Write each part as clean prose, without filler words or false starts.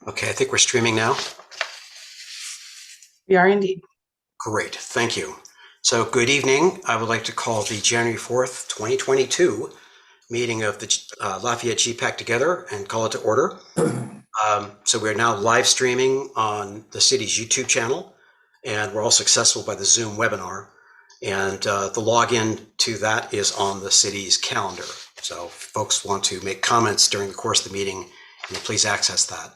Okay, I think we're streaming now. We are indeed. Great, thank you. So good evening. I would like to call the January 4th, 2022 meeting of the Lafayette GPAC together and call it to order. So we're now live streaming on the city's YouTube channel, and we're all successful by the Zoom webinar. And the login to that is on the city's calendar. So if folks want to make comments during the course of the meeting, please access that.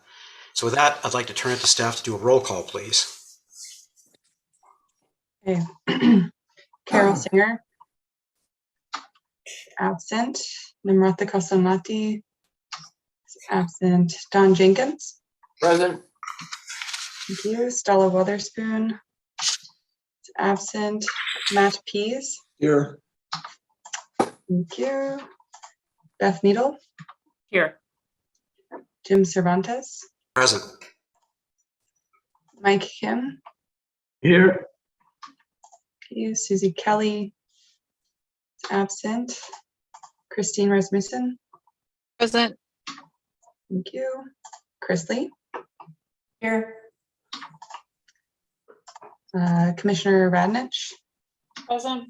So with that, I'd like to turn it to staff to do a roll call, please. Okay. Carol Singer, absent. Namratha Kasanati, absent. Don Jenkins, Present. thank you. Stella Witherspoon, absent. Matt Pease, Here. thank you. Beth Needle, Here. Jim Cervantes, Present. Mike Kim, Here. thank you. Susie Kelly, absent. Christine Rasmussen, Present. thank you. Chris Lee, Here. Commissioner Radnich, Present.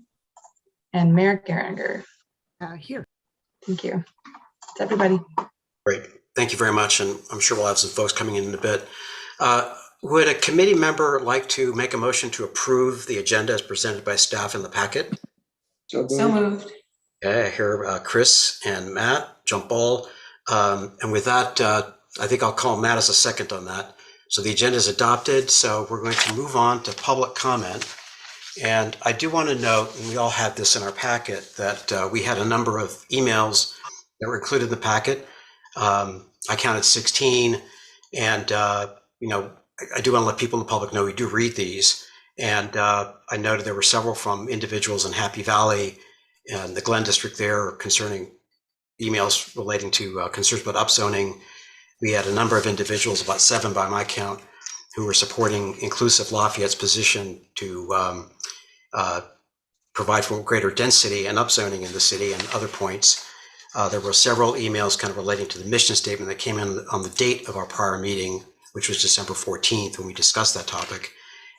and Mayor Geringer. Here. Thank you. That's everybody. Great. Thank you very much. And I'm sure we'll have some folks coming in a bit. Would a committee member like to make a motion to approve the agenda as presented by staff in the packet? So moved. Okay, I hear Chris and Matt jump ball. And with that, I think I'll call Matt as a second on that. So the agenda is adopted. So we're going to move on to public comment. And I do want to note, and we all had this in our packet, that we had a number of emails that were included in the packet. I counted 16, and I do want to let people in the public know we do read these. And I noted there were several from individuals in Happy Valley and the Glen District there concerning emails relating to concerns about upzoning. We had a number of individuals, about 7 by my count, who were supporting Inclusive Lafayette's position to provide for greater density and upzoning in the city and other points. There were several emails kind of relating to the mission statement that came in on the date of our prior meeting, which was December 14th when we discussed that topic,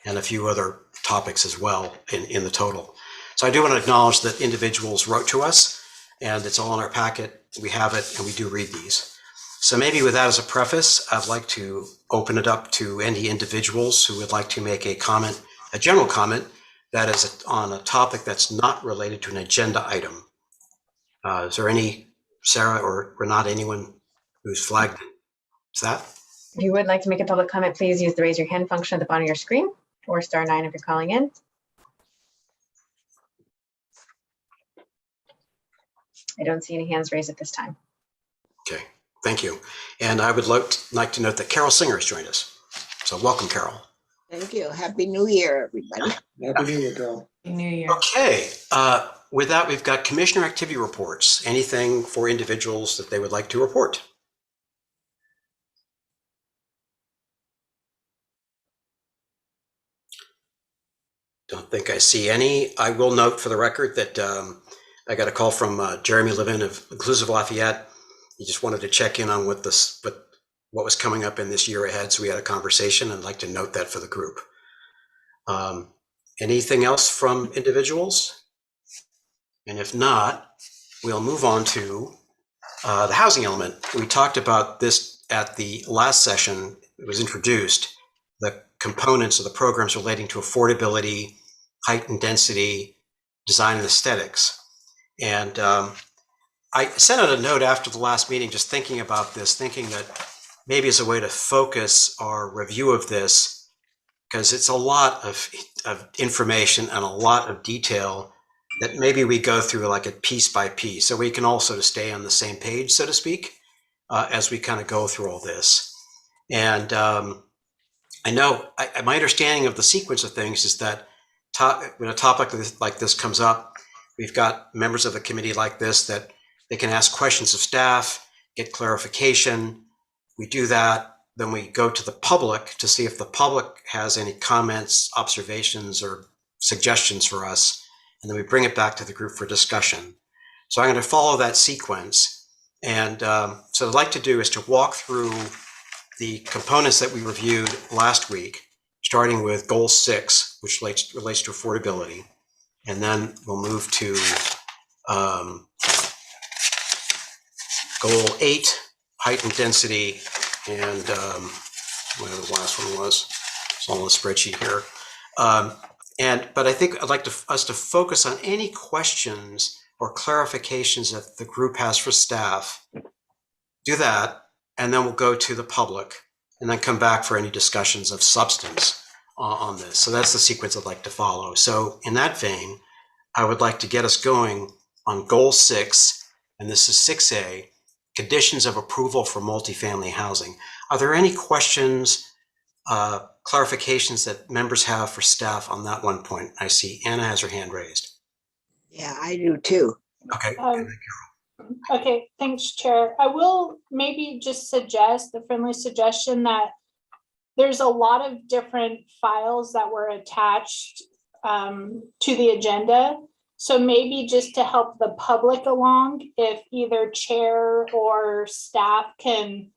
and a few other topics as well in the total. So I do want to acknowledge that individuals wrote to us, and it's all in our packet. We have it, and we do read these. So maybe with that as a preface, I'd like to open it up to any individuals who would like to make a comment, a general comment, that is on a topic that's not related to an agenda item. Is there any, Sarah or Renata, anyone who's flagged? Is that? If you would like to make a public comment, please use the raise your hand function at the bottom of your screen, or *9 if you're calling in. I don't see any hands raised at this time. Okay, thank you. And I would like to note that Carol Singer has joined us. So welcome, Carol. Thank you. Happy New Year, everybody. Happy New Year, Carol. New Year. Okay, with that, we've got commissioner activity reports. Anything for individuals that they would like to report? Don't think I see any. I will note for the record that I got a call from Jeremy Levin of Inclusive Lafayette. He just wanted to check in on what was coming up in this year ahead. So we had a conversation, and I'd like to note that for the group. Anything else from individuals? And if not, we'll move on to the housing element. We talked about this at the last session. It was introduced, the components of the programs relating to affordability, height and density, design and aesthetics. And I sent out a note after the last meeting, just thinking about this, thinking that maybe as a way to focus our review of this, because it's a lot of information and a lot of detail that maybe we go through like it piece by piece, so we can all sort of stay on the same page, so to speak, as we kind of go through all this. And I know my understanding of the sequence of things is that when a topic like this comes up, we've got members of the committee like this that they can ask questions of staff, get clarification. We do that. then we go to the public to see if the public has any comments, observations, or suggestions for us. And then we bring it back to the group for discussion. So I'm going to follow that sequence. And so what I'd like to do is to walk through the components that we reviewed last week, starting with goal 6, which relates to affordability. And then we'll move to goal 8, height and density, and whatever the last one was. It's all on the spreadsheet here. But I think I'd like us to focus on any questions or clarifications that the group has for staff. Do that, and then we'll go to the public, and then come back for any discussions of substance on this. So that's the sequence I'd like to follow. So in that vein, I would like to get us going on goal 6, and this is 6A, conditions of approval for multifamily housing. Are there any questions, clarifications that members have for staff on that one point? I see Anna has her hand raised. Yeah, I do too. Okay. Okay, thanks, Chair. I will maybe just suggest the friendly suggestion that there's a lot of different files that were attached to the agenda. So maybe just to help the public along, if either chair or staff can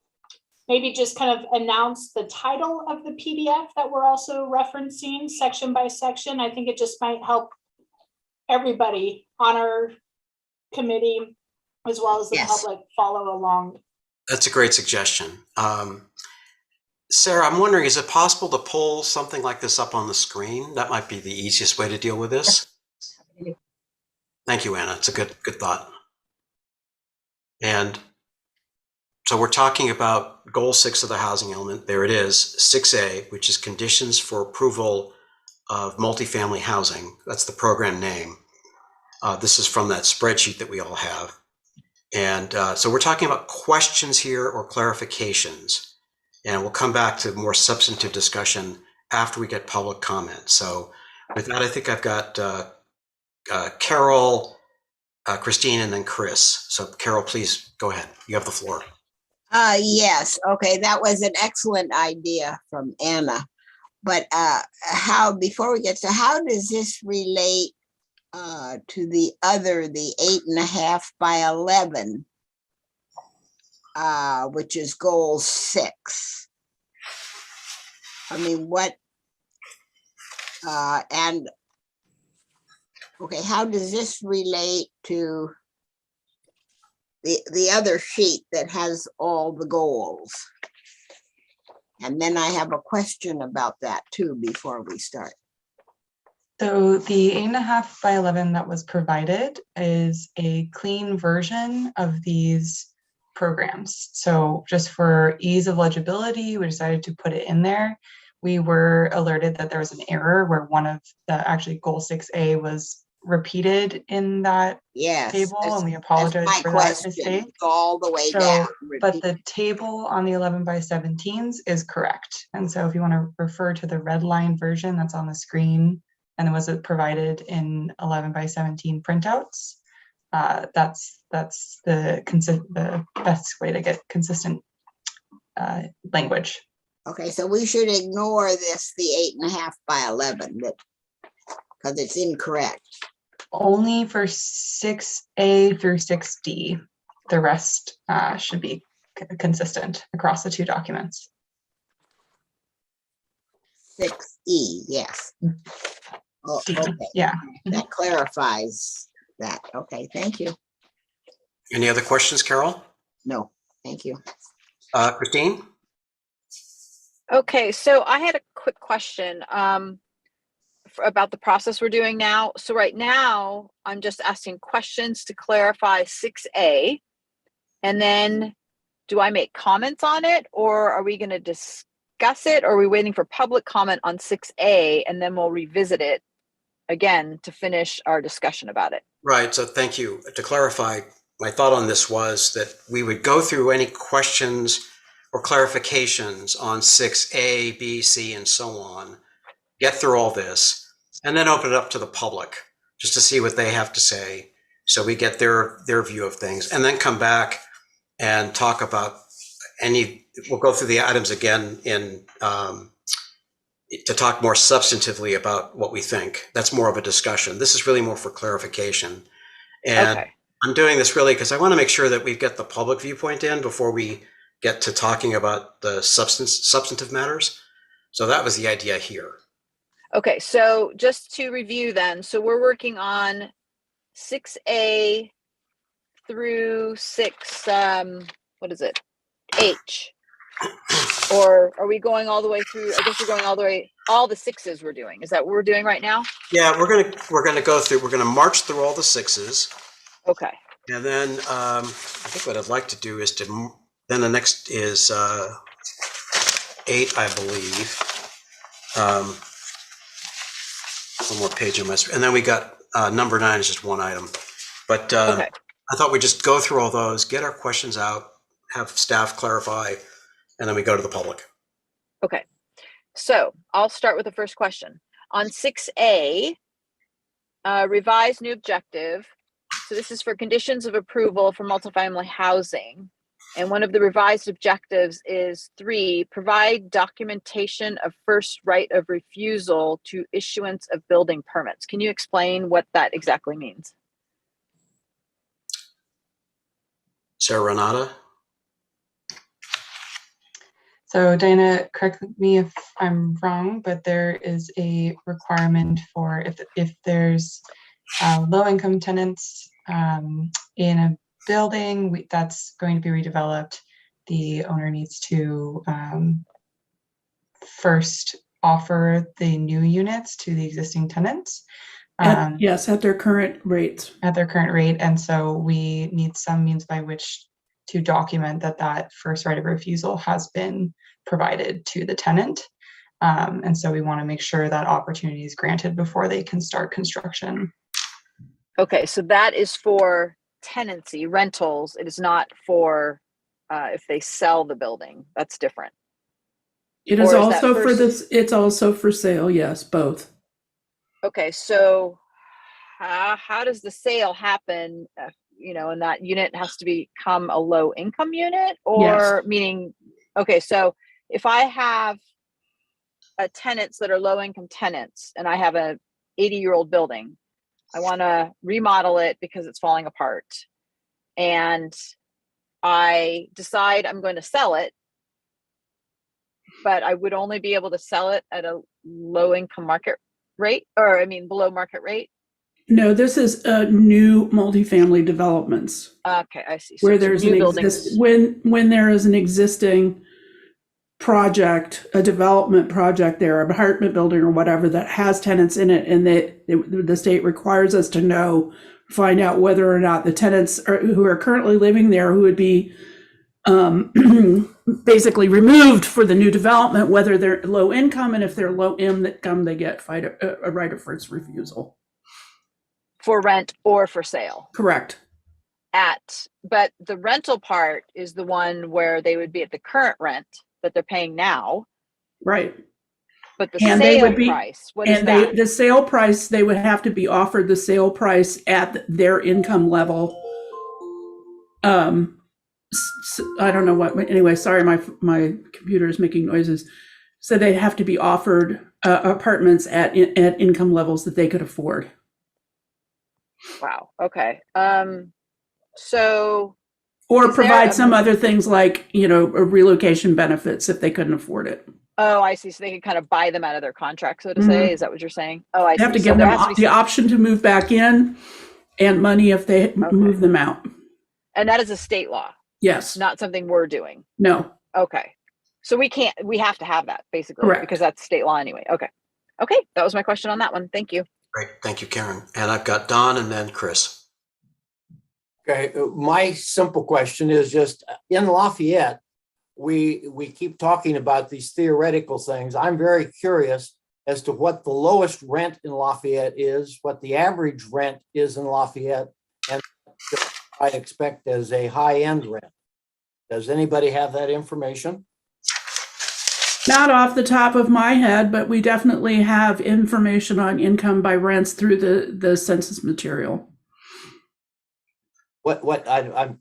maybe just kind of announce the title of the PDF that we're also referencing section by section. I think it just might help everybody on our committee as well as the Yes. public follow along. That's a great suggestion. Sarah, I'm wondering, is it possible to pull something like this up on the screen? That might be the easiest way to deal with this. Thank you, Anna. It's a good thought. And so we're talking about goal 6 of the housing element. There it is, 6A, which is conditions for approval of multifamily housing. That's the program name. This is from that spreadsheet that we all have. And so we're talking about questions here or clarifications. And we'll come back to more substantive discussion after we get public comment. So with that, I think I've got Carol, Christine, and then Chris. So Carol, please go ahead. You have the floor. Yes, okay, that was an excellent idea from Anna. But before we get to, how does this relate to the 8.5 by 11, which is goal 6? I mean, okay, how does this relate to the other sheet that has all the goals? And then I have a question about that too before we start. So the 8.5 by 11 that was provided is a clean version of these programs. So just for ease of legibility, we decided to put it in there. We were alerted that there was an error where one of actually goal 6A was repeated in that table, and we apologize for that mistake. All the way So, down. but the table on the 11 by 17s is correct. And so if you want to refer to the red line version that's on the screen, and it was provided in 11 by 17 printouts, that's the best way to get consistent language. Okay, so we should ignore the 8.5 by 11 because it's incorrect. Only for 6A through 6D. The rest should be consistent across the two documents. 6E, yes. Oh, D, okay. yeah. That clarifies that. Okay, thank you. Any other questions, Carol? No, thank you. Christine? Okay, so I had a quick question about the process we're doing now. So right now, I'm just asking questions to clarify 6A. And then do I make comments on it, or are we going to discuss it? Or are we waiting for public comment on 6A and then we'll revisit it again to finish our discussion about it? Right, so thank you. To clarify, my thought on this was that we would go through any questions or clarifications on 6A, B, C, and so on, get through all this, and then open it up to the public just to see what they have to say. So we get their view of things, and then come back and talk about any we'll go through the items again to talk more substantively about what we think. That's more of a discussion. This is really more for clarification. And Okay. I'm doing this really because I want to make sure that we get the public viewpoint in before we get to talking about the substantive matters. So that was the idea here. Okay, so just to review then, so we're working on 6A through 6, what is it? H. Or are we going all the way through? I guess we're going all the way, all the 6s we're doing. Is that what we're doing right now? Yeah, we're gonna go through. We're gonna march through all the 6s, Okay. and then I think what I'd like to do is then the next is 8, I believe. One more page on my screen, and then we got number 9 is just one item. But Okay. I thought we'd just go through all those, get our questions out, have staff clarify, and then we go to the public. Okay. So I'll start with the first question. On 6A, revised new objective. So this is for conditions of approval for multifamily housing. And one of the revised objectives is 3, provide documentation of first right of refusal to issuance of building permits. Can you explain what that exactly means? Sarah Renata? So Diana, correct me if I'm wrong, but there is a requirement for if there's low-income tenants in a building that's going to be redeveloped, the owner needs to first offer the new units to the existing tenants. Yes, at their current rates. At their current rate. And so we need some means by which to document that first right of refusal has been provided to the tenant. And so we want to make sure that opportunity is granted before they can start construction. Okay, so that is for tenancy, rentals. It is not for if they sell the building. That's different. It is Or is that also for first- this, it's also for sale, yes, both. Okay, so how does the sale happen? And that unit has to become a low income unit, or meaning, okay, so if I have tenants that are low income tenants and I have a 80-year-old building, I want to remodel it because it's falling apart, and I decide I'm going to sell it, but I would only be able to sell it at a low income market rate, or below market rate. No, this is new multifamily developments. Okay, I see. Where it's there's new an buildings. when there is an existing project, a development project there, an apartment building or whatever that has tenants in it, and the state requires us to find out whether or not the tenants who are currently living there, who would be basically removed for the new development, whether they're low income, and if they're low income, they get a right of first refusal. For rent or for sale. Correct. But the rental part is the one where they would be at the current rent that they're paying now. Right. But the And sale they would be, price, what is and that? the sale price, they would have to be offered the sale price at their income level. I don't know what, anyway, sorry, my computer is making noises. So they have to be offered apartments at income levels that they could afford. Wow. Okay. So. Or is there provide some other things like, relocation benefits if they couldn't afford it. Oh, I see. So they can kind of buy them out of their contract, so to say. Is that what you're saying? Oh, I see. They have to So give there them has to be the option to move back in and money if they move them out. And that is a state law, Yes. not something we're doing. No. Okay. So we have to have that basically. Correct. Because that's state law anyway. Okay. Okay. That was my question on that one. Thank you. Great, thank you, Karen. And I've got Don and then Chris. Okay, my simple question is just in Lafayette, we keep talking about these theoretical things. I'm very curious as to what the lowest rent in Lafayette is, what the average rent is in Lafayette, and what I expect as a high-end rent. Does anybody have that information? Not off the top of my head, but we definitely have information on income by rents through the census material. I'm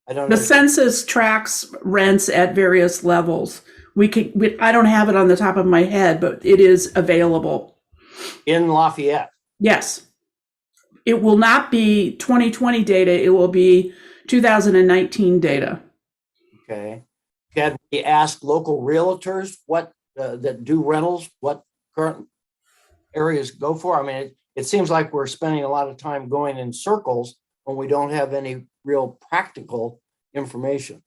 I don't The know. census tracks rents at various levels. I don't have it on the top of my head, but it is available. In Lafayette. Yes. It will not be 2020 data. It will be 2019 data. Okay. Can we ask local realtors what that do rentals, what current areas go for? I mean, it seems like we're spending a lot of time going in circles when we don't have any real practical information.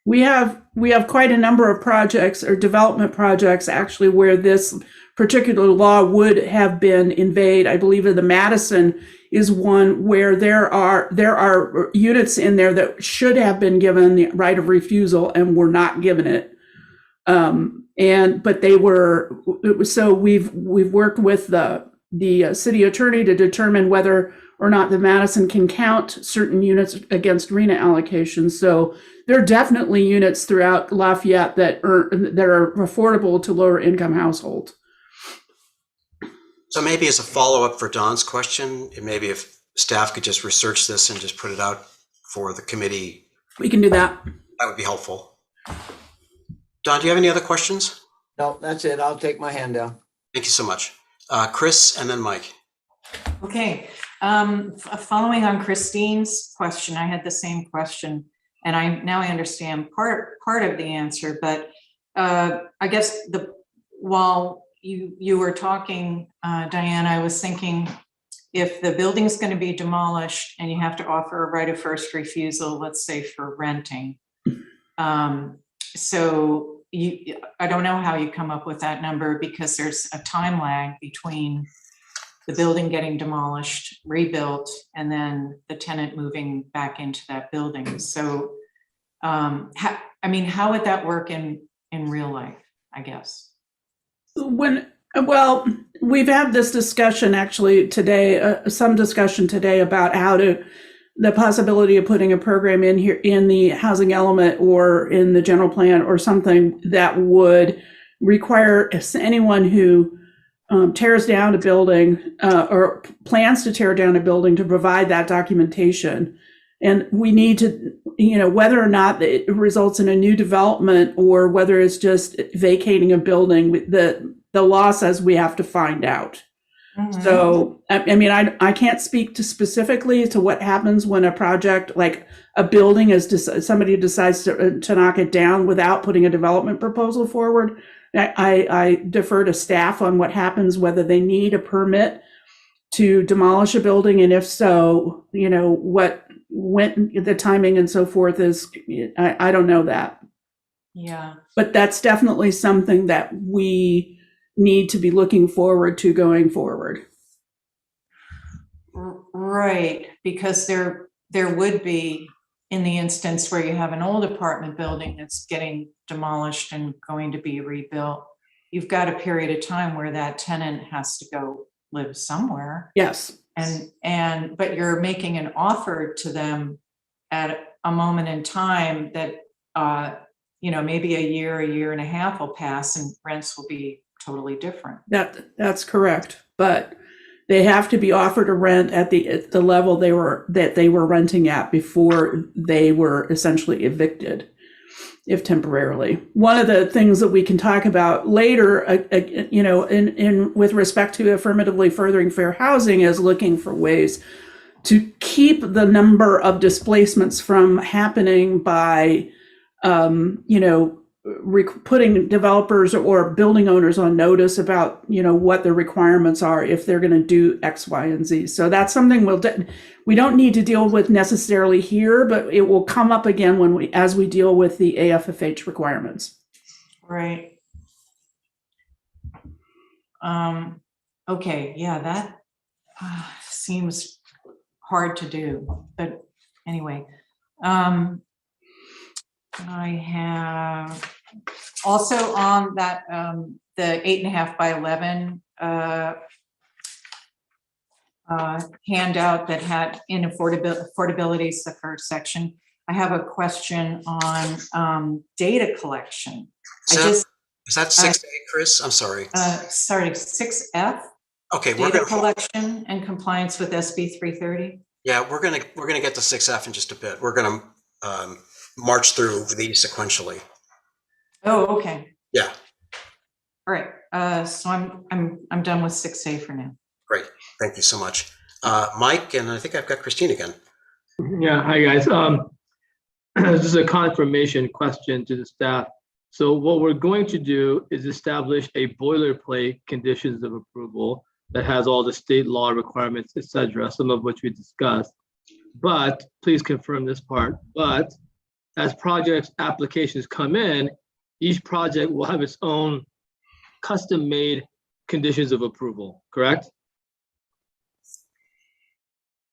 We have quite a number of projects or development projects actually where this particular law would have been invaded. I believe in the Madison is one where there are units in there that should have been given the right of refusal and were not given it. But they were, so we've worked with the city attorney to determine whether or not the Madison can count certain units against RENA allocations. So there are definitely units throughout Lafayette that are affordable to lower income households. So maybe as a follow-up for Don's question, and maybe if staff could just research this and just put it out for the committee, We can do that. that would be helpful. Don, do you have any other questions? No, that's it. I'll take my hand down. Thank you so much. Chris and then Mike. Okay, following on Christine's question, I had the same question, and I understand part of the answer, but I guess while you were talking, Diane, I was thinking if the building's going to be demolished and you have to offer a right of first refusal, let's say for renting, so I don't know how you come up with that number because there's a time lag between the building getting demolished, rebuilt, and then the tenant moving back into that building. So, how would that work in real life, I guess? We've had this discussion actually today, some discussion today about the possibility of putting a program in here in the housing element or in the general plan or something that would require anyone who tears down a building or plans to tear down a building to provide that documentation. And we need to, whether or not it results in a new development or whether it's just vacating a building, the law says we have to find out. Mm-hmm. So, I can't speak to specifically to what happens when a project like a building somebody decides to knock it down without putting a development proposal forward. I defer to staff on what happens, whether they need a permit to demolish a building. And if so, when the timing and so forth is, I don't know that. Yeah. But that's definitely something that we need to be looking forward to going forward. Right, because there would be, in the instance where you have an old apartment building that's getting demolished and going to be rebuilt, you've got a period of time where that tenant has to go live somewhere. Yes. But you're making an offer to them at a moment in time that, maybe a year and a half will pass and rents will be totally different. That's correct. But they have to be offered a rent at the level they were renting at before they were essentially evicted, if temporarily. One of the things that we can talk about later, in with respect to affirmatively furthering fair housing, is looking for ways to keep the number of displacements from happening by, putting developers or building owners on notice about, what the requirements are if they're going to do X, Y, and Z. So that's something we don't need to deal with necessarily here, but it will come up again as we deal with the AFFH requirements. Right. Okay. Yeah, that seems hard to do, but anyway. I have also on that the 8.5 by 11 handout that had in affordability is the first section. I have a question on data collection. Is that 6A, Chris? I'm sorry. Sorry, 6F. Okay, Data collection and compliance with SB 330. Yeah, we're gonna get to 6F in just a bit. We're gonna march through these sequentially. Oh, okay. Yeah, All right. So I'm done with 6A for now. great. Thank you so much. Mike, and I think I've got Christine again. Yeah, hi guys. This is a confirmation question to the staff. So what we're going to do is establish a boilerplate conditions of approval that has all the state law requirements, etc., some of which we discussed. But please confirm this part. But as project applications come in, each project will have its own custom-made conditions of approval, correct?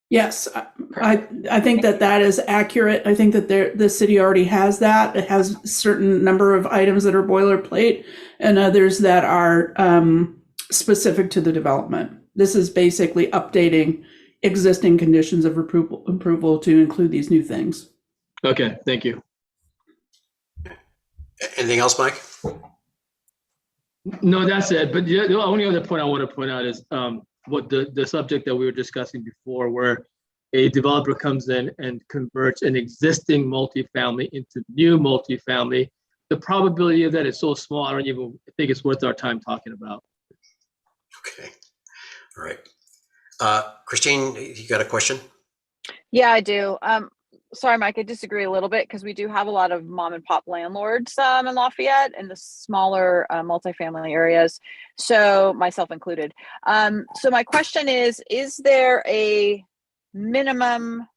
Yes, I think that is accurate. I think that the city already has that. It has a certain number of items that are boilerplate and others that are specific to the development. This is basically updating existing conditions of approval to include these new things. Okay, thank you. Anything else, Mike? No, that's it. But the only other point I want to point out is what the subject that we were discussing before, where a developer comes in and converts an existing multifamily into new multifamily. The probability of that is so small, I don't even think it's worth our time talking about. Okay. All right. Christine, you got a question? Yeah, I do. Sorry, Mike, I disagree a little bit because we do have a lot of mom and pop landlords in Lafayette and the smaller multifamily areas, so myself included. So my question is there a minimum?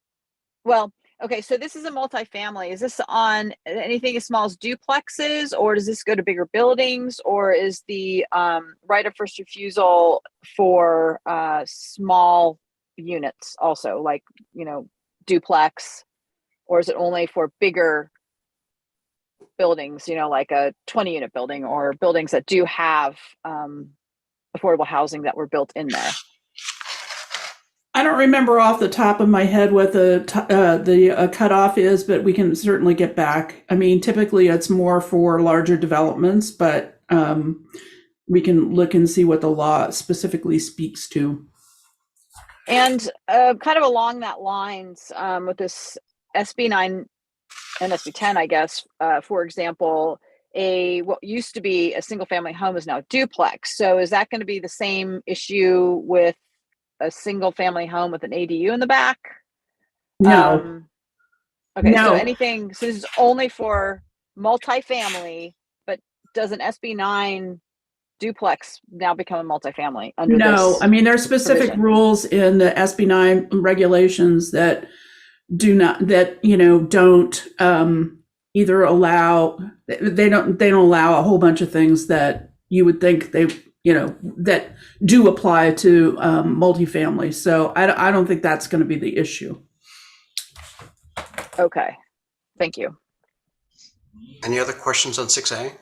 Well, okay, so this is a multifamily. Is this on anything as small as duplexes, or does this go to bigger buildings, or is the right of first refusal for small units also, like, you know, duplex? Or is it only for bigger buildings, you know, like a 20-unit building or buildings that do have affordable housing that were built in there? I don't remember off the top of my head what the cutoff is, but we can certainly get back. I mean, typically it's more for larger developments, but we can look and see what the law specifically speaks to. And kind of along that lines, with this SB 9 and SB 10, I guess, for example, what used to be a single family home is now duplex. So is that going to be the same issue with a single family home with an ADU in the back? No. Okay, No. so this is only for multifamily, but does an SB 9 duplex now become a multifamily under this? I mean, there are specific provision? rules in the SB 9 regulations that don't either allow, they don't allow a whole bunch of things that you would think that do apply to multifamily. So I don't think that's going to be the issue. Okay, thank you. Any other questions on 6A?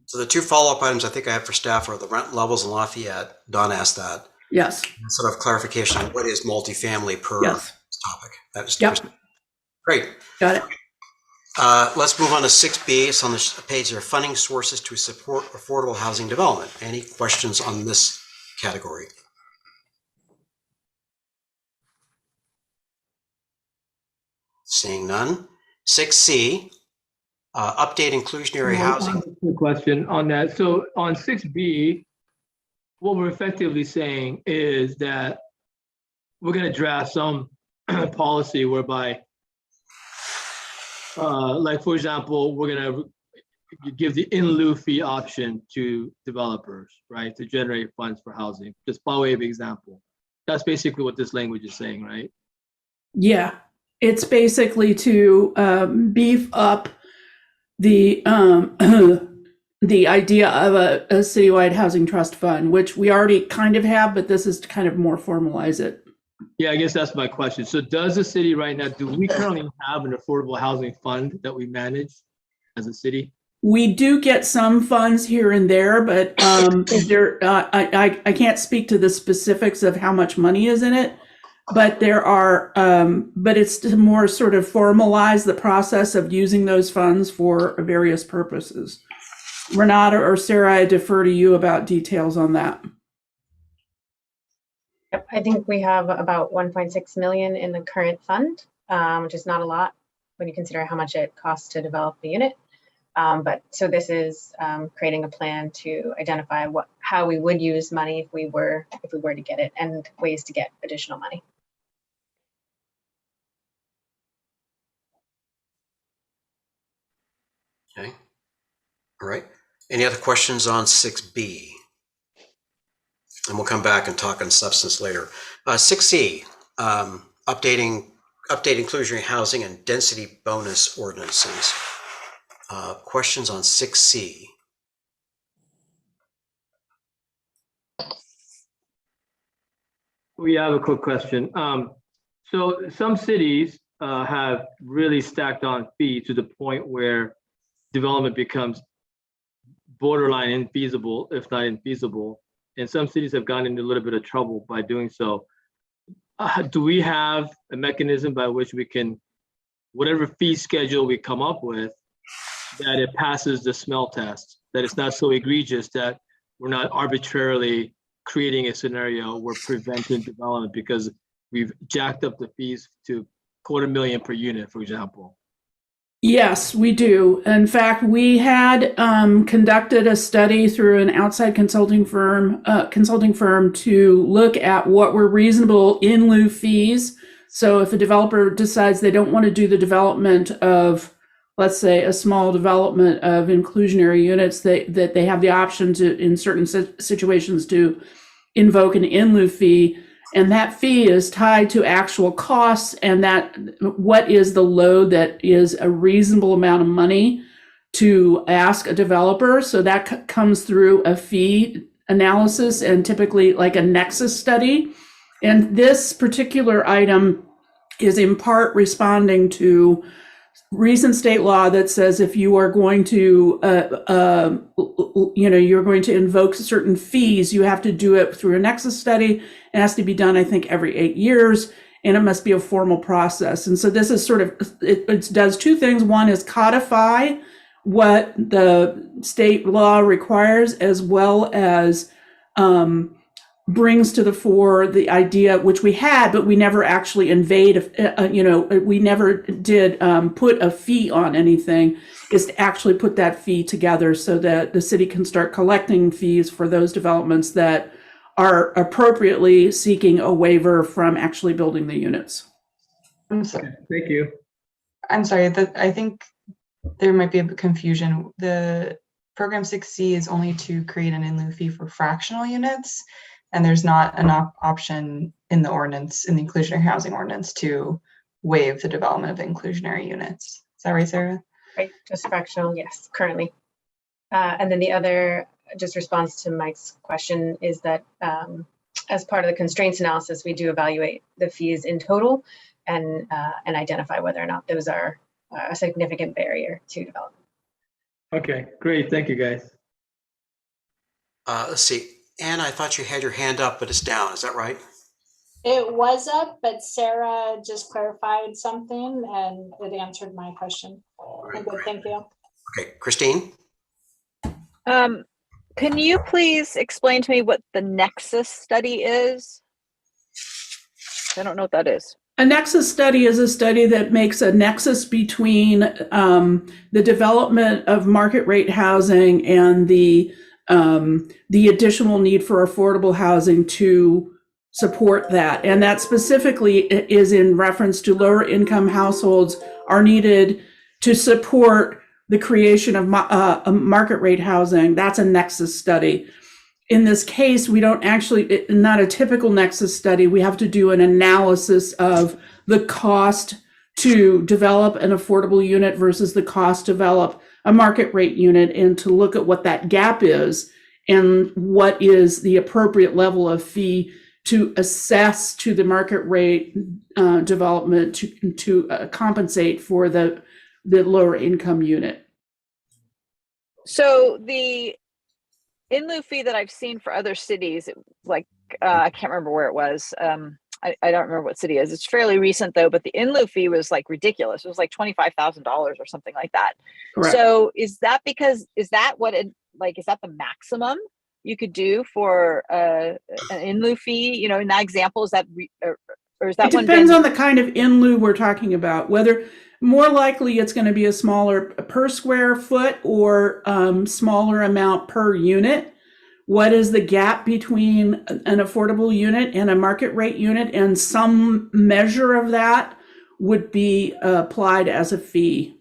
So the two follow-up items I think I have for staff are the rent levels in Lafayette. Don asked that. Yes. Sort of clarification on what is multifamily per topic. That is great. Got it. Let's move on to 6B. It's on the page there, funding sources to support affordable housing development. Any questions on this category? Seeing none. 6C, update inclusionary housing. Good question on that. So on 6B, what we're effectively saying is that we're going to draft some policy whereby, like, for example, we're going to give the in lieu fee option to developers, right, to generate funds for housing, just by way of example. That's basically what this language is saying, right? Yeah. It's basically to beef up the the idea of a citywide housing trust fund, which we already kind of have, but this is to kind of more formalize it. Yeah, I guess that's my question. So does the city right now, do we currently have an affordable housing fund that we manage as a city? We do get some funds here and there, but I can't speak to the specifics of how much money is in it. But there are, but it's to more sort of formalize the process of using those funds for various purposes. Renata or Sarah, I defer to you about details on that. Yep, I think we have about 1.6 million in the current fund. which is not a lot when you consider how much it costs to develop the unit. But so this is creating a plan to identify how we would use money if we were to get it, and ways to get additional money. Okay. All right. Any other questions on 6B? And we'll come back and talk on substance later. 6C, update inclusionary housing and density bonus ordinances. Questions on 6C? We have a quick question. So some cities have really stacked on fees to the point where development becomes borderline infeasible, if not infeasible. And some cities have gotten into a little bit of trouble by doing so. Do we have a mechanism by which we can, whatever fee schedule we come up with, that it passes the smell test, that it's not so egregious that we're not arbitrarily creating a scenario where preventing development because we've jacked up the fees to $250,000 per unit, for example? Yes, we do. In fact, we had conducted a study through an outside consulting firm to look at what were reasonable in lieu fees. So if a developer decides they don't want to do the development of, let's say, a small development of inclusionary units, that they have the option to, in certain situations, to invoke an in lieu fee. And that fee is tied to actual costs, and that what is the load that is a reasonable amount of money to ask a developer. So that comes through a fee analysis and typically like a Nexus study. And this particular item is in part responding to recent state law that says if you are going to, you're going to invoke certain fees, you have to do it through a Nexus study. It has to be done, I think, every 8 years, and it must be a formal process. And so this is sort of, it does two things. One is codify what the state law requires, as well as brings to the fore the idea, which we had, but we never actually we never did put a fee on anything, is to actually put that fee together so that the city can start collecting fees for those developments that are appropriately seeking a waiver from actually building the units. I'm sorry. Thank you. I'm sorry, I think there might be a confusion. The program 6C is only to create an in lieu fee for fractional units, and there's not an option in the ordinance, in the inclusionary housing ordinance, to waive the development of inclusionary units. Is that right, Sarah? Right, just fractional, yes, currently. And then the other, just response to Mike's question, is that as part of the constraints analysis, we do evaluate the fees in total and identify whether or not those are a significant barrier to development. Okay, great. Thank you, guys. Let's see. Anne, I thought you had your hand up, but it's down. Is that right? It was up, but Sarah just clarified something and it answered my question. I'm good, thank you. Okay, Christine? Can you please explain to me what the Nexus study is? I don't know what that is. A Nexus study is a study that makes a nexus between the development of market rate housing and the additional need for affordable housing to support that. And that specifically is in reference to lower income households are needed to support the creation of market rate housing. That's a Nexus study. In this case, we don't actually, not a typical Nexus study. We have to do an analysis of the cost to develop an affordable unit versus the cost to develop a market rate unit, and to look at what that gap is and what is the appropriate level of fee to assess to the market rate development to compensate for the lower income unit. So the in lieu fee that I've seen for other cities, like I can't remember where it was. I don't remember what city it is. It's fairly recent though, but the in lieu fee was like ridiculous. It was like $25,000 or something like that. Correct. So is that the maximum you could do for an in lieu fee? You know, in that example, is that or is that It one depends been? on the kind of in lieu we're talking about, whether more likely it's going to be a smaller per square foot or smaller amount per unit. What is the gap between an affordable unit and a market rate unit? And some measure of that would be applied as a fee.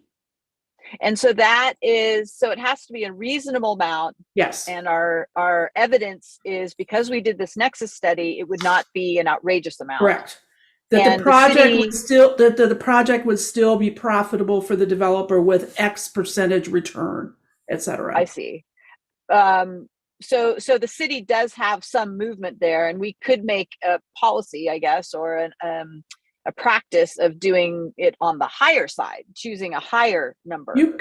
And so that is, so it has to be a reasonable amount. Yes. And our evidence is because we did this Nexus study, it would not be an outrageous amount. Correct. That And the project city, would still the project would still be profitable for the developer with X percentage return, et cetera. I see. So the city does have some movement there, and we could make a policy, I guess, or a practice of doing it on the higher side, choosing a higher number. You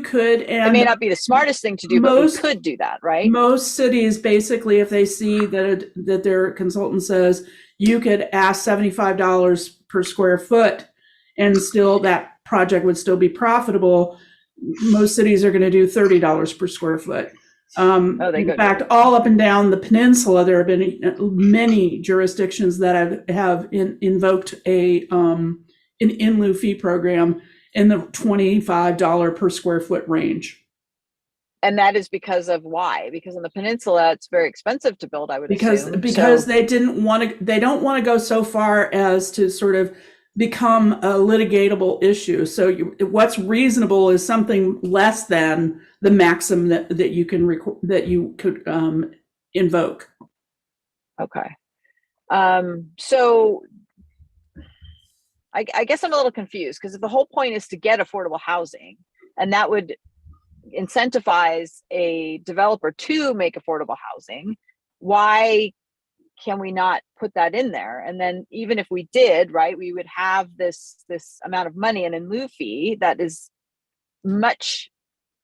could, and it may not be the smartest thing to do, but we could do that, right? Most cities, basically, if they see that their consultant says you could ask $75 per square foot, and still that project would still be profitable, most cities are going to do $30 per square foot. In fact, all up and down the peninsula, there have been many jurisdictions that have invoked an in lieu fee program in the $25 per square foot range. And that is because of why? Because on the peninsula, it's very expensive to build, I would assume. Because they don't want to go so far as to sort of become a litigatable issue. So what's reasonable is something less than the maximum that you could invoke. Okay. So I guess I'm a little confused, because if the whole point is to get affordable housing, and that would incentivize a developer to make affordable housing, why can we not put that in there? And then even if we did, right, we would have this amount of money in lieu fee that is much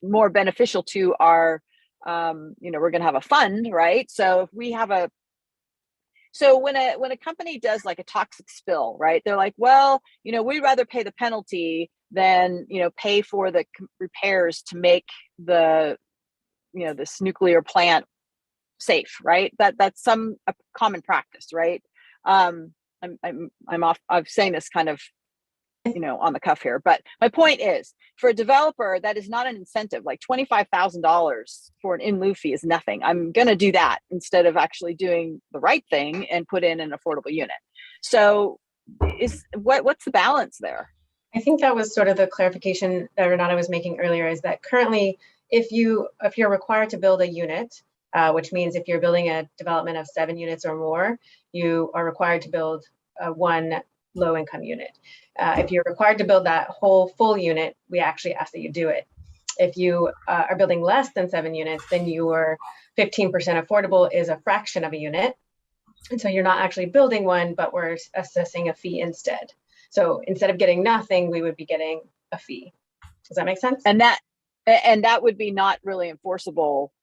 more beneficial to our, we're going to have a fund, right? So if we have so when a company does like a toxic spill, right, they're like, well, we'd rather pay the penalty than, pay for the repairs to make the, this nuclear plant safe, right? That's a common practice, right? I'm saying this kind of, on the cuff here, but my point is, for a developer, that is not an incentive. Like $25,000 for an in lieu fee is nothing. I'm going to do that instead of actually doing the right thing and put in an affordable unit. So what's the balance there? I think that was sort of the clarification that Renata was making earlier, is that currently, if you're required to build a unit, which means if you're building a development of 7 units or more, you are required to build one low income unit. If you're required to build that whole full unit, we actually ask that you do it. If you are building less than 7 units, then your 15% affordable is a fraction of a unit. And so you're not actually building one, but we're assessing a fee instead. So instead of getting nothing, we would be getting a fee. Does that make sense? And that would be not really enforceable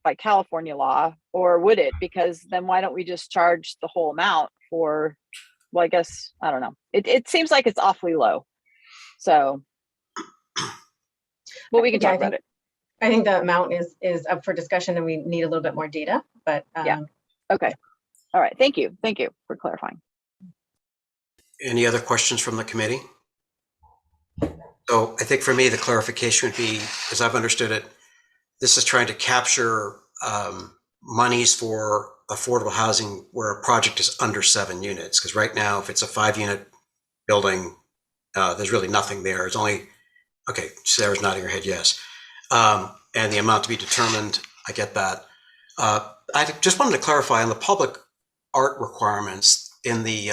by California law, or would it? Because then why don't we just charge the whole amount for, well, I guess, I don't know. It seems like it's awfully low. So, well, we can talk about it. I think the amount is up for discussion, and we need a little bit more data, but yeah. Okay. All right. Thank you. Thank you for clarifying. Any other questions from the committee? So I think for me, the clarification would be, as I've understood it, this is trying to capture monies for affordable housing where a project is under 7 units. Because right now, if it's a 5-unit building, there's really nothing there. It's only, okay, Sarah's nodding her head yes. And the amount to be determined, I get that. I just wanted to clarify on the public art requirements in the,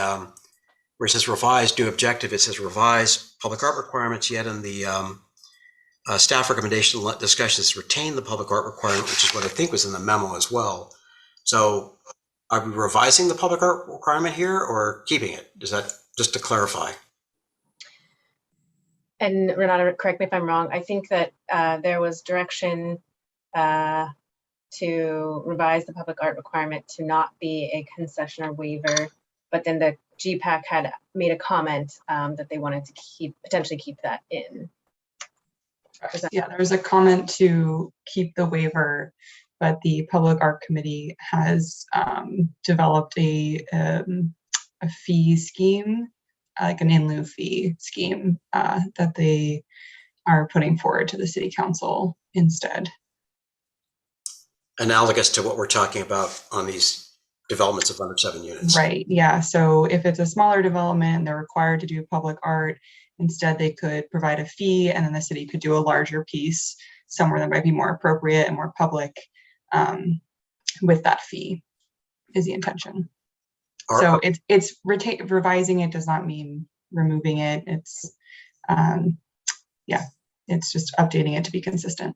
where it says revised due objective, it says revised public art requirements, yet in the staff recommendation discussions retain the public art requirement, which is what I think was in the memo as well. So are we revising the public art requirement here or keeping it? Is that just to clarify? And Renata, correct me if I'm wrong, I think that there was direction to revise the public art requirement to not be a concession or waiver, but then the GPAC had made a comment that they wanted to potentially keep that in. Yeah, there was a comment to keep the waiver, but the Public Art Committee has developed a a fee scheme, like an in lieu fee scheme that they are putting forward to the city council instead. Analogous to what we're talking about on these developments of under 7 units. Right, yeah. So if it's a smaller development and they're required to do public art, instead they could provide a fee and then the city could do a larger piece somewhere that might be more appropriate and more public with that fee is the intention. So it's revising it does not mean removing it. It's it's just updating it to be consistent.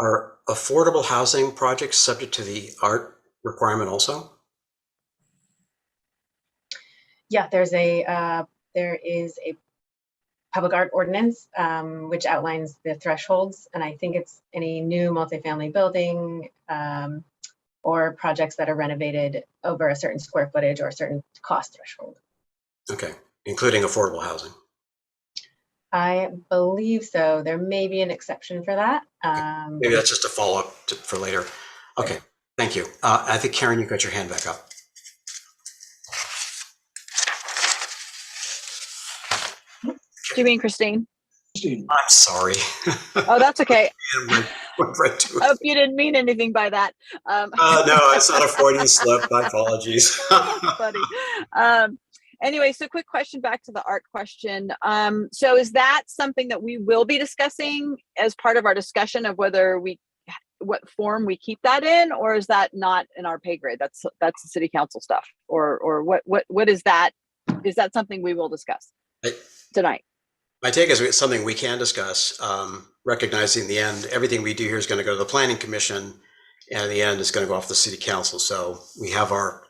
Are affordable housing projects subject to the art requirement also? Yeah, there is a public art ordinance which outlines the thresholds, and I think it's any new multifamily building or projects that are renovated over a certain square footage or a certain cost threshold. Okay, including affordable housing. I believe so. There may be an exception for that. Maybe that's just a follow-up for later. Okay, thank you. I think Karen, you got your hand back up. Do you mean Christine? I'm sorry. Oh, that's okay. I Hope you didn't mean anything by that. no, it's not a Freudian slip. My apologies. Funny. Anyway, so quick question back to the art question. So is that something that we will be discussing as part of our discussion of what form we keep that in, or is that not in our pay grade? That's the city council stuff, or what is that? Is that something we will discuss tonight? My take is it's something we can discuss, recognizing in the end, everything we do here is going to go to the planning commission, and in the end, it's going to go off the city council. So we have our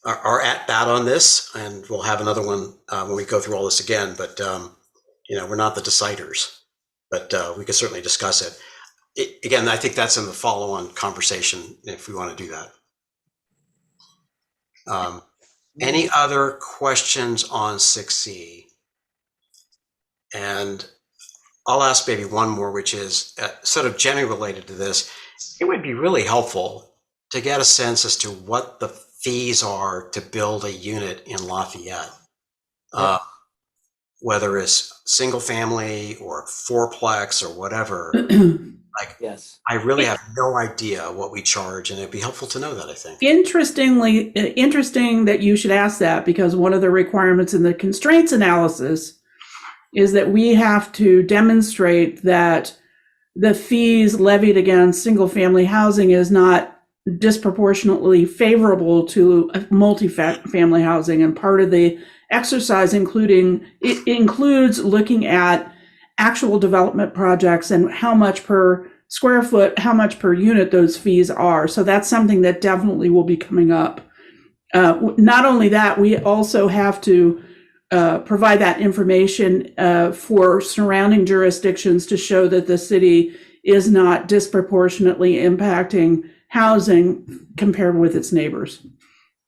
at bat on this, and we'll have another one when we go through all this again. But we're not the deciders, but we can certainly discuss it. Again, I think that's in the follow-on conversation if we want to do that. Any other questions on 6C? And I'll ask maybe one more, which is sort of generally related to this. It would be really helpful to get a sense as to what the fees are to build a unit in Lafayette, whether it's single family or fourplex or whatever. Yes. I really have no idea what we charge, and it'd be helpful to know that, I think. Interesting that you should ask that, because one of the requirements in the constraints analysis is that we have to demonstrate that the fees levied against single family housing is not disproportionately favorable to multifamily housing. And part of the exercise includes looking at actual development projects and how much per square foot, how much per unit those fees are. So that's something that definitely will be coming up. Not only that, we also have to provide that information for surrounding jurisdictions to show that the city is not disproportionately impacting housing compared with its neighbors.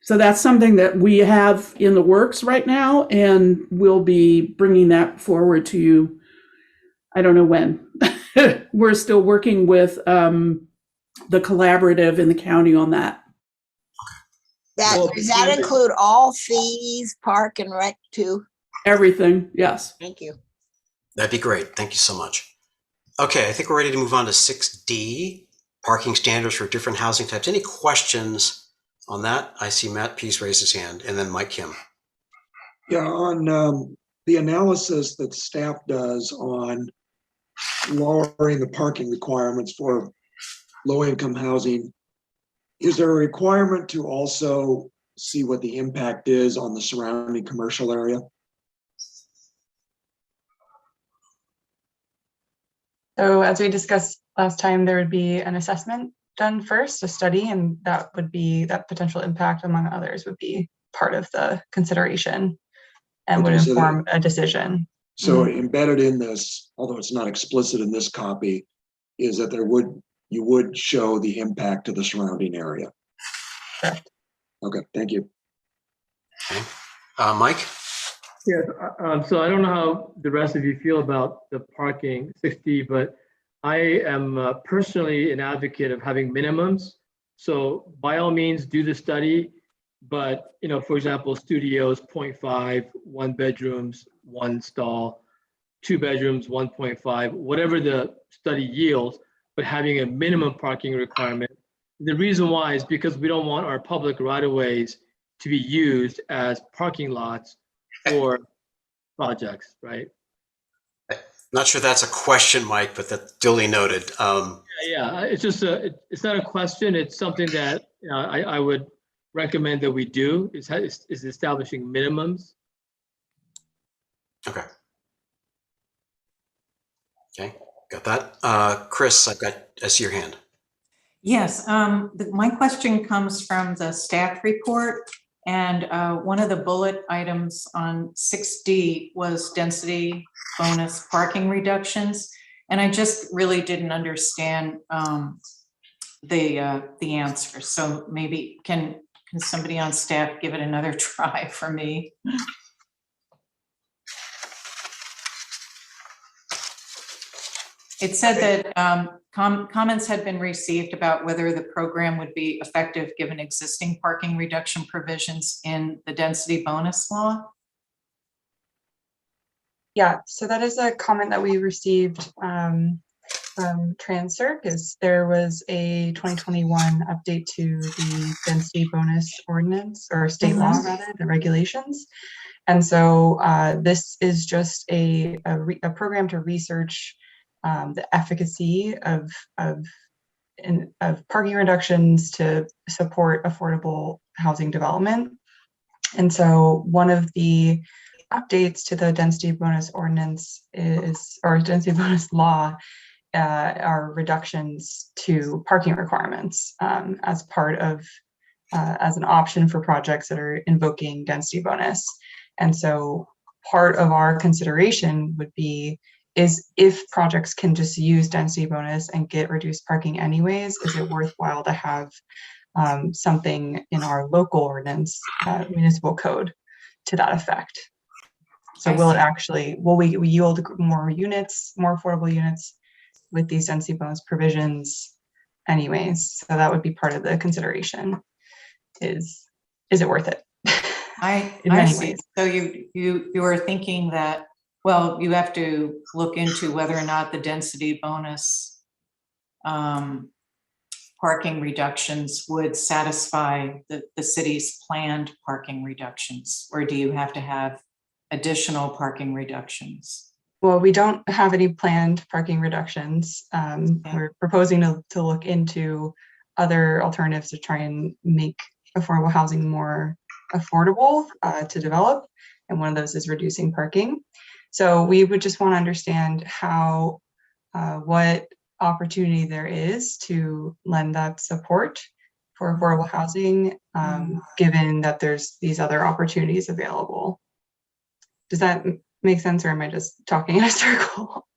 So that's something that we have in the works right now, and we'll be bringing that forward to you. I don't know when. We're still working with the collaborative in the county on that. Does that include all fees, park and rec too? Everything, yes. Thank you. That'd be great. Thank you so much. Okay, I think we're ready to move on to 6D, parking standards for different housing types. Any questions on that? I see Matt Peace raise his hand, and then Mike Kim. Yeah, on the analysis that staff does on lowering the parking requirements for low-income housing, is there a requirement to also see what the impact is on the surrounding commercial area? So as we discussed last time, there would be an assessment done first, a study, and that potential impact, among others, would be part of the consideration and would inform a decision. So embedded in this, although it's not explicit in this copy, is that you would show the impact to the surrounding area. Correct. Okay, thank you. Okay. Mike? Yeah, so I don't know how the rest of you feel about the parking 60, but I am personally an advocate of having minimums. So by all means, do the study, But, for example, studios, 0.5, 1 bedrooms, 1 stall, 2 bedrooms, 1.5, whatever the study yields, but having a minimum parking requirement. The reason why is because we don't want our public right-of-ways to be used as parking lots for projects, right? Not sure that's a question, Mike, but that's duly noted. Yeah, it's just it's not a question. It's something that I would recommend that we do is establishing minimums. Okay. Okay, got that. Chris, I see your hand. Yes, my question comes from the staff report, and one of the bullet items on 6D was density bonus parking reductions, and I just really didn't understand the answer. So maybe can somebody on staff give it another try for me? It said that comments had been received about whether the program would be effective given existing parking reduction provisions in the density bonus law. Yeah, so that is a comment that we received from Transcirc, is there was a 2021 update to the density bonus ordinance, or state law rather, the regulations. And so this is just a program to research the efficacy of parking reductions to support affordable housing development. And so one of the updates to the density bonus ordinance or density bonus law are reductions to parking requirements as part of as an option for projects that are invoking density bonus. And so part of our consideration would be is if projects can just use density bonus and get reduced parking anyways, is it worthwhile to have something in our local ordinance, municipal code to that effect? So will we yield more units, more affordable units with these density bonus provisions anyways? So that would be part of the consideration. Is it worth it? I see. So you are thinking that, well, you have to look into whether or not the density bonus parking reductions would satisfy the city's planned parking reductions, or do you have to have additional parking reductions? Well, we don't have any planned parking reductions. We're proposing to look into other alternatives to try and make affordable housing more affordable to develop. And one of those is reducing parking. So we would just want to understand how, what opportunity there is to lend that support for affordable housing, given that there's these other opportunities available. Does that make sense, or am I just talking in a circle?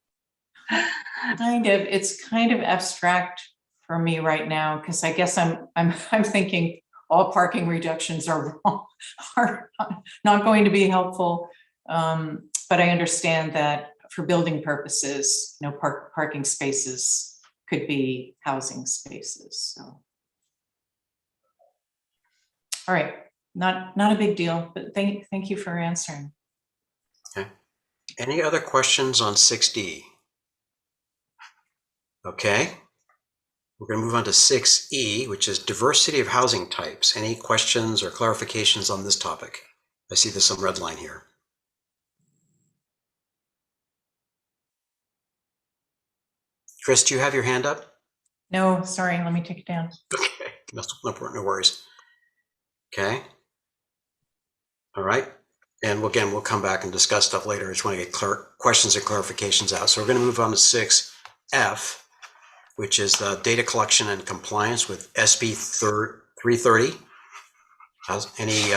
It's kind of abstract for me right now, because I guess I'm thinking all parking reductions are wrong, are not going to be helpful. But I understand that for building purposes, parking spaces could be housing spaces. So, all right, not a big deal, but thank you for answering. Okay. Any other questions on 6D? Okay. We're going to move on to 6E, which is diversity of housing types. Any questions or clarifications on this topic? I see there's some red line here. Chris, do you have your hand up? No, sorry, let me take it down. Okay, no worries. Okay. All right. And again, we'll come back and discuss stuff later. I just want to get questions and clarifications out. So we're going to move on to 6F, which is the data collection and compliance with SB 330. Any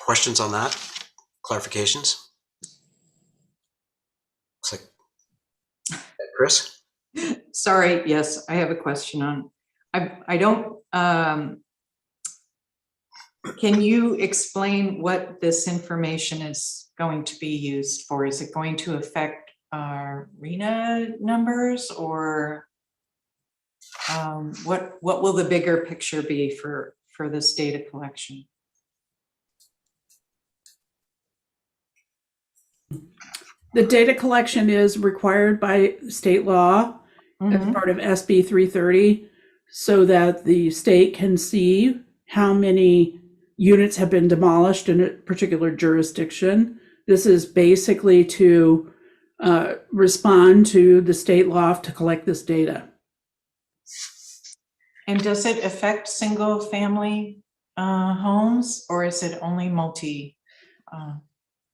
questions on that? Clarifications? Looks like Chris? Sorry, yes, I have a question on, I don't, can you explain what this information is going to be used for? Is it going to affect our RENA numbers, or what will the bigger picture be for for this data collection? The data collection is required by state law as Mhm. part of SB 330 so that the state can see how many units have been demolished in a particular jurisdiction. This is basically to respond to the state law to collect this data. And does it affect single family homes, or is it only multi?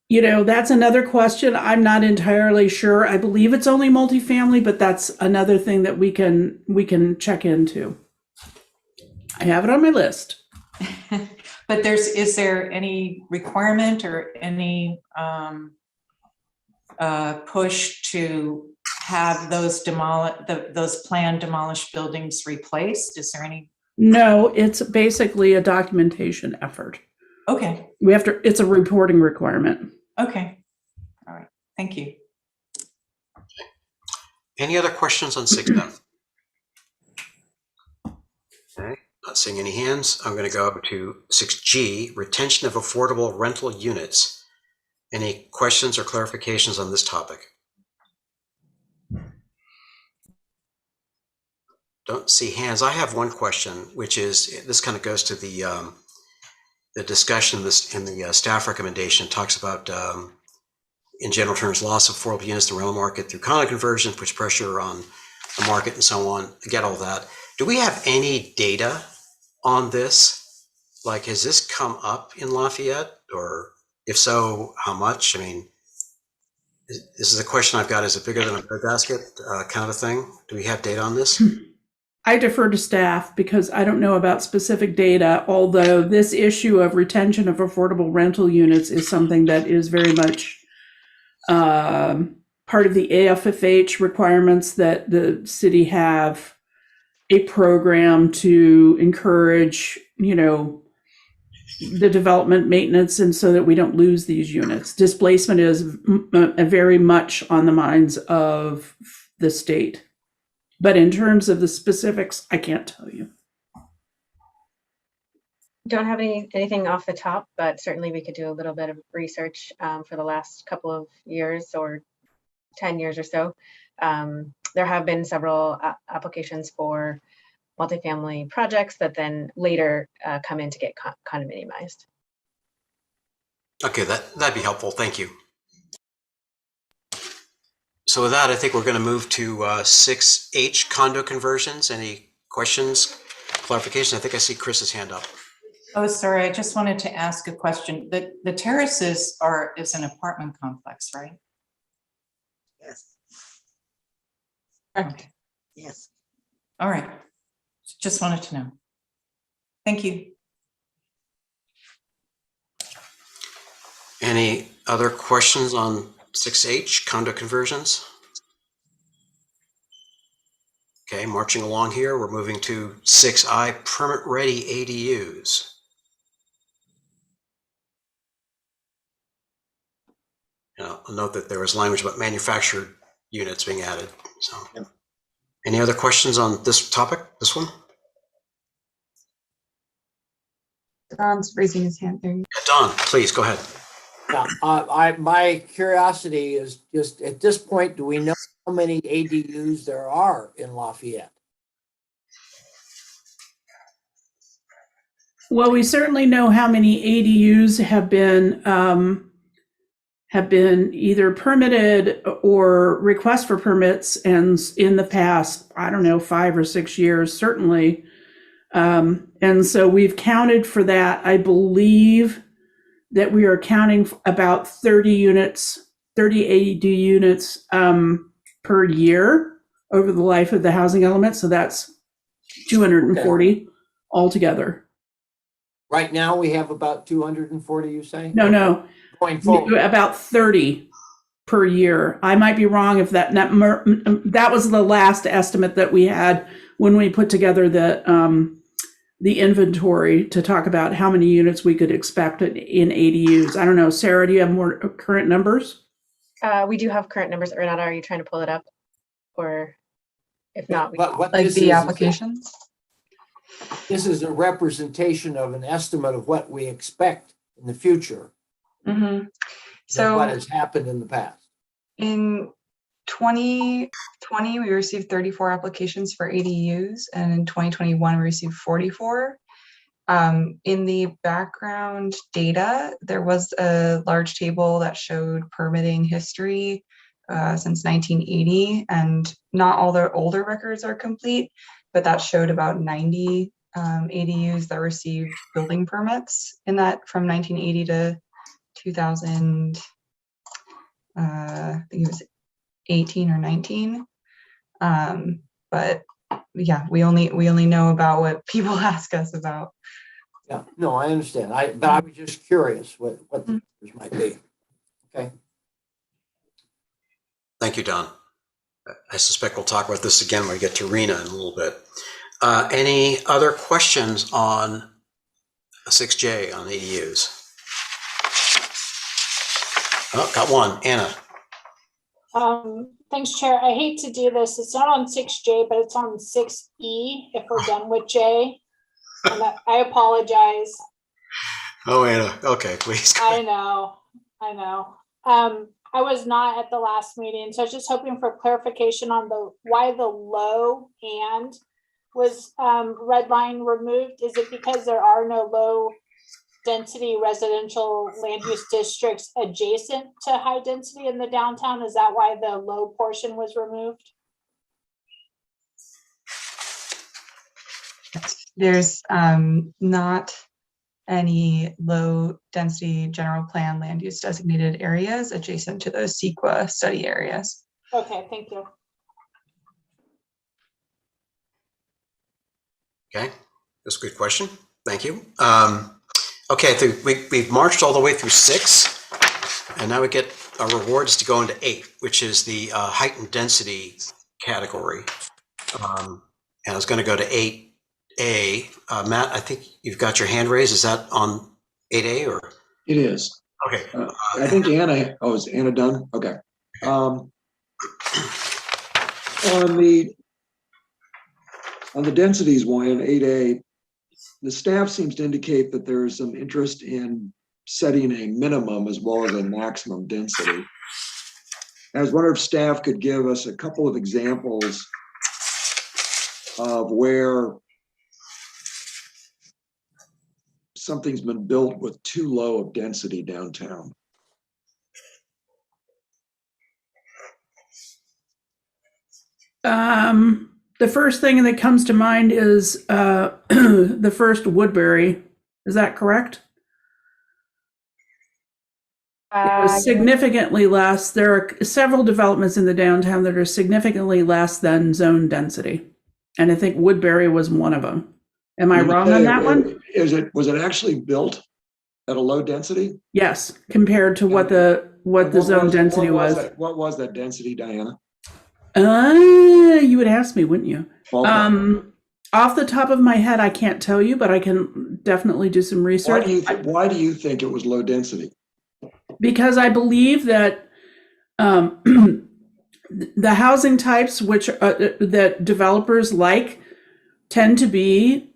You know, that's another question. I'm not entirely sure. I believe it's only multifamily, but that's another thing that we can check into. I have it on my list. But is there any requirement or any push to have those planned demolished buildings replaced? Is there any? No, it's basically a documentation effort. Okay. It's a reporting requirement. Okay. All right. Thank you. Any other questions on 6F? Okay, not seeing any hands. I'm going to go to 6G, retention of affordable rental units. Any questions or clarifications on this topic? Don't see hands. I have one question, which is, this kind of goes to the discussion in the staff recommendation. It talks about, in general terms, loss of affordable units in the rental market through condo conversion, puts pressure on the market and so on. I get all that. Do we have any data on this? Like, has this come up in Lafayette? Or if so, how much? I mean, this is a question I've got. Is it bigger than a breadbasket kind of a thing? Do we have data on this? I defer to staff because I don't know about specific data, although this issue of retention of affordable rental units is something that is very much part of the AFFH requirements, that the city have a program to encourage, the development, maintenance, and so that we don't lose these units. Displacement is very much on the minds of the state. But in terms of the specifics, I can't tell you. Don't have anything off the top, but certainly we could do a little bit of research for the last couple of years or 10 years or so. There have been several applications for multifamily projects that then later come in to get condominiumized. Okay, that'd be helpful. Thank you. So with that, I think we're going to move to 6H, condo conversions. Any questions, clarification? I think I see Chris's hand up. Oh, sorry. I just wanted to ask a question. The terraces is an apartment complex, right? Yes. Okay. Yes. All right. Just wanted to know. Thank you. Any other questions on 6H, condo conversions? Okay, marching along here, we're moving to 6I, permit-ready ADUs. I'll note that there was language about manufactured units being added. So, any other questions on this topic, this one? Don's raising his hand there. Don, please go ahead. Yeah, my curiosity is just, at this point, do we know how many ADUs there are in Lafayette? Well, we certainly know how many ADUs have been either permitted or requests for permits, and in the past, 5 or 6 years, certainly. And so we've counted for that. I believe that we are counting about 30 ADU units per year over the life of the housing element. So that's 240 altogether. Right now, we have about 240, you say? No. Going forward. About 30 per year. I might be wrong if that was the last estimate that we had when we put together the inventory to talk about how many units we could expect in ADUs. I don't know. Sarah, do you have more current numbers? We do have current numbers. Renata, are you trying to pull it up? Or if not, What Like this the is applications? This is a representation of an estimate of what we expect in the future Mhm. than what So has happened in the past. in 2020, we received 34 applications for ADUs, and in 2021, we received 44. In the background data, there was a large table that showed permitting history since 1980, and not all the older records are complete, but that showed about 90 ADUs that received building permits in that from 1980 to 2000. I think it was 18 or 19. But yeah, we only know about what people ask us about. Yeah, no, I understand. But I was just curious what the numbers might be. Okay. Thank you, Don. I suspect we'll talk about this again when we get to Rena in a little bit. Any other questions on 6J on ADUs? Oh, got one. Anna. Thanks, Chair. I hate to do this. It's not on 6J, but it's on 6E if we're done with J. And I apologize. Oh, Anna. Okay, please. I know. I was not at the last meeting, so I was just hoping for clarification on why the low and was red line removed. Is it because there are no low density residential land use districts adjacent to high density in the downtown? Is that why the low portion was removed? There's not any low density general plan land use designated areas adjacent to those CEQA study areas. Okay, thank you. Okay, that's a good question. Thank you. Okay, I think we've marched all the way through 6, and now we get our rewards to go into 8, which is the heightened density category. And I was going to go to 8A. Matt, I think you've got your hand raised. Is that on 8A or? It is. Okay. I think Anna, is Anna done? Okay. On the densities one, 8A, the staff seems to indicate that there is some interest in setting a minimum as well as a maximum density. I was wondering if staff could give us a couple of examples of where something's been built with too low of density downtown. The first thing that comes to mind is the first Woodbury. Is that correct? It was significantly less. There are several developments in the downtown that are significantly less than zone density. And I think Woodbury was one of them. Am I wrong on that one? Was it actually built at a low density? Yes, compared to what the zone density was. What was that density, Diana? You would ask me, wouldn't you? Okay. Off the top of my head, I can't tell you, but I can definitely do some research. Why do you think it was low density? Because I believe that the housing types which that developers like tend to be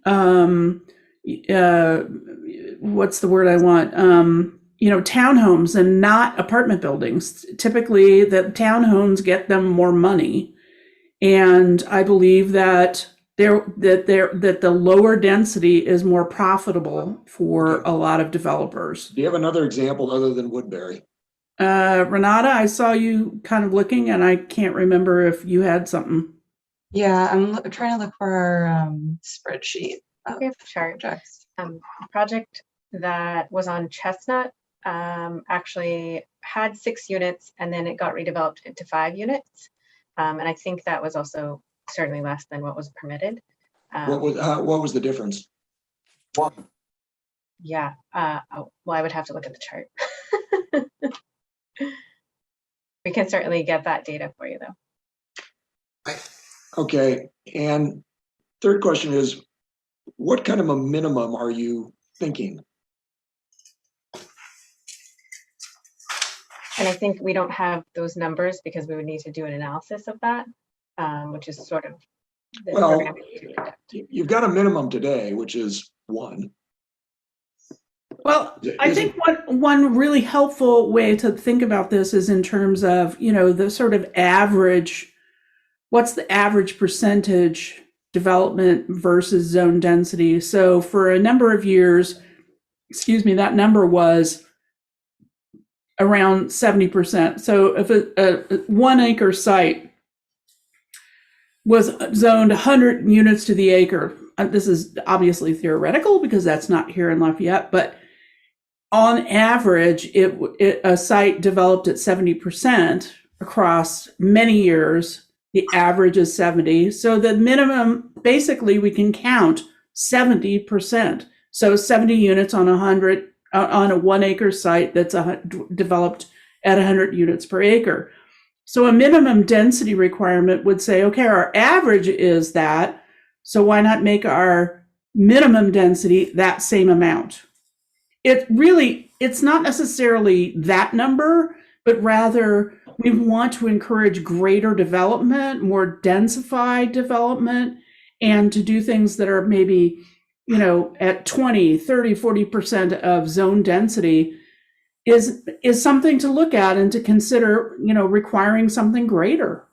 what's the word I want? Townhomes and not apartment buildings. Typically, the townhomes get them more money, and I believe that the lower density is more profitable for a lot of developers. Do you have another example other than Woodbury? Renata, I saw you kind of looking, and I can't remember if you had something. Yeah, I'm trying to look for our spreadsheet. Okay, chart. Project that was on Chestnut actually had 6 units, and then it got redeveloped into 5 units. And I think that was also certainly less than what was permitted. What was the difference? Yeah, well, I would have to look at the chart. We can certainly get that data for you, though. Okay, and third question is, what kind of a minimum are you thinking? And I think we don't have those numbers because we would need to do an analysis of that, which is sort of this Well, program. you've got a minimum today, which is 1. Well, I Is think one really helpful way to think about this is in terms of, the sort of average, what's the average percentage development versus zone density? So for a number of years, that number was around 70%. So if a 1 acre site was zoned 100 units to the acre, this is obviously theoretical because that's not here in Lafayette, but on average, a site developed at 70% across many years. The average is 70. So the minimum, basically, we can count 70%. So 70 units on a 1 acre site that's developed at 100 units per acre. So a minimum density requirement would say, okay, our average is that, so why not make our minimum density that same amount? It's not necessarily that number, but rather we want to encourage greater development, more densified development, and to do things that are maybe, at 20, 30, 40% of zone density is something to look at and to consider, requiring something greater.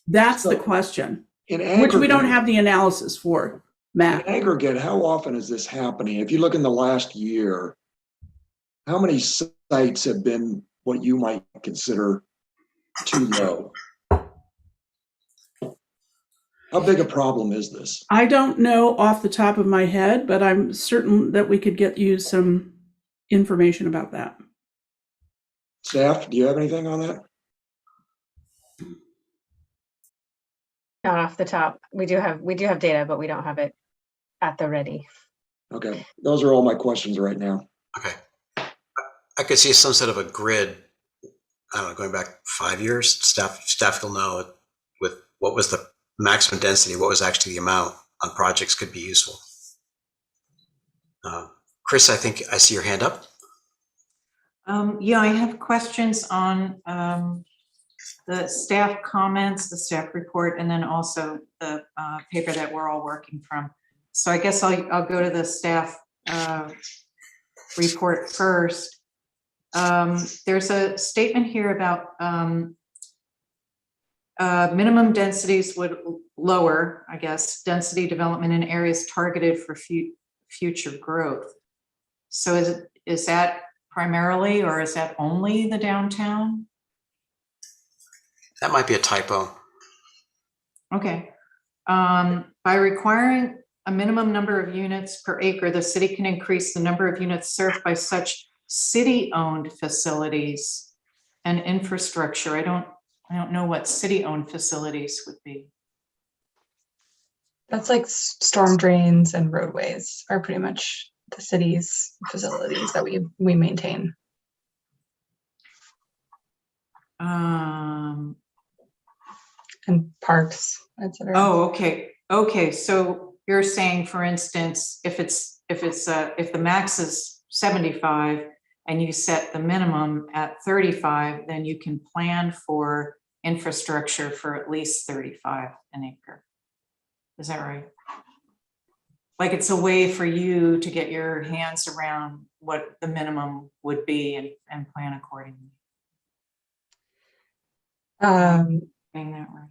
That's the question, which we don't have the analysis for. Matt. In aggregate, how often is this happening? If you look in the last year, how many sites have been what you might consider too low? How big a problem is this? I don't know off the top of my head, but I'm certain that we could get you some information about that. Staff, do you have anything on that? Not off the top. We do have data, but we don't have it at the ready. Okay, those are all my questions right now. Okay. I could see some sort of a grid, I don't know, going back 5 years. Staff will know with what was the maximum density, what was actually the amount on projects could be useful. Chris, I think I see your hand up. Yeah, I have questions on the staff comments, the staff report, and then also the paper that we're all working from. So I guess I'll go to the staff report first. There's a statement here about minimum densities would lower, I guess, density development in areas targeted for future growth. So is that primarily, or is that only the downtown? That might be a typo. Okay. By requiring a minimum number of units per acre, the city can increase the number of units served by such city-owned facilities and infrastructure. I don't know what city-owned facilities would be. That's like storm drains and roadways are pretty much the city's facilities that we maintain. And parks, etc. Oh, okay. Okay, so you're saying, for instance, if the max is 75 and you set the minimum at 35, then you can plan for infrastructure for at least 35 an acre. Is that right? Like it's a way for you to get your hands around what the minimum would be and plan accordingly. Being that right.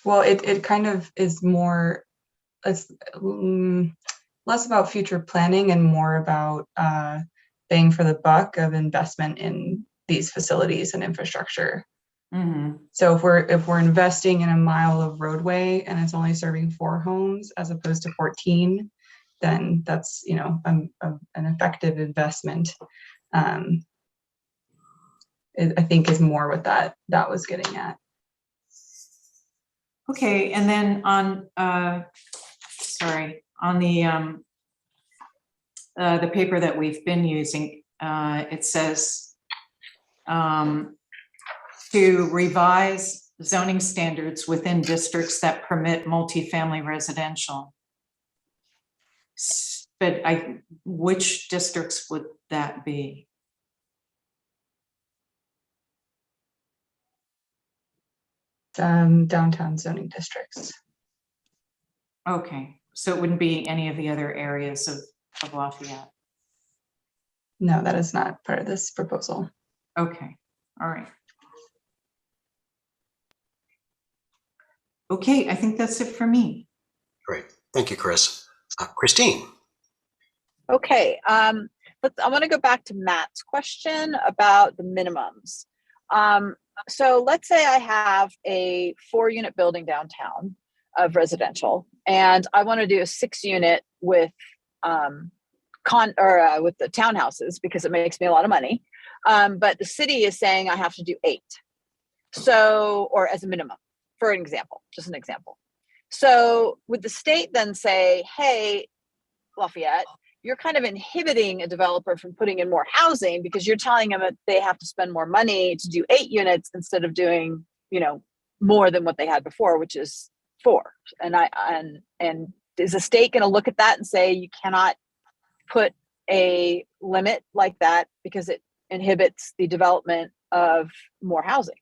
Well, it kind of is more, it's less about future planning and more about bang for the buck of investment in these facilities and infrastructure. Mm-hmm. So if we're investing in a mile of roadway and it's only serving 4 homes as opposed to 14, then that's an effective investment. I think is more what that was getting at. Okay, and then on the paper that we've been using, it says to revise zoning standards within districts that permit multifamily residential. But which districts would that be? downtown zoning districts. Okay, so it wouldn't be any of the other areas of Lafayette? No, that is not part of this proposal. Okay, all right. Okay, I think that's it for me. Great. Thank you, Chris. Christine. Okay, I want to go back to Matt's question about the minimums. So let's say I have a 4-unit building downtown of residential, and I want to do a 6-unit with with the townhouses because it makes me a lot of money. But the city is saying I have to do 8. So, or as a minimum, for an example, just an example. So would the state then say, hey, Lafayette, you're kind of inhibiting a developer from putting in more housing because you're telling them that they have to spend more money to do 8 units instead of doing, more than what they had before, which is 4. And is the state going to look at that and say you cannot put a limit like that because it inhibits the development of more housing?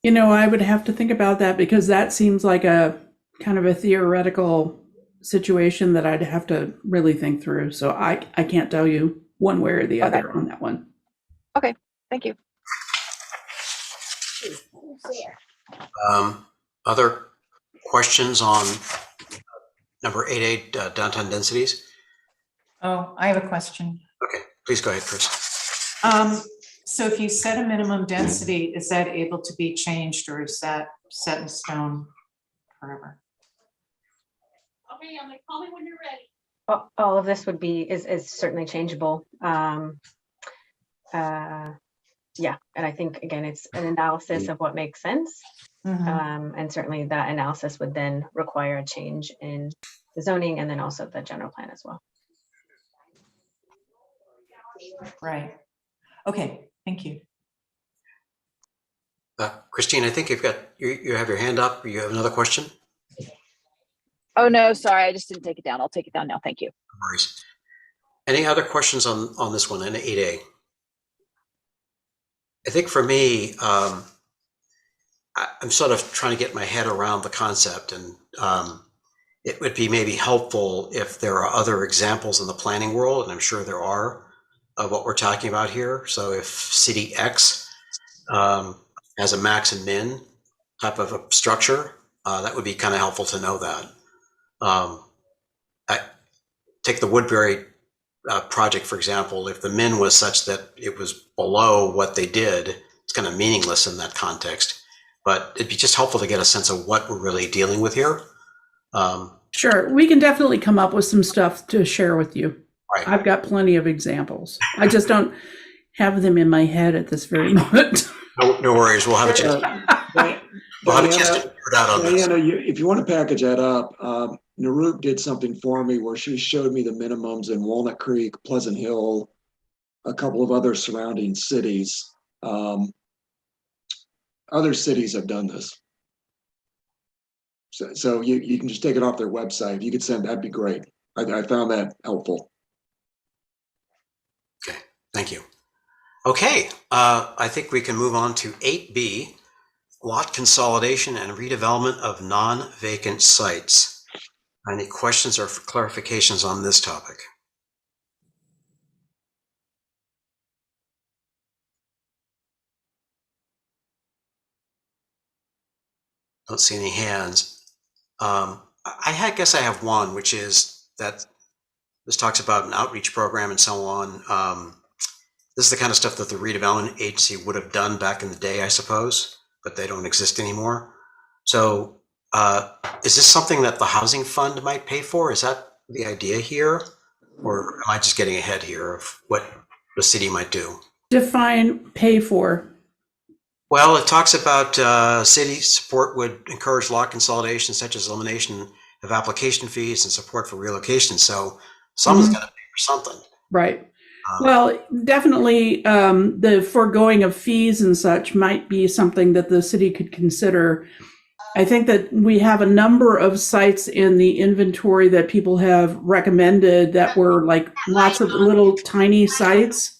I would have to think about that because that seems like a kind of a theoretical situation that I'd have to really think through. So I can't tell you one way or the other on that one. Okay, thank you. Other questions on number 8A downtown densities? Oh, I have a question. Okay, please go ahead, Chris. So if you set a minimum density, is that able to be changed or is that set in stone forever? Okay, I'm gonna call me when you're ready. All of this is certainly changeable. Yeah, and I think again, it's an analysis of what makes sense. Mhm. And certainly that analysis would then require a change in the zoning and then also the general plan as well. Right. Okay, thank you. Christine, I think you have your hand up. You have another question? Oh, no, sorry, I just didn't take it down. I'll take it down now. Thank you. No worries. Any other questions on this one, in 8A? I think for me, I'm sort of trying to get my head around the concept, and it would be maybe helpful if there are other examples in the planning world, and I'm sure there are, of what we're talking about here. So if city X has a max and min type of a structure, that would be kind of helpful to know that. I take the Woodbury project, for example. If the min was such that it was below what they did, it's kind of meaningless in that context. But it'd be just helpful to get a sense of what we're really dealing with here. Sure, we can definitely come up with some stuff to share with you. Right. I've got plenty of examples. I just don't have them in my head at this very moment. No worries. We'll have a chance. We'll have a chance to put out on this. Diana, if you want to package that up, Naruk did something for me where she showed me the minimums in Walnut Creek, Pleasant Hill, a couple of other surrounding cities. Other cities have done this. So you can just take it off their website. If you could send, that'd be great. I found that helpful. Okay, thank you. Okay, I think we can move on to 8B, lot consolidation and redevelopment of non-vacant sites. Any questions or clarifications on this topic? Don't see any hands. I guess I have one, which is that this talks about an outreach program and so on. This is the kind of stuff that the redevelopment agency would have done back in the day, I suppose, but they don't exist anymore. So is this something that the housing fund might pay for? Is that the idea here? Or am I just getting ahead here of what the city might do? Define pay for. Well, it talks about city support would encourage lot consolidation, such as elimination of application fees and support for relocation. So someone's got to pay for something. Right. Well, definitely the foregoing of fees and such might be something that the city could consider. I think that we have a number of sites in the inventory that people have recommended that were like lots of little tiny sites.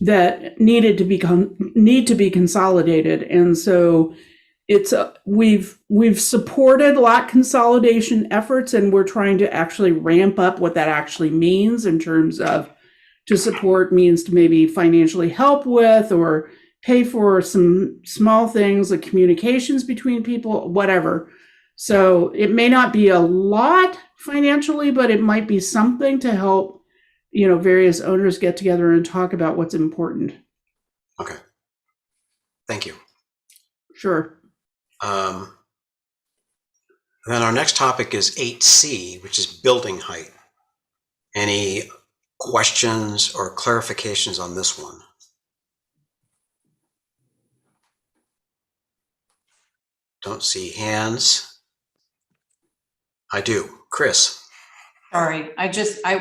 that need to be consolidated. And so we've supported lot consolidation efforts, and we're trying to actually ramp up what that actually means in terms of to support means to maybe financially help with or pay for some small things like communications between people, whatever. So it may not be a lot financially, but it might be something to help, various owners get together and talk about what's important. Okay. Thank you. Sure. Then our next topic is 8C, which is building height. Any questions or clarifications on this one? Don't see hands. I do. Chris. Sorry,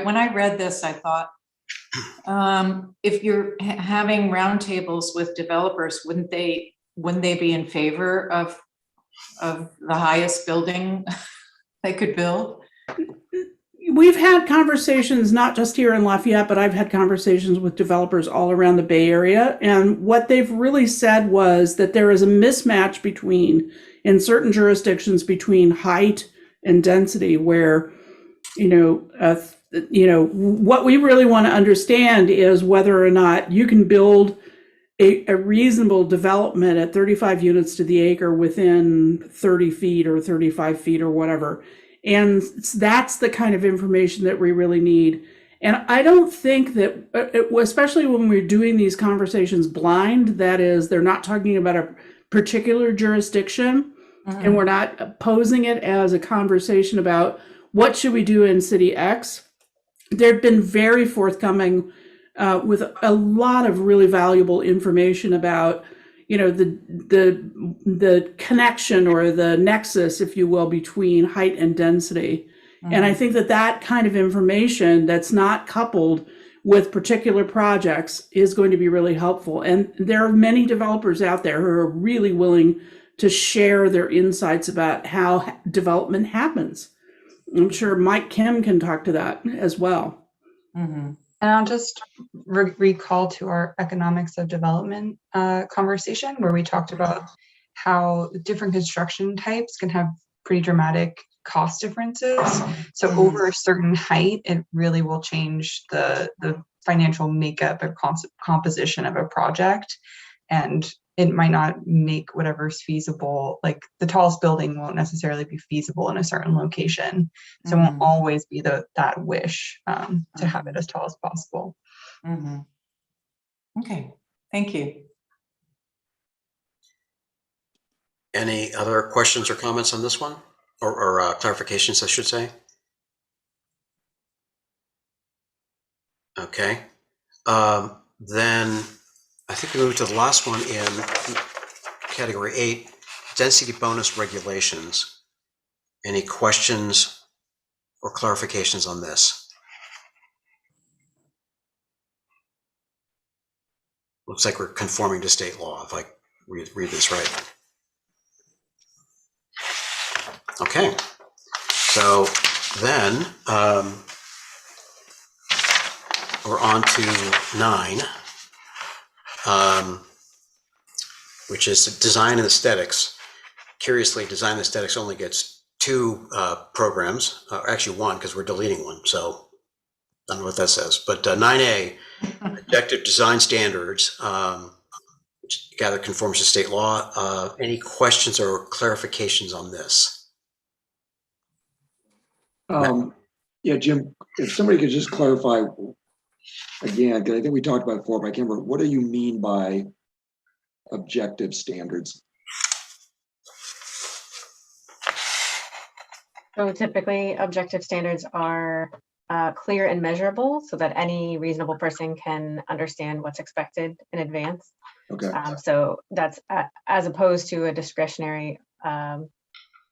when I read this, I thought, if you're having roundtables with developers, wouldn't they be in favor of the highest building they could build? We've had conversations, not just here in Lafayette, but I've had conversations with developers all around the Bay Area. And what they've really said was that there is a mismatch in certain jurisdictions between height and density, where, what we really want to understand is whether or not you can build a reasonable development at 35 units to the acre within 30 feet or 35 feet or whatever. And that's the kind of information that we really need. And I don't think that, especially when we're doing these conversations blind, that is, they're not talking about a particular jurisdiction, and we're not posing it as a conversation about what should we do in city X. They've been very forthcoming with a lot of really valuable information about, the connection or the nexus, if you will, between height and density. And I think that kind of information that's not coupled with particular projects is going to be really helpful. And there are many developers out there who are really willing to share their insights about how development happens. I'm sure Mike Kim can talk to that as well. And I'll just recall to our economics of development conversation, where we talked about how different construction types can have pretty dramatic cost differences. So over a certain height, it really will change the financial makeup or composition of a project. And it might not make whatever's feasible, like the tallest building won't necessarily be feasible in a certain location. So it won't always be that wish to have it as tall as possible. Okay, thank you. Any other questions or comments on this one? Or clarifications, I should say? Okay. Then I think we move to the last one in category 8, density bonus regulations. Any questions or clarifications on this? Looks like we're conforming to state law, if I read this right. Okay, so then we're on to 9. Which is design and aesthetics. Curiously, design and aesthetics only gets 2 programs, actually 1, because we're deleting one. So I don't know what that says. But 9A, objective design standards, which gather conforms to state law. Any questions or clarifications on this? Yeah, Jim, if somebody could just clarify again, because I think we talked about it before, but I can't remember, what do you mean by objective standards? So typically, objective standards are clear and measurable so that any reasonable person can understand what's expected in advance. Okay. So that's as opposed to a discretionary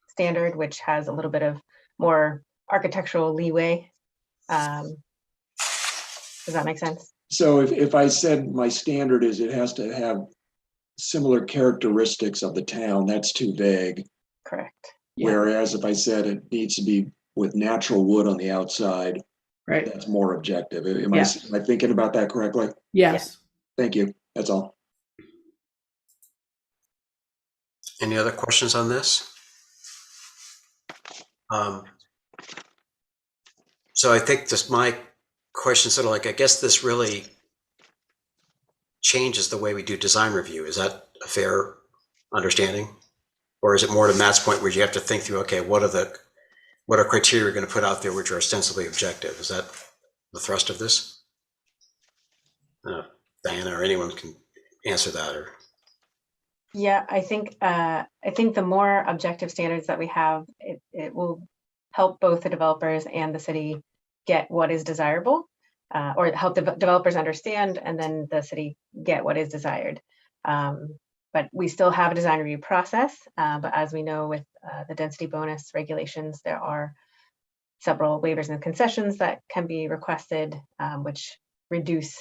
standard, which has a little bit of more architectural leeway. Does that make sense? So if I said my standard is it has to have similar characteristics of the town, that's too vague. Correct. Whereas if I said it needs to be with natural wood on the outside, Right. that's more objective. Am I thinking about that correctly? Yes. Thank you. That's all. Any other questions on this? So I think this, my question sort of like, I guess this really changes the way we do design review. Is that a fair understanding? Or is it more to Matt's point where you have to think through, okay, what are criteria we're going to put out there which are ostensibly objective? Is that the thrust of this? Diana or anyone can answer that. Or Yeah, I think the more objective standards that we have, it will help both the developers and the city get what is desirable, or help the developers understand and then the city get what is desired. But we still have a design review process. But as we know with the density bonus regulations, there are several waivers and concessions that can be requested, which reduce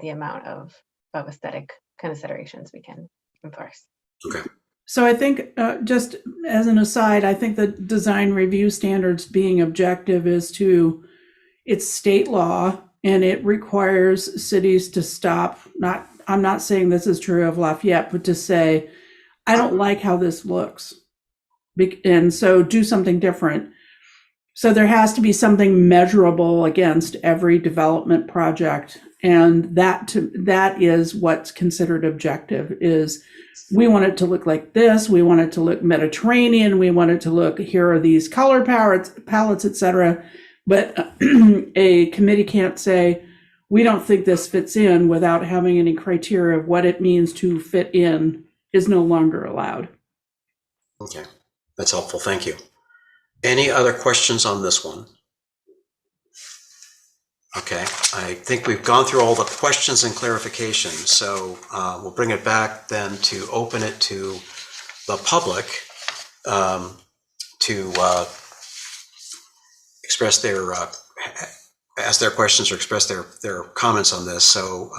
the amount of aesthetic considerations we can enforce. okay. So I think, just as an aside, I think the design review standards being objective it's state law, and it requires cities to stop. I'm not saying this is true of Lafayette, but to say, I don't like how this looks, and so do something different. So there has to be something measurable against every development project, and that is what's considered objective. Is we want it to look like this, we want it to look Mediterranean, we want it to look, here are these color palettes, etc. But a committee can't say, we don't think this fits in, without having any criteria of what it means to fit in is no longer allowed. Okay, that's helpful. Thank you. Any other questions on this one? Okay, I think we've gone through all the questions and clarifications, so we'll bring it back then to open it to the public to express their, ask their questions or express their comments on this. So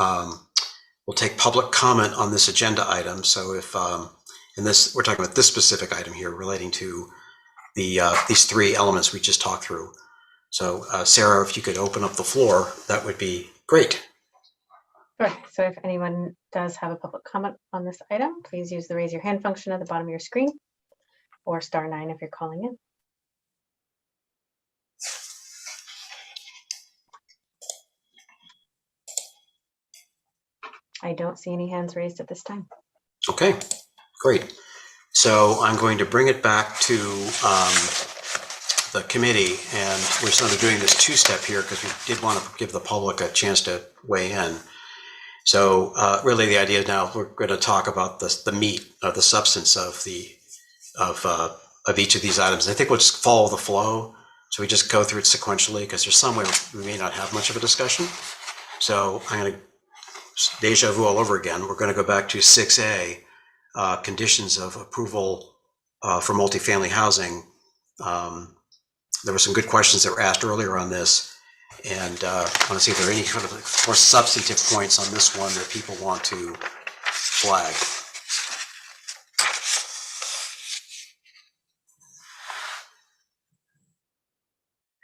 we'll take public comment on this agenda item. So if, in this, we're talking about this specific item here relating to these three elements we just talked through. So Sarah, if you could open up the floor, that would be great. Sure. So if anyone does have a public comment on this item, please use the raise your hand function at the bottom of your screen, or *9 if you're calling in. I don't see any hands raised at this time. Okay, great. So I'm going to bring it back to the committee, and we're sort of doing this two-step here because we did want to give the public a chance to weigh in. So really the idea now, we're going to talk about the meat of the substance of each of these items. I think we'll just follow the flow. So we just go through it sequentially because there's some way we may not have much of a discussion. So I'm going to deja vu all over again. We're going to go back to 6A, conditions of approval for multifamily housing. There were some good questions that were asked earlier on this, and I want to see if there are any kind of more substantive points on this one that people want to flag.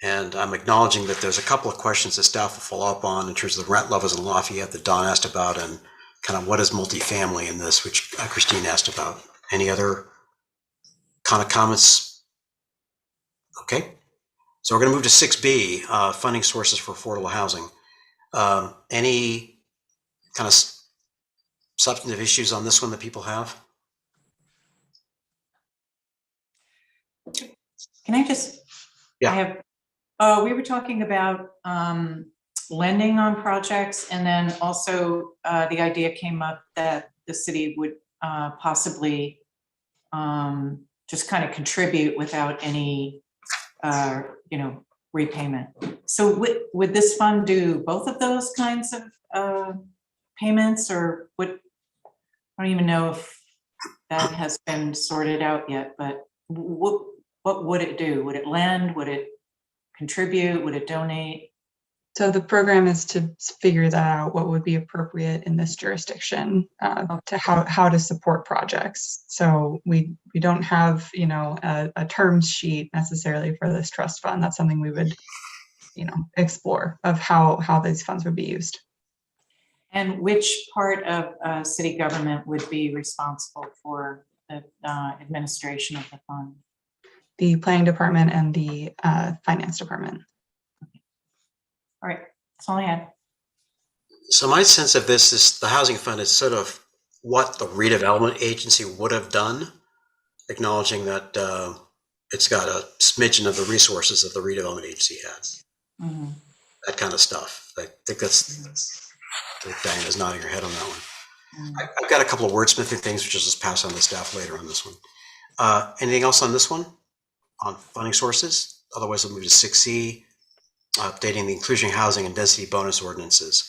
And I'm acknowledging that there's a couple of questions that staff will follow up on in terms of the rent levels in Lafayette that Don asked about, and kind of what is multifamily in this, which Christine asked about. Any other kind of comments? Okay. So we're going to move to 6B, funding sources for affordable housing. Any kind of substantive issues on this one that people have? Can I just, Yeah. I have, we were talking about lending on projects, and then also the idea came up that the city would possibly just kind of contribute without any repayment. So would this fund do both of those kinds of payments, or I don't even know if that has been sorted out yet, but what would it do? Would it lend? Would it contribute? Would it donate? So the program is to figure that out, what would be appropriate in this jurisdiction to how to support projects. So we don't have, a terms sheet necessarily for this trust fund. That's something we would, explore of how these funds would be used. And which part of city government would be responsible for the administration of the fund? The planning department and the finance department. All right, that's all I had. So my sense of this is the housing fund is sort of what the redevelopment agency would have done, acknowledging that it's got a smidgen of the resources that the redevelopment agency has. Mm-hmm. That kind of stuff. I think that's, I think Diana's nodding her head on that one. I've got a couple of wordsmithing things, which I'll just pass on to staff later on this one. Anything else on this one? On funding sources? Otherwise, we'll move to 6C, updating the inclusion housing and density bonus ordinances.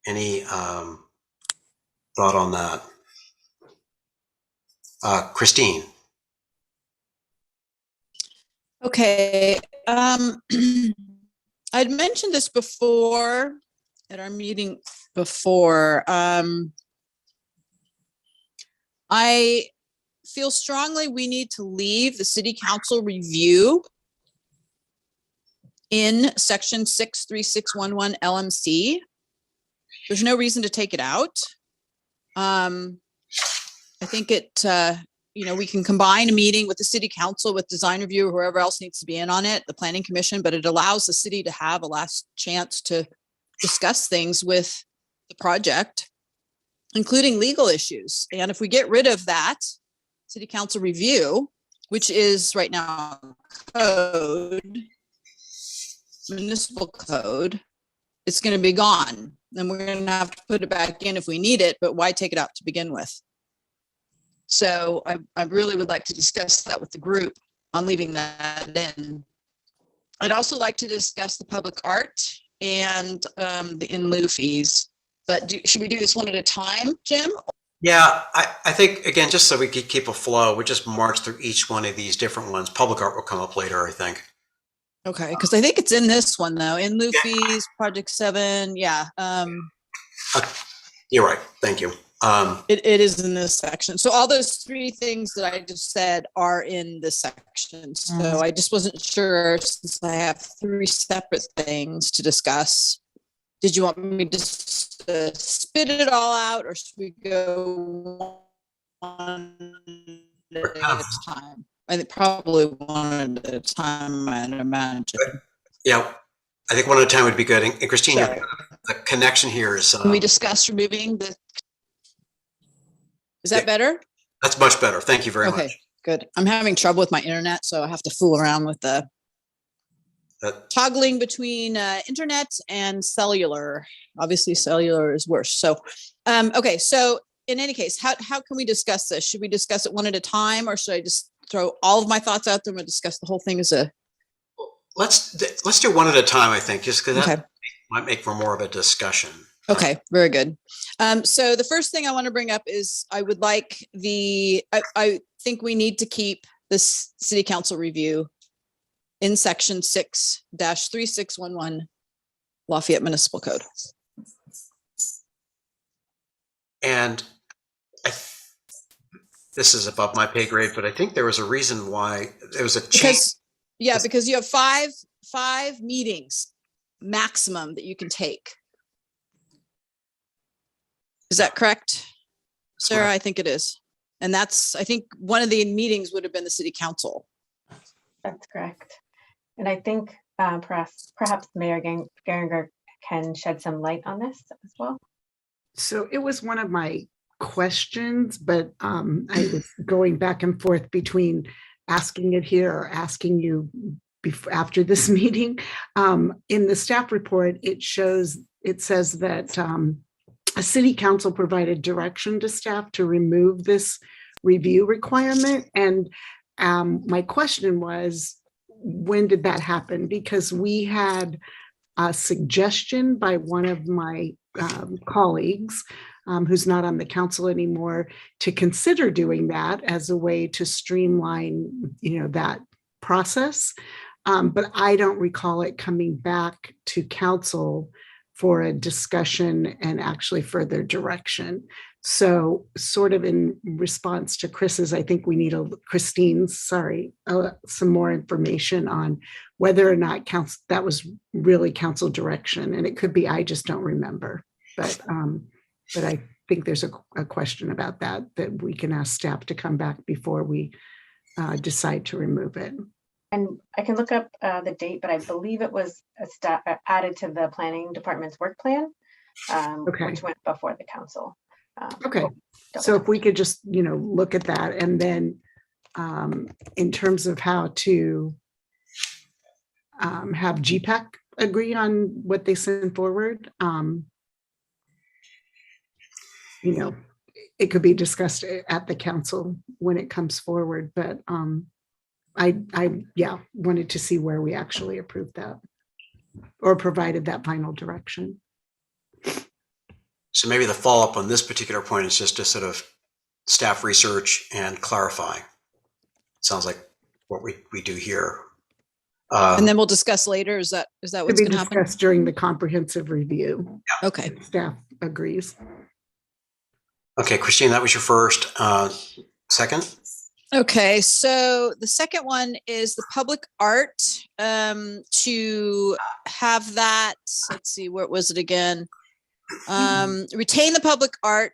Any thought on that? Christine. Okay. I'd mentioned this before at our meeting before. I feel strongly we need to leave the city council review in section 63611 LMC. There's no reason to take it out. I think it, we can combine a meeting with the city council, with design review, whoever else needs to be in on it, the planning commission, but it allows the city to have a last chance to discuss things with the project, including legal issues. And if we get rid of that city council review, which is right now code, municipal code, it's going to be gone. And we're going to have to put it back in if we need it, but why take it out to begin with? So I really would like to discuss that with the group on leaving that in. I'd also like to discuss the public art and the in lieu fees, but should we do this one at a time, Jim? Yeah, I think, again, just so we could keep a flow, we just march through each one of these different ones. Public art will come up later, I think. Okay, because I think it's in this one though, in lieu fees, project 7, yeah. You're right, thank you. It is in this section. So all those 3 things that I just said are in this section. So I just wasn't sure, since I have 3 separate things to discuss. Did you want me to spit it all out, or should we go one at a time? I think probably one at a time, I'd imagine. Yeah, I think one at a time would be good. And Christine, Sorry. the connection here is... Can we discuss removing the... Is that better? That's much better. Thank you very much. Okay, good. I'm having trouble with my internet, so I have to fool around with the toggling between internet and cellular. Obviously, cellular is worse. So, okay. So in any case, how can we discuss this? Should we discuss it one at a time, or should I just throw all of my thoughts out there and discuss the whole thing as a... Let's do one at a time, I think, just because Okay. that might make for more of a discussion. Okay, very good. So the first thing I want to bring up is I would like I think we need to keep this city council review in section 6-3611 Lafayette Municipal Code. And this is above my pay grade, but I think there was a reason why there was a change. Because you have five meetings maximum that you can take. Is that correct, Sarah? I think it is. And I think one of the meetings would have been the city council. That's correct. And I think perhaps Mayor Geringer can shed some light on this as well. So it was one of my questions, but I was going back and forth between asking it here or asking you after this meeting. In the staff report, it says that a city council provided direction to staff to remove this review requirement. And my question was, when did that happen? Because we had a suggestion by one of my colleagues who's not on the council anymore to consider doing that as a way to streamline, that process. But I don't recall it coming back to council for a discussion and actually further direction. So sort of in response to Chris's, I think we need Christine's, sorry, some more information on whether or not that was really council direction. And it could be, I just don't remember, but I think there's a question about that we can ask staff to come back before we decide to remove it. And I can look up the date, but I believe it was added to the planning department's work plan, Okay. which went before the council. Okay, so if we could just, look at that, and then in terms of how to have GPAC agree on what they send forward, it could be discussed at the council when it comes forward, but I wanted to see where we actually approved that or provided that final direction. So maybe the follow-up on this particular point is just to sort of staff research and clarify. Sounds like what we do here. And then we'll discuss later. Is that what's To be going to happen? discussed during the comprehensive review. Okay. if Staff agrees. Okay, Christine, that was your first. Second? Okay, so the second one is the public art, to have that, let's see, what was it again? Retain the public art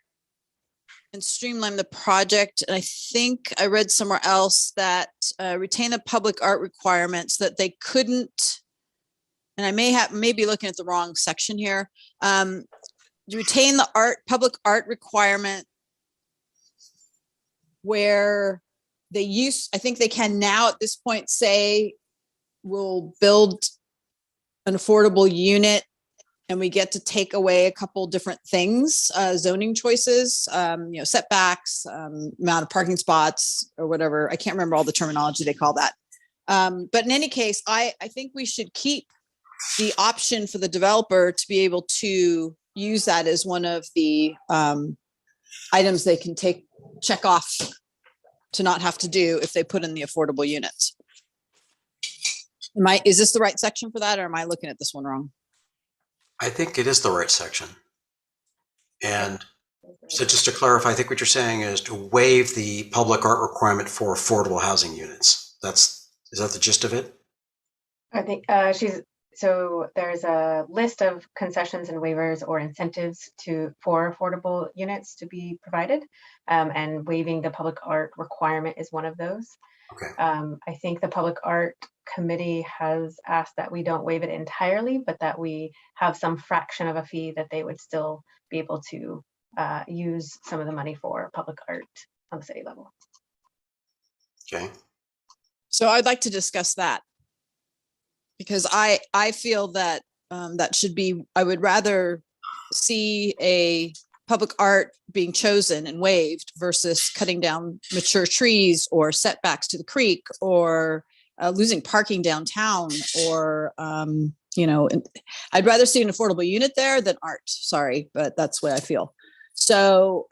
and streamline the project. And I think I read somewhere else that retain the public art requirements that they couldn't, and I may be looking at the wrong section here. Retain the public art requirement where I think they can now at this point say, we'll build an affordable unit and we get to take away a couple different things, zoning choices, setbacks, amount of parking spots or whatever. I can't remember all the terminology they call that. But in any case, I think we should keep the option for the developer to be able to use that as one of the items they can check off to not have to do if they put in the affordable units. Is this the right section for that, or am I looking at this one wrong? I think it is the right section. And so just to clarify, I think what you're saying is to waive the public art requirement for affordable housing units. Is that the gist of it? I think so there's a list of concessions and waivers or incentives for affordable units to be provided, and waiving the public art requirement is one of those. Okay. I think the public art committee has asked that we don't waive it entirely, but that we have some fraction of a fee that they would still be able to use some of the money for public art on the city level. Okay. So I'd like to discuss that, because I feel that that should be, I would rather see a public art being chosen and waived versus cutting down mature trees or setbacks to the creek or losing parking downtown, or, I'd rather see an affordable unit there than art. Sorry, but that's what I feel. So,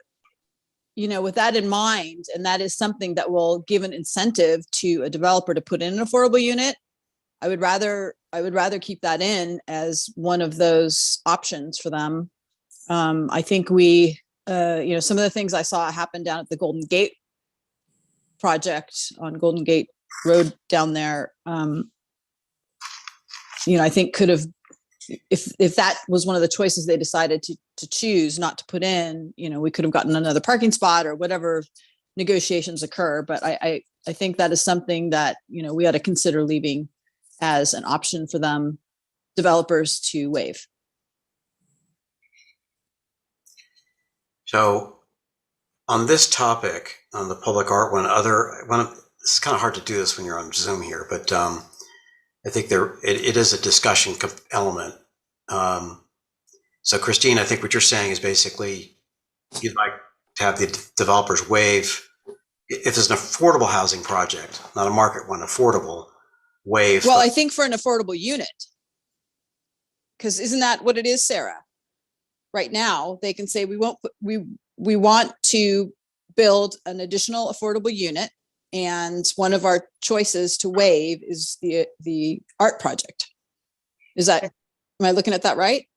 with that in mind, and that is something that will give an incentive to a developer to put in an affordable unit, I would rather keep that in as one of those options for them. I think some of the things I saw happen down at the Golden Gate project on Golden Gate Road down there, I think could have, if that was one of the choices they decided to choose not to put in, we could have gotten another parking spot or whatever negotiations occur. But I think that is something that, we ought to consider leaving as an option for them, developers, to waive. So on this topic, on the public art this is kind of hard to do this when you're on Zoom here, but I think it is a discussion element. So Christine, I think what you're saying is basically you'd like to have the developers waive, if there's an affordable housing project, not a market one, affordable, waive. Well, I think for an affordable unit, because isn't that what it is, Sarah? Right now, they can say we want to build an additional affordable unit, and one of our choices to waive is the art project. Am I looking at that right?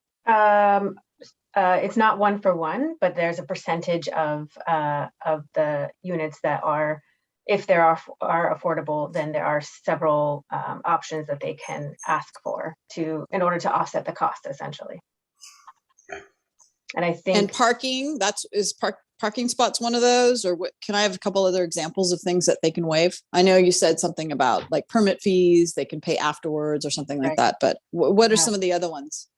It's not one for one, but there's a percentage of the units that are, if there are affordable, then there are several options that they can ask for in order to offset the cost, essentially. Okay. And I think And parking, parking spots one of those, or what, can I have a couple other examples of things that they can waive? I know you said something about like permit fees, they can pay afterwards or something like Right. that, but what are Yeah. some of the other ones?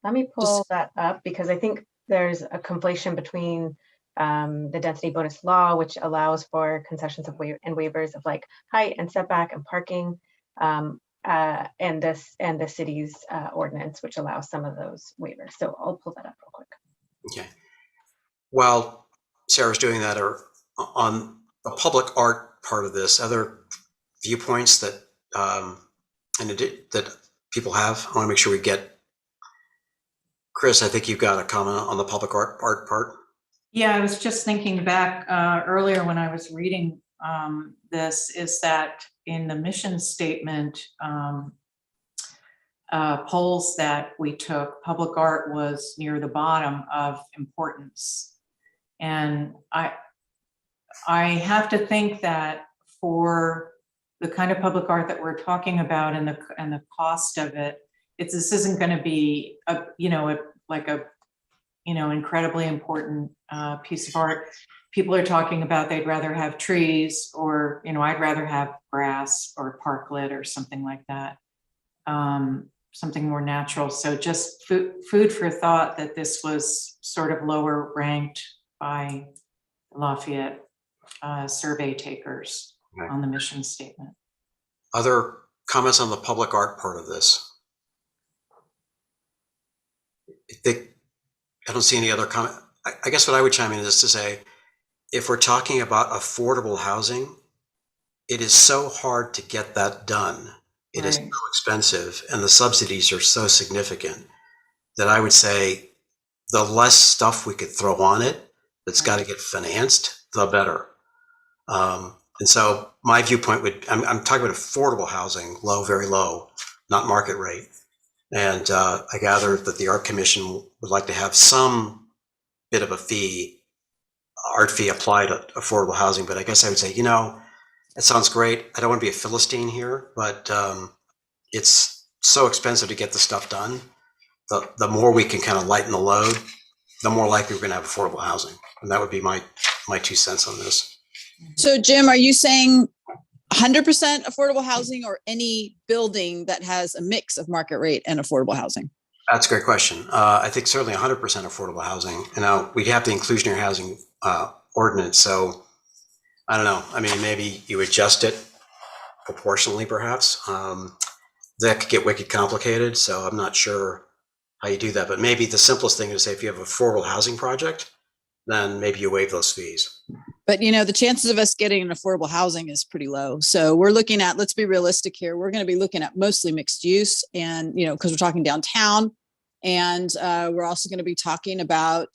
Let me pull that up because I think there's a conflation between the density bonus law, which allows for concessions of and waivers of like height and setback and parking, and the city's ordinance, which allows some of those waivers. So I'll pull that up real quick. Okay. While Sarah's doing that, or on the public art part of this, other viewpoints that that people have, I want to make sure we get. Chris, I think you've got a comment on the public art part. Yeah, I was just thinking back earlier when I was reading this, is that in the mission statement polls that we took, public art was near the bottom of importance. And I have to think that for the kind of public art that we're talking about and the cost of it, this isn't going to be incredibly important piece of art. People are talking about they'd rather have trees, or I'd rather have grass or parklet or something like that, something more natural. So just food for thought that this was sort of lower ranked by Lafayette survey takers on the mission statement. Other comments on the public art part of this? I don't see any other comment. I guess what I would chime in is to say, if we're talking about affordable housing, it is so hard to get that done. It is so expensive, and the subsidies are so significant that I would say the less stuff we could throw on it that's got to get financed, the better. And so my viewpoint I'm talking about affordable housing, low, very low, not market rate. And I gather that the Art Commission would like to have some bit of a art fee applied to affordable housing. But I guess I would say, it sounds great. I don't want to be a Philistine here, but it's so expensive to get the stuff done. The more we can kind of lighten the load, the more likely we're going to have affordable housing. And that would be my 2 cents on this. So Jim, are you saying 100% affordable housing, or any building that has a mix of market rate and affordable housing? That's a great question. I think certainly 100% affordable housing. And now we'd have the inclusionary housing ordinance. So I don't know. I mean, maybe you adjust it proportionally, perhaps. That could get wicked complicated. So I'm not sure how you do that. But maybe the simplest thing is to say, if you have an affordable housing project, then maybe you waive those fees. But the chances of us getting an affordable housing is pretty low. So we're looking at, let's be realistic here. We're going to be looking at mostly mixed use, and because we're talking downtown, and we're also going to be talking about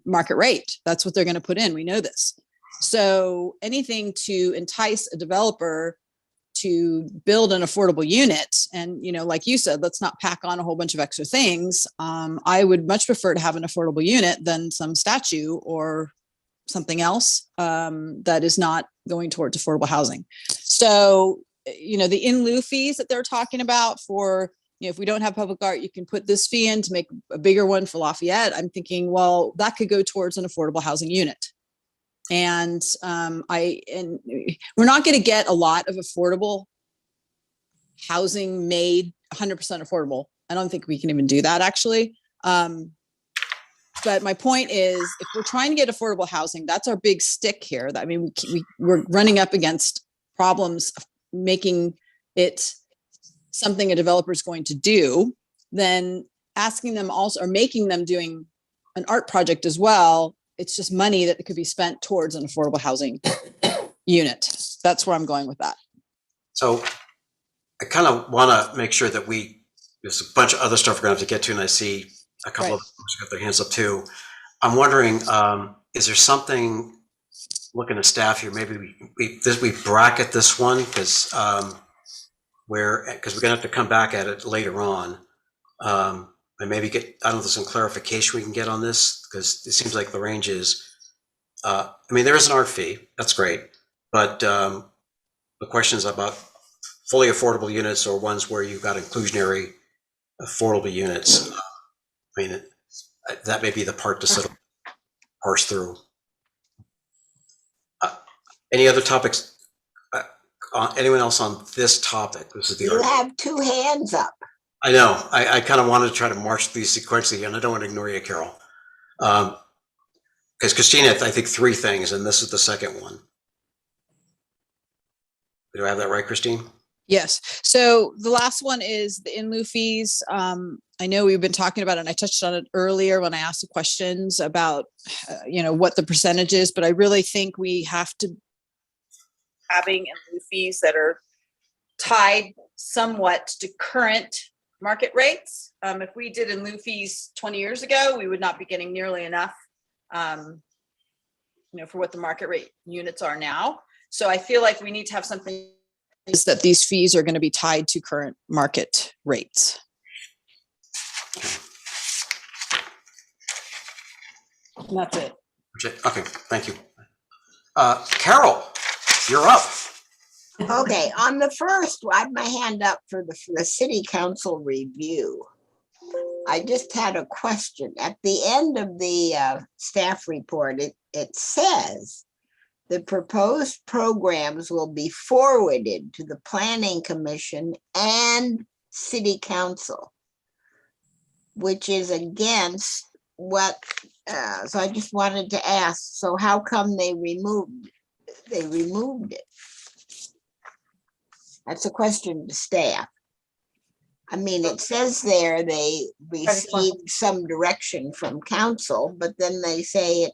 market rate. That's what they're going to put in. We know this. So anything to entice a developer to build an affordable unit, and like you said, let's not pack on a whole bunch of extra things. I would much prefer to have an affordable unit than some statue or something else that is not going towards affordable housing. So, the in lieu fees that they're talking about for, if we don't have public art, you can put this fee in to make a bigger one for Lafayette. I'm thinking, well, that could go towards an affordable housing unit. And we're not going to get a lot of affordable housing made 100% affordable. I don't think we can even do that, actually. But my point is, if we're trying to get affordable housing, that's our big stick here. I mean, we're running up against problems of making it something a developer is going to do, then asking them also, or making them doing an art project as well, it's just money that could be spent towards an affordable housing unit. That's where I'm going with that. So I kind of want to make sure that there's a bunch of other stuff we're going to have to get to, and I see a couple of folks got their hands up too. I'm wondering, is there something, looking at staff here, maybe we bracket this one because we're going to have to come back at it later on. and maybe get, I don't know if there's some clarification we can get on this, because it seems like the range is, I mean, there is an art fee, that's great, but the question is about fully affordable units or ones where you've got inclusionary affordable units. I mean, that may be the part to sort of parse through. Any other topics? Anyone else on this topic? This is the You have two hands up. I know. I kind of wanted to try to march these sequentially, and I don't want to ignore you, Carol. Because Christina, I think three things, and this is the second one. Do I have that right, Christine? Yes. So the last one is the in lieu fees. I know we've been talking about it, and I touched on it earlier when I asked the questions about, what the percentage is, but I really think we have to having in lieu fees that are tied somewhat to current market rates. If we did in lieu fees 20 years ago, we would not be getting nearly enough, for what the market rate units are now. So I feel like we need to have something is that these fees are going to be tied to current market rates. And that's it. Okay, thank you. Carol, you're up. Okay, on the first, I have my hand up for the city council review. I just had a question. At the end of the staff report, it says the proposed programs will be forwarded to the Planning Commission and City Council, which is against what, so I just wanted to ask, so how come they removed it? That's a question to staff. I mean, it says there they received some direction from council, but then they say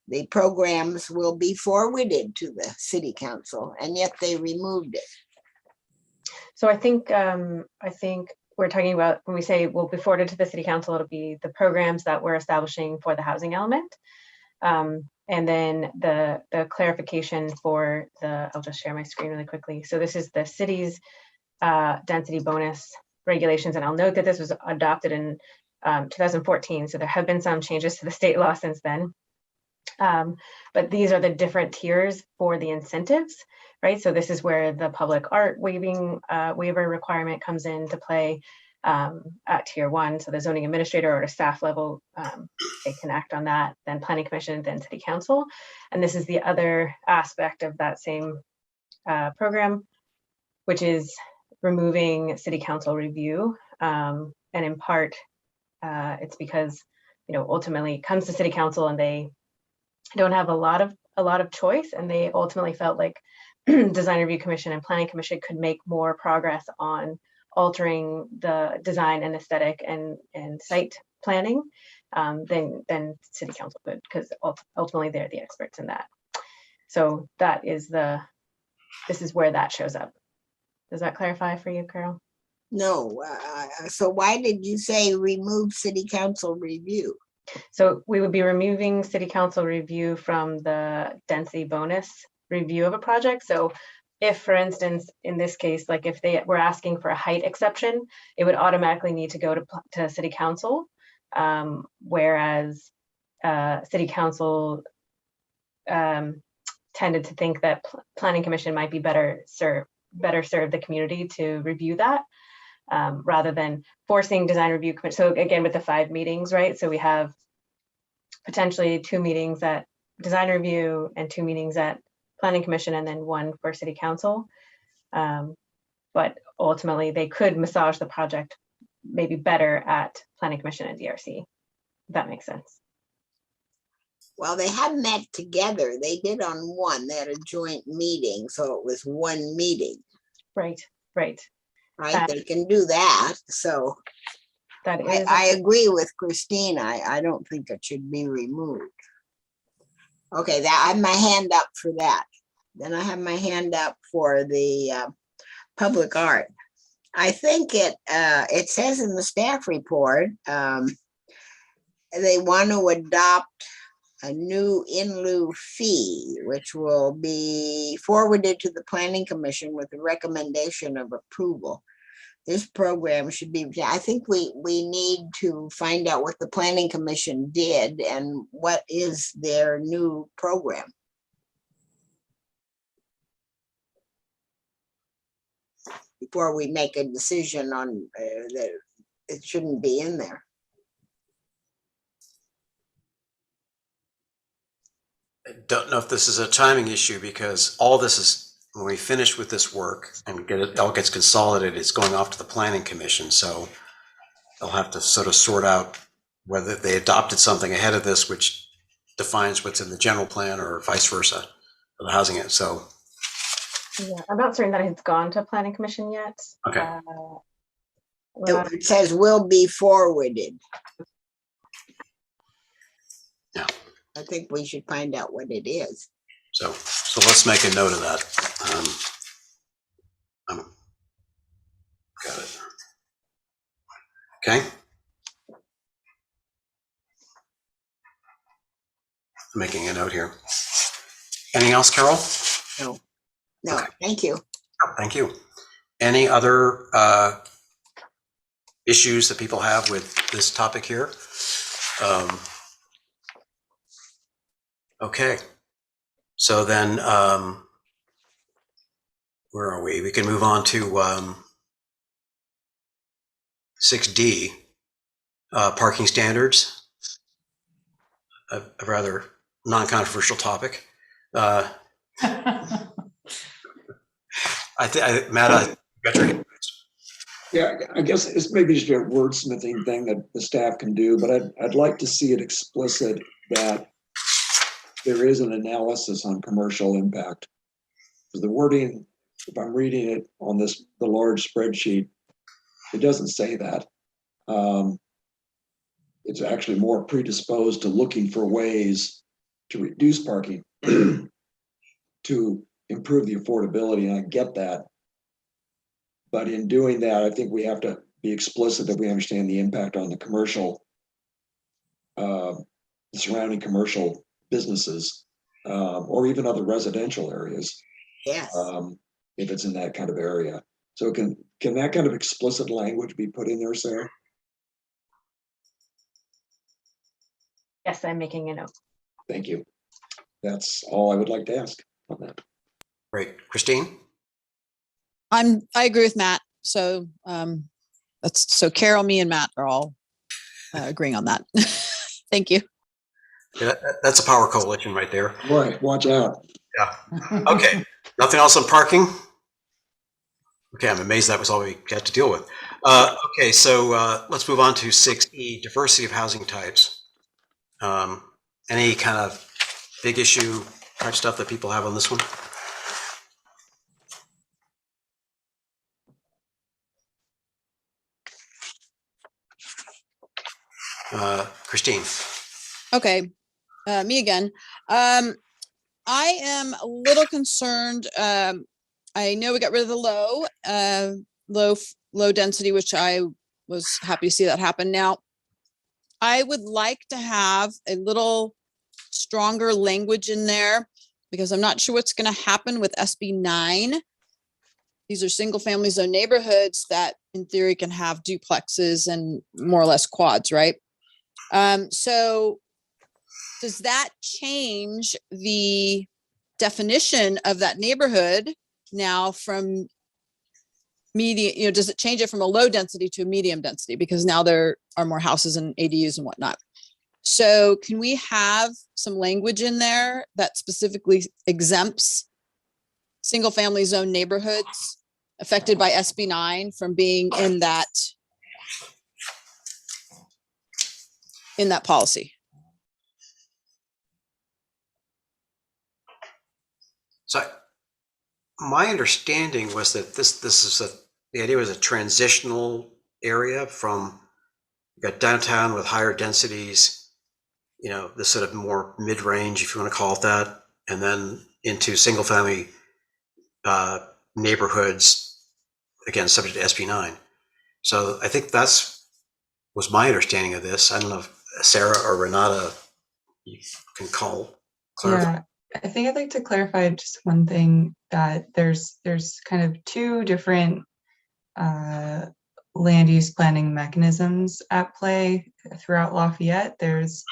the programs will be forwarded to the city council, and yet they removed it. So I think we're talking about when we say we'll be forwarded to the city council, it'll be the programs that we're establishing for the housing element. And then the clarification for I'll just share my screen really quickly. So this is the city's density bonus regulations. And I'll note that this was adopted in 2014. So there have been some changes to the state law since then. But these are the different tiers for the incentives, right? So this is where the public art waiver requirement comes into play at tier 1. So the zoning administrator or at a staff level, they can act on that, then planning commission, then city council. And this is the other aspect of that same program, which is removing city council review. And in part, it's because, ultimately it comes to city council and they don't have a lot of choice, and they ultimately felt like design review commission and planning commission could make more progress on altering the design and aesthetic and site planning than city council could, because ultimately they're the experts in that. So this is where that shows up. Does that clarify for you, Carol? No, so why did you say remove city council review? So we would be removing city council review from the density bonus review of a project. So if, for instance, in this case, like if they were asking for a height exception, it would automatically need to go to city council, whereas city council tended to think that planning commission might be better serve the community to review that. Rather than forcing design review commission. So again, with the 5 meetings, right? So we have potentially 2 meetings at design review and 2 meetings at planning commission, and then 1 for city council. But ultimately they could massage the project maybe better at planning commission and DRC, if that makes sense. Well, they hadn't met together. They did on one. They had a joint meeting, so it was 1 meeting. Right. Right, they can do that. So that is, I agree with Christine. I don't think it should be removed. Okay, I have my hand up for that. Then I have my hand up for the public art. I think it says in the staff report, they want to adopt a new in lieu fee, which will be forwarded to the planning commission with a recommendation of approval. this program should be, I think we need to find out what the planning commission did and what is their new program. Before we make a decision on that, it shouldn't be in there. I don't know if this is a timing issue because all this is, when we finish with this work and get it all gets consolidated, it's going off to the planning commission. So they'll have to sort of sort out whether they adopted something ahead of this, which defines what's in the general plan or vice versa for the housing. So Yeah, I'm not certain that it's gone to planning commission yet. Okay. It says will be forwarded. Yeah. I think we should find out what it is. So let's make a note of that. Got it. Okay. Making a note here. Anything else, Carol? No, Okay. thank you. Thank you. Any other issues that people have with this topic here? Okay. So then, where are we? We can move on to 6D, parking standards. A rather non-controversial topic. Matt, I got your hand raised. Yeah, I guess it's maybe just a wordsmithing thing that the staff can do, but I'd like to see it explicit that there is an analysis on commercial impact. So the wording, if I'm reading it on the large spreadsheet, it doesn't say that. It's actually more predisposed to looking for ways to reduce parking to improve the affordability, and I get that. But in doing that, I think we have to be explicit that we understand the impact on the commercial, surrounding commercial businesses, or even other residential areas. Yes. If it's in that kind of area. So can that kind of explicit language be put in there, Sarah? Yes, I'm making a note. Thank you. That's all I would like to ask on that. Great. Christine? I agree with Matt. So so Carol, me, and Matt are all agreeing on that. Thank you. Yeah, that's a power coalition right there. Right, watch out. Yeah. Okay. Nothing else on parking? Okay, I'm amazed that was all we had to deal with. Okay, so let's move on to 6E, diversity of housing types. Any kind of big issue type stuff that people have on this one? Christine. Okay, me again. I am a little concerned. I know we got rid of the low density, which I was happy to see that happen. Now, I would like to have a little stronger language in there because I'm not sure what's going to happen with SB 9. These are single family zone neighborhoods that in theory can have duplexes and more or less quads, right? So does that change the definition of that neighborhood now from medium, does it change it from a low density to a medium density? Because now there are more houses and ADUs and whatnot. So can we have some language in there that specifically exempts single family zone neighborhoods affected by SB 9 from being in that policy? So my understanding was that the idea was a transitional area from, you got downtown with higher densities, this sort of more mid-range, if you want to call it that, and then into single family neighborhoods, again, subject to SB 9. So I think was my understanding of this. I don't know if Sarah or Renata, you can clarify. Yeah, I think I'd like to clarify just one thing, that there's kind of two different land use planning mechanisms at play throughout Lafayette. There's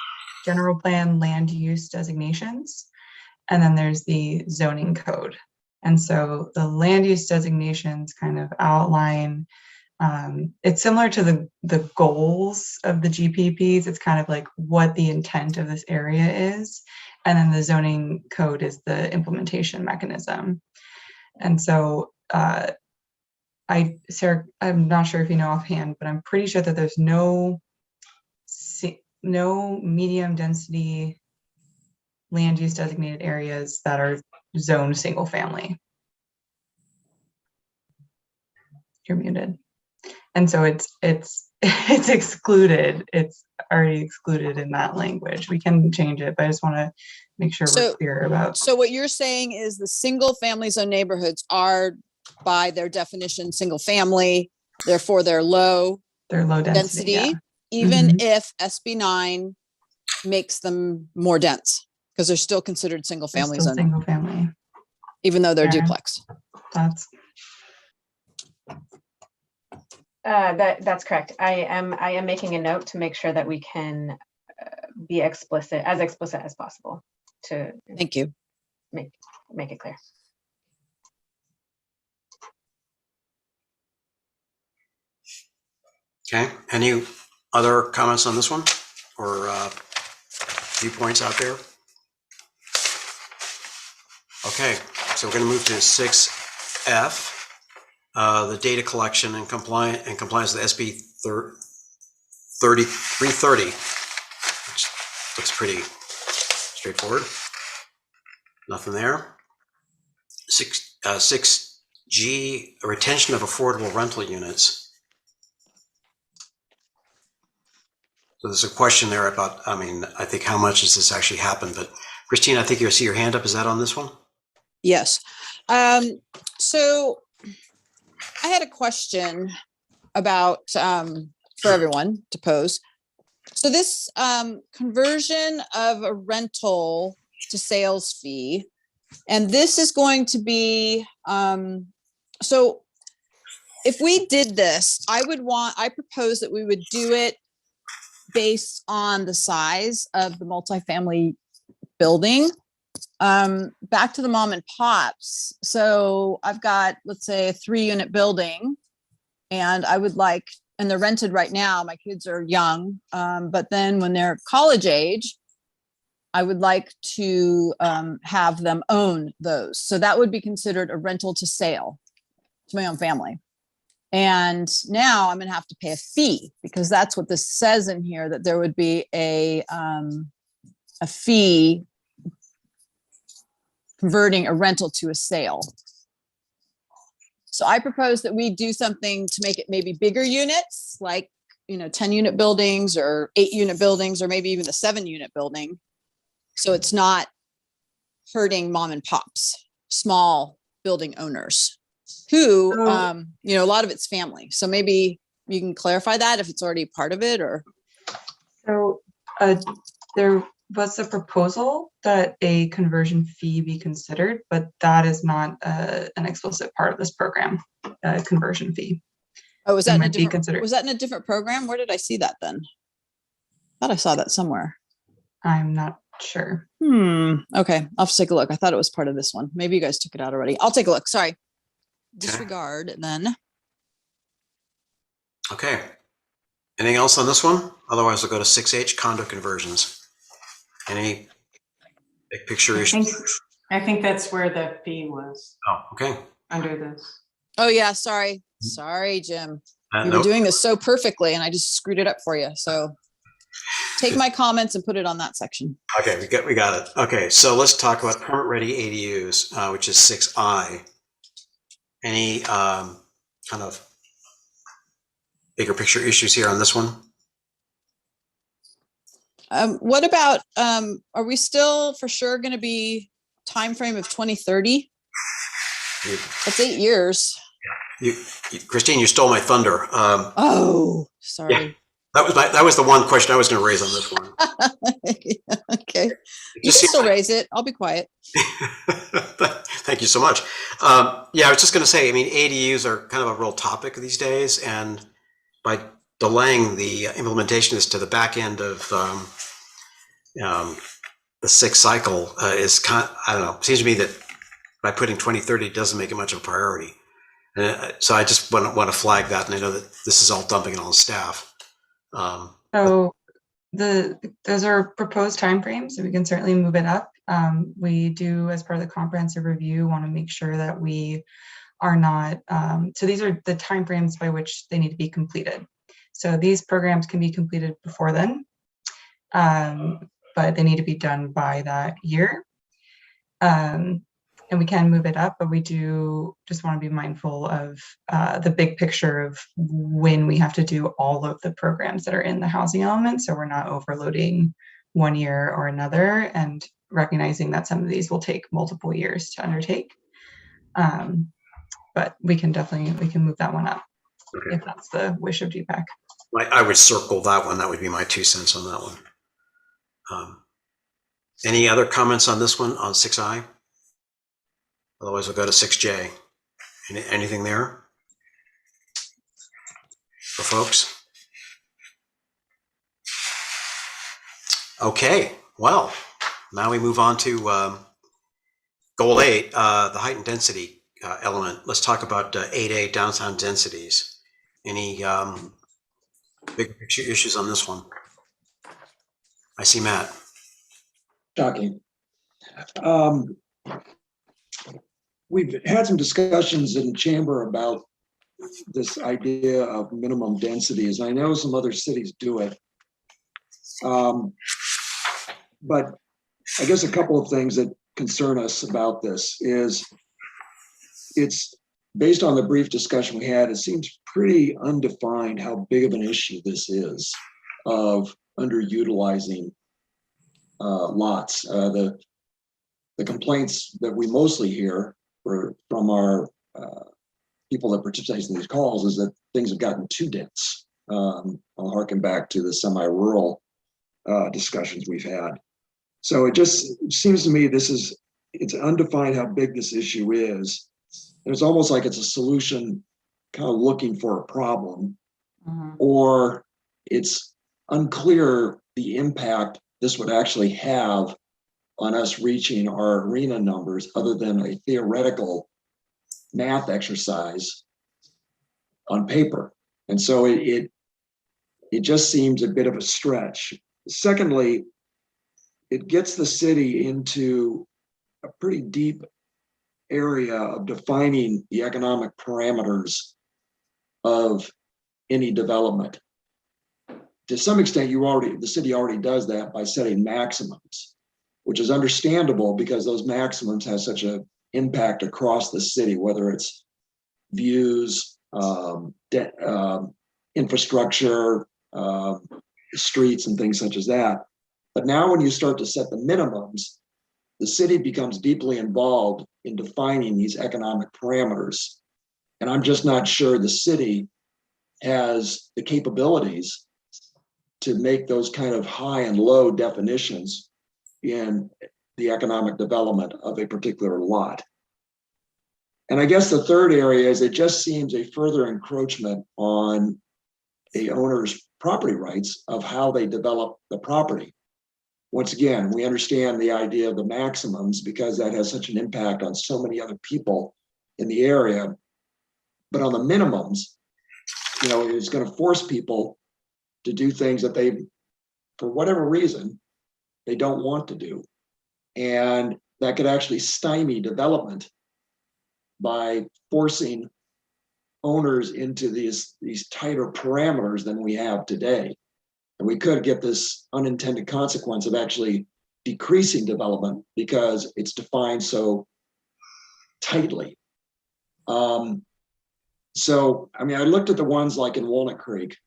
general plan land use designations, and then there's the zoning code. And so the land use designations kind of outline, it's similar to the goals of the GPPs. It's kind of like what the intent of this area is. And then the zoning code is the implementation mechanism. And so Sarah, I'm not sure if you know offhand, but I'm pretty sure that there's no medium density land use designated areas that are zoned single family. You're muted. And so it's excluded. It's already excluded in that language. We can change it, but I just want to make sure we're clear about. So what you're saying is the single family zone neighborhoods are by their definition, single family, therefore they're low density, yeah. even if SB9 makes them more dense, because they're still considered single family zone, single family, even though they're yeah. duplex. That's That's correct. I am making a note to make sure that we can be as explicit as possible to Thank you. make it clear. Okay, any other comments on this one or viewpoints out there? Okay, so we're going to move to 6F, the data collection and compliance with SB 330, which looks pretty straightforward. Nothing there. 6G, a retention of affordable rental units. So there's a question there about, I mean, I think how much has this actually happened? But Christine, I think you see your hand up. Is that on this one? Yes. So I had a question about, for everyone to pose. So this conversion of a rental to sales fee, and this is going to be, so if we did this, I propose that we would do it based on the size of the multifamily building. Back to the mom and pops. So I've got, let's say, a 3-unit building, and I would like, and they're rented right now. My kids are young, but then when they're college age, I would like to have them own those. So that would be considered a rental to sale to my own family. And now I'm going to have to pay a fee, because that's what this says in here, that there would be a fee converting a rental to a sale. So I propose that we do something to make it maybe bigger units, like, 10-unit buildings or 8-unit buildings, or maybe even the 7-unit building. So it's not hurting mom and pops, small building owners who, a lot of it's family. So maybe you can clarify that if it's already part of it, or. So there was a proposal that a conversion fee be considered, but that is not an explicit part of this program, conversion fee. Oh, was that in a different program? Where did I see that then? I thought I saw that somewhere. I'm not sure. Okay, I'll have to take a look. I thought it was part of this one. Maybe you guys took it out already. I'll take a look. Sorry. Disregard then. Okay. Anything else on this one? Otherwise, we'll go to 6H, condo conversions. Any big picture issues? I think that's where the fee was. Oh, okay. Under this. Oh yeah, sorry, Jim. You were doing this so perfectly, and I just screwed it up for you. So take my comments and put it on that section. Okay, we got it. Okay, so let's talk about permit ready ADUs, which is 6I. Any kind of bigger picture issues here on this one? What about, are we still for sure going to be time frame of 2030? That's 8 years. Christine, you stole my thunder. Oh, sorry. Yeah, that was the one question I was going to raise on this one. Okay, you can still raise it. I'll be quiet. Thank you so much. Yeah, I was just going to say, I mean, ADUs are kind of a real topic these days, and by delaying the implementation of this to the back end of the sixth cycle is I don't know, it seems to me that by putting 2030 doesn't make it much of a priority. So I just want to flag that, and I know that this is all dumping it on staff. So those are proposed timeframes, so we can certainly move it up. We do, as part of the comprehensive review, want to make sure that we are not, so these are the timeframes by which they need to be completed. So these programs can be completed before then, but they need to be done by that year. And we can move it up, but we do just want to be mindful of the big picture of when we have to do all of the programs that are in the housing element. So we're not overloading one year or another, and recognizing that some of these will take multiple years to undertake. But we can move that one up, okay, if that's the wish of GPAC. I would circle that one. That would be my 2 cents on that one. Any other comments on this one, on 6I? Otherwise, we'll go to 6J. Anything there for folks? Okay, well, now we move on to goal 8, the height and density element. Let's talk about 8A, downtown densities. Any big picture issues on this one? I see Matt. Shocking. We've had some discussions in chamber about this idea of minimum densities. I know some other cities do it. But I guess a couple of things that concern us about this is it's based on the brief discussion we had, it seems pretty undefined how big of an issue this is of underutilizing lots. The complaints that we mostly hear from our people that participate in these calls is that things have gotten too dense. I'll harken back to the semi-rural discussions we've had. So it seems to me it's undefined how big this issue is. And it's almost like it's a solution kind of looking for a problem, or it's unclear the impact this would actually have on us reaching our arena numbers other than a theoretical math exercise on paper. And so it just seems a bit of a stretch. Secondly, it gets the city into a pretty deep area of defining the economic parameters of any development. To some extent, the city already does that by setting maximums, which is understandable because those maximums have such an impact across the city, whether it's views, infrastructure, streets, and things such as that. But now when you start to set the minimums, the city becomes deeply involved in defining these economic parameters. And I'm just not sure the city has the capabilities to make those kind of high and low definitions in the economic development of a particular lot. And I guess the third area is it just seems a further encroachment on a owner's property rights of how they develop the property. Once again, we understand the idea of the maximums because that has such an impact on so many other people in the area. But on the minimums, it's going to force people to do things that they, for whatever reason, they don't want to do. And that could actually stymie development by forcing owners into these tighter parameters than we have today. And we could get this unintended consequence of actually decreasing development because it's defined so tightly. So, I looked at the ones like in Walnut Creek,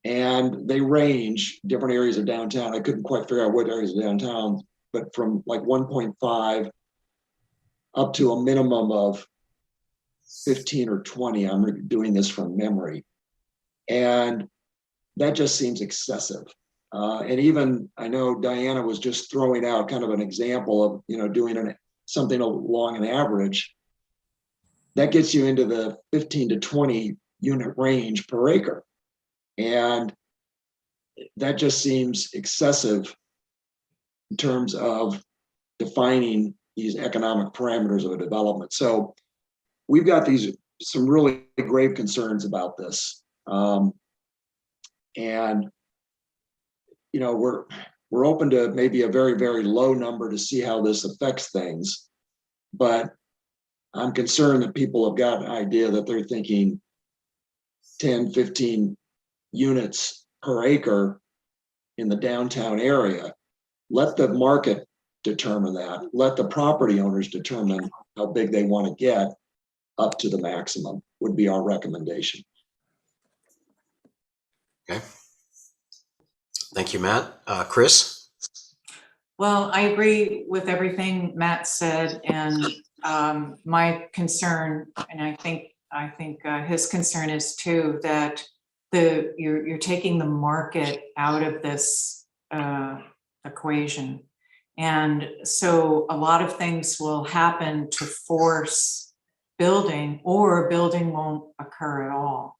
and they range different areas of downtown. I couldn't quite figure out what areas of downtown, but from like 1.5 up to a minimum of 15 or 20. I'm doing this from memory. And that just seems excessive. And even, I know Diana was just throwing out kind of an example of, doing something along an average. That gets you into the 15 to 20 unit range per acre. And that just seems excessive in terms of defining these economic parameters of a development. So we've got some really grave concerns about this. And, you know, we're open to maybe a very, very low number to see how this affects things. But I'm concerned that people have got an idea that they're thinking 10, 15 units per acre in the downtown area. Let the market determine that. Let the property owners determine how big they want to get up to the maximum would be our recommendation. Okay. Thank you, Matt. Chris? Well, I agree with everything Matt said, and my concern, and I think his concern is too, that you're taking the market out of this equation, and so a lot of things will happen to force building, or building won't occur at all.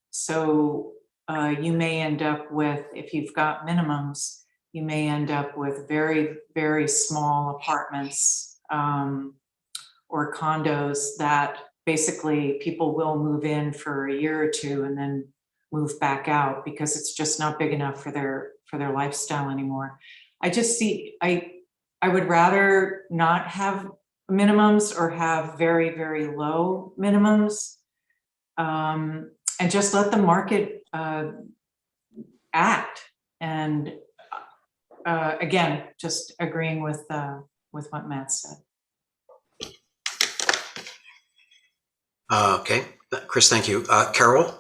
So you may end up with, if you've got minimums, you may end up with very, very small apartments or condos that basically people will move in for a year or two and then move back out because it's just not big enough for their lifestyle anymore. I just see, I would rather not have minimums or have very, very low minimums, and just let the market act. And again, just agreeing with what Matt said. Okay, Chris, thank you. Carol?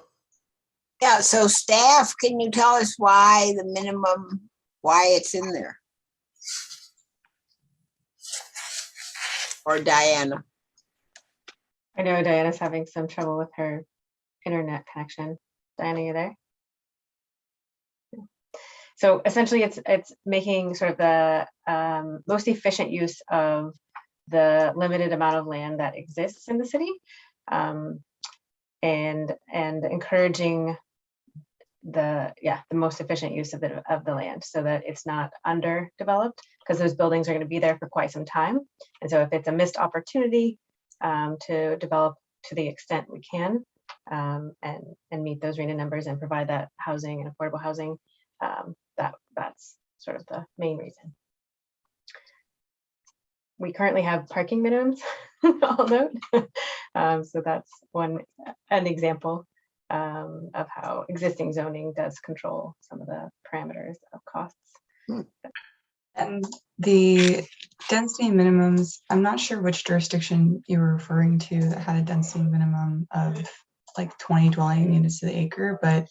Yeah, so staff, can you tell us why the minimum, why it's in there? Or Diana? I know Diana's having some trouble with her internet connection. Diana, you there? So essentially it's making sort of the most efficient use of the limited amount of land that exists in the city, and encouraging the most efficient use of the land so that it's not underdeveloped, because those buildings are going to be there for quite some time. And so if it's a missed opportunity to develop to the extent we can, and meet those RHNA numbers and provide that housing and affordable housing, that's sort of the main reason. We currently have parking minimums, I'll note. So that's an example of how existing zoning does control some of the parameters of costs. And the density minimums, I'm not sure which jurisdiction you were referring to that had a density minimum of like 20 dwelling units to the acre, but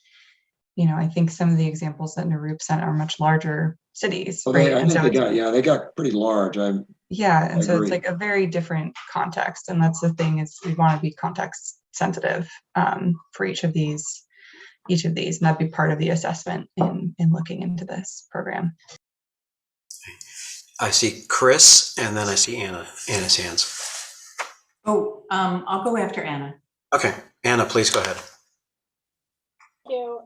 you know, I think some of the examples that Narup sent are much larger cities, Well, right? I think they got pretty large. So it's like a very different context, and that's the thing, is we want to be context sensitive for each of these, and that'd be part of the assessment in looking into this program. I see Chris, and then I see Anna's hands. Oh, I'll go after Anna. Okay, Anna, please go ahead. Thank you.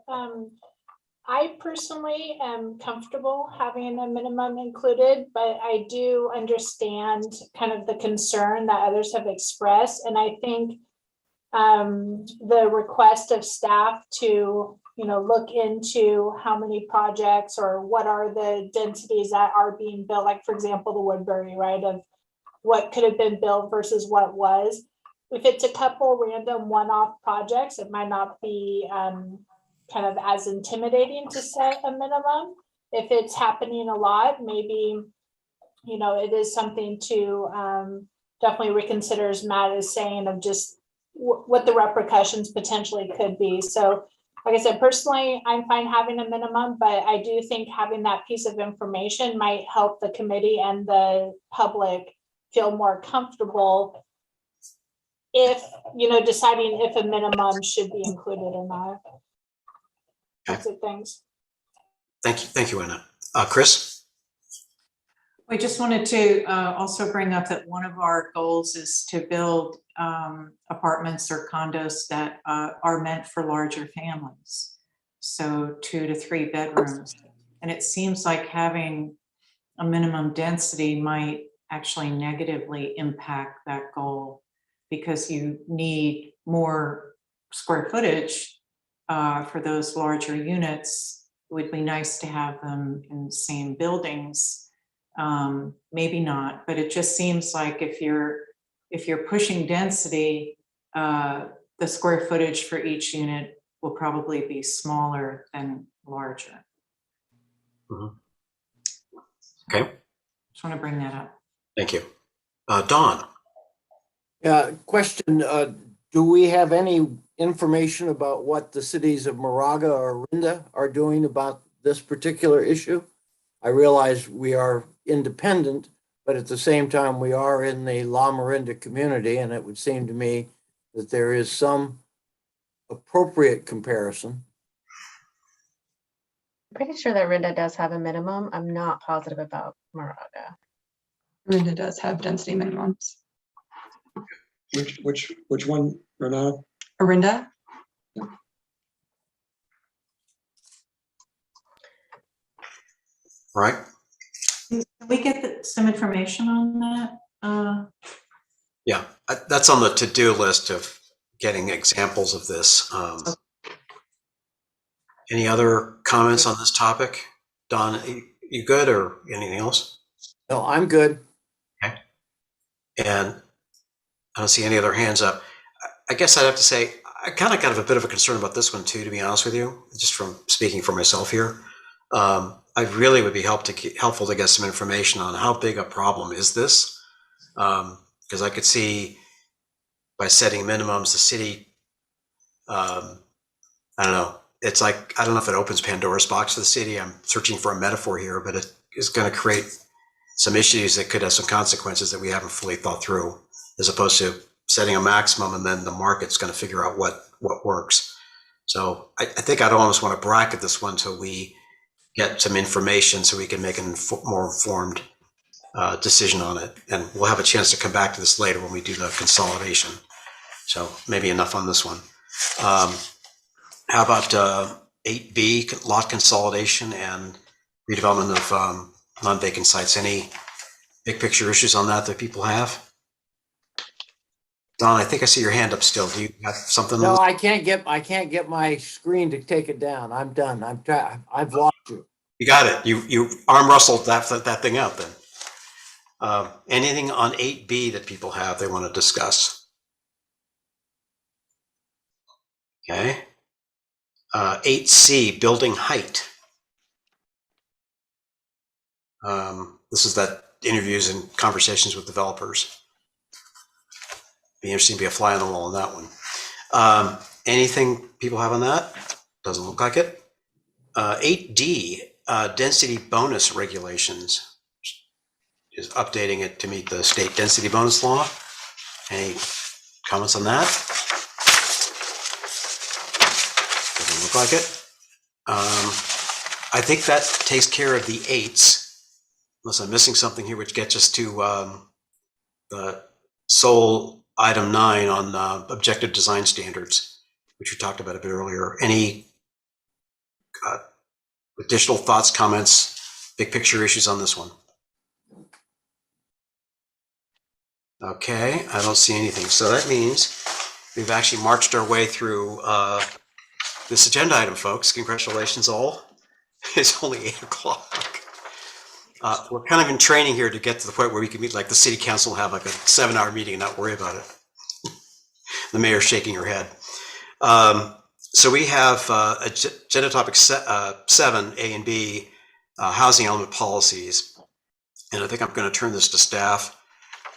I personally am comfortable having a minimum included, but I do understand kind of the concern that others have expressed. And I think the request of staff to, look into how many projects or what are the densities that are being built, like for example, the Woodbury, right, of what could have been built versus what was. If it's a couple random one-off projects, it might not be kind of as intimidating to set a minimum. If it's happening a lot, maybe, it is something to definitely reconsider, as Matt is saying, of just what the repercussions potentially could be. So like I said, personally, I'm fine having a minimum, but I do think having that piece of information might help the committee and the public feel more comfortable if, deciding if a minimum should be included or not. That's it, thanks. Thank you, Anna. Chris? I just wanted to also bring up that one of our goals is to build apartments or condos that are meant for larger families. so 2 to 3 bedrooms. And it seems like having a minimum density might actually negatively impact that goal, because you need more square footage for those larger units. It would be nice to have them in the same buildings. Maybe not, but it just seems like if you're pushing density, the square footage for each unit will probably be smaller than larger. Mhm. Okay, Just want to bring that up. thank you. Dawn? Yeah, question, do we have any information about what the cities of Moraga or Rinda are doing about this particular issue? I realize we are independent, but at the same time, we are in the La Miranda community, and it would seem to me that there is some appropriate comparison. I'm pretty sure that Rinda does have a minimum. I'm not positive about Moraga. Rinda does have density minimums. Which one, Renata? Rinda? Right? Can we get some information on that? Yeah, that's on the to-do list of getting examples of this. Any other comments on this topic? Don, you good, or anything else? No, I'm good. Okay. And I don't see any other hands up. I guess I'd have to say, I kind of got a bit of a concern about this one too, to be honest with you, just from speaking for myself here. I really would be helpful to get some information on how big a problem is this. Because I could see by setting minimums, the city, I don't know, it's like, I don't know if it opens Pandora's box to the city. I'm searching for a metaphor here, but it is going to create some issues that could have some consequences that we haven't fully thought through, as opposed to setting a maximum and then the market's going to figure out what works. So I think I'd almost want to bracket this one till we get some information so we can make a more informed decision on it. And we'll have a chance to come back to this later when we do the consolidation. So maybe enough on this one. How about 8B, lot consolidation and redevelopment of non-vacant sites? Any big picture issues on that people have? Don, I think I see your hand up still. Do you have something? No, I can't get my screen to take it down. I'm done. I've lost you. You got it. You arm wrestled that thing out then. Anything on 8B that people have they want to discuss? Okay. 8C, building height. This is that interviews and conversations with developers. Be interesting to be a fly on the wall on that one. Anything people have on that? Doesn't look like it. 8D, density bonus regulations. Is updating it to meet the state density bonus law. Any comments on that? Doesn't look like it. I think that takes care of the 8s, unless I'm missing something here, which gets us to the sole item 9 on objective design standards, which we talked about a bit earlier. Any additional thoughts, comments, big picture issues on this one? Okay, I don't see anything. So that means we've actually marched our way through this agenda item, folks. Congratulations all. It's only 8 o'clock. We're kind of in training here to get to the point where we can meet, like the city council, have like a 7-hour meeting and not worry about it. The mayor's shaking her head. So we have agenda topic 7, A and B, housing element policies. And I think I'm going to turn this to staff.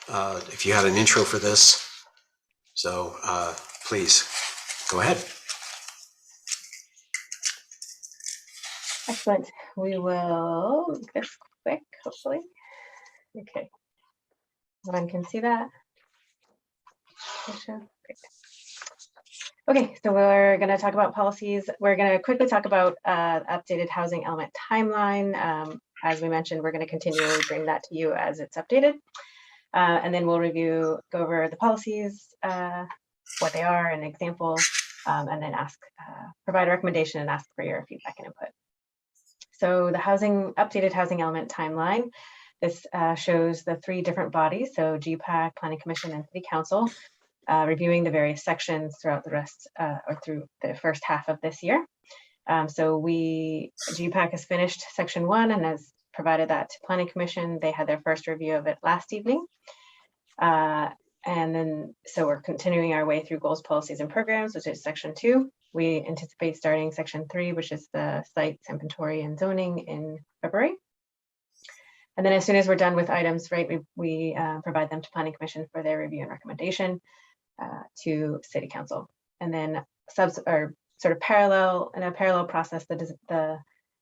If you had an intro for this. So please go ahead. Excellent. We will make this quick, hopefully. Okay. Everyone can see that. Great. Okay, so we're going to talk about policies. We're going to quickly talk about updated housing element timeline. As we mentioned, we're going to continually bring that to you as it's updated. And then we'll go over the policies, what they are, an example, and then provide a recommendation and ask for your feedback and input. So the updated housing element timeline, this shows the 3 different bodies, so GPAC, Planning Commission, and City Council, reviewing the various sections throughout the rest or through the first half of this year. So GPAC has finished section 1 and has provided that to Planning Commission. They had their first review of it last evening. And then, so we're continuing our way through goals, policies, and programs, which is section 2. We anticipate starting section 3, which is the sites, inventory, and zoning in February. And then as soon as we're done with items, right, we provide them to Planning Commission for their review and recommendation to City Council. And then in a parallel process, the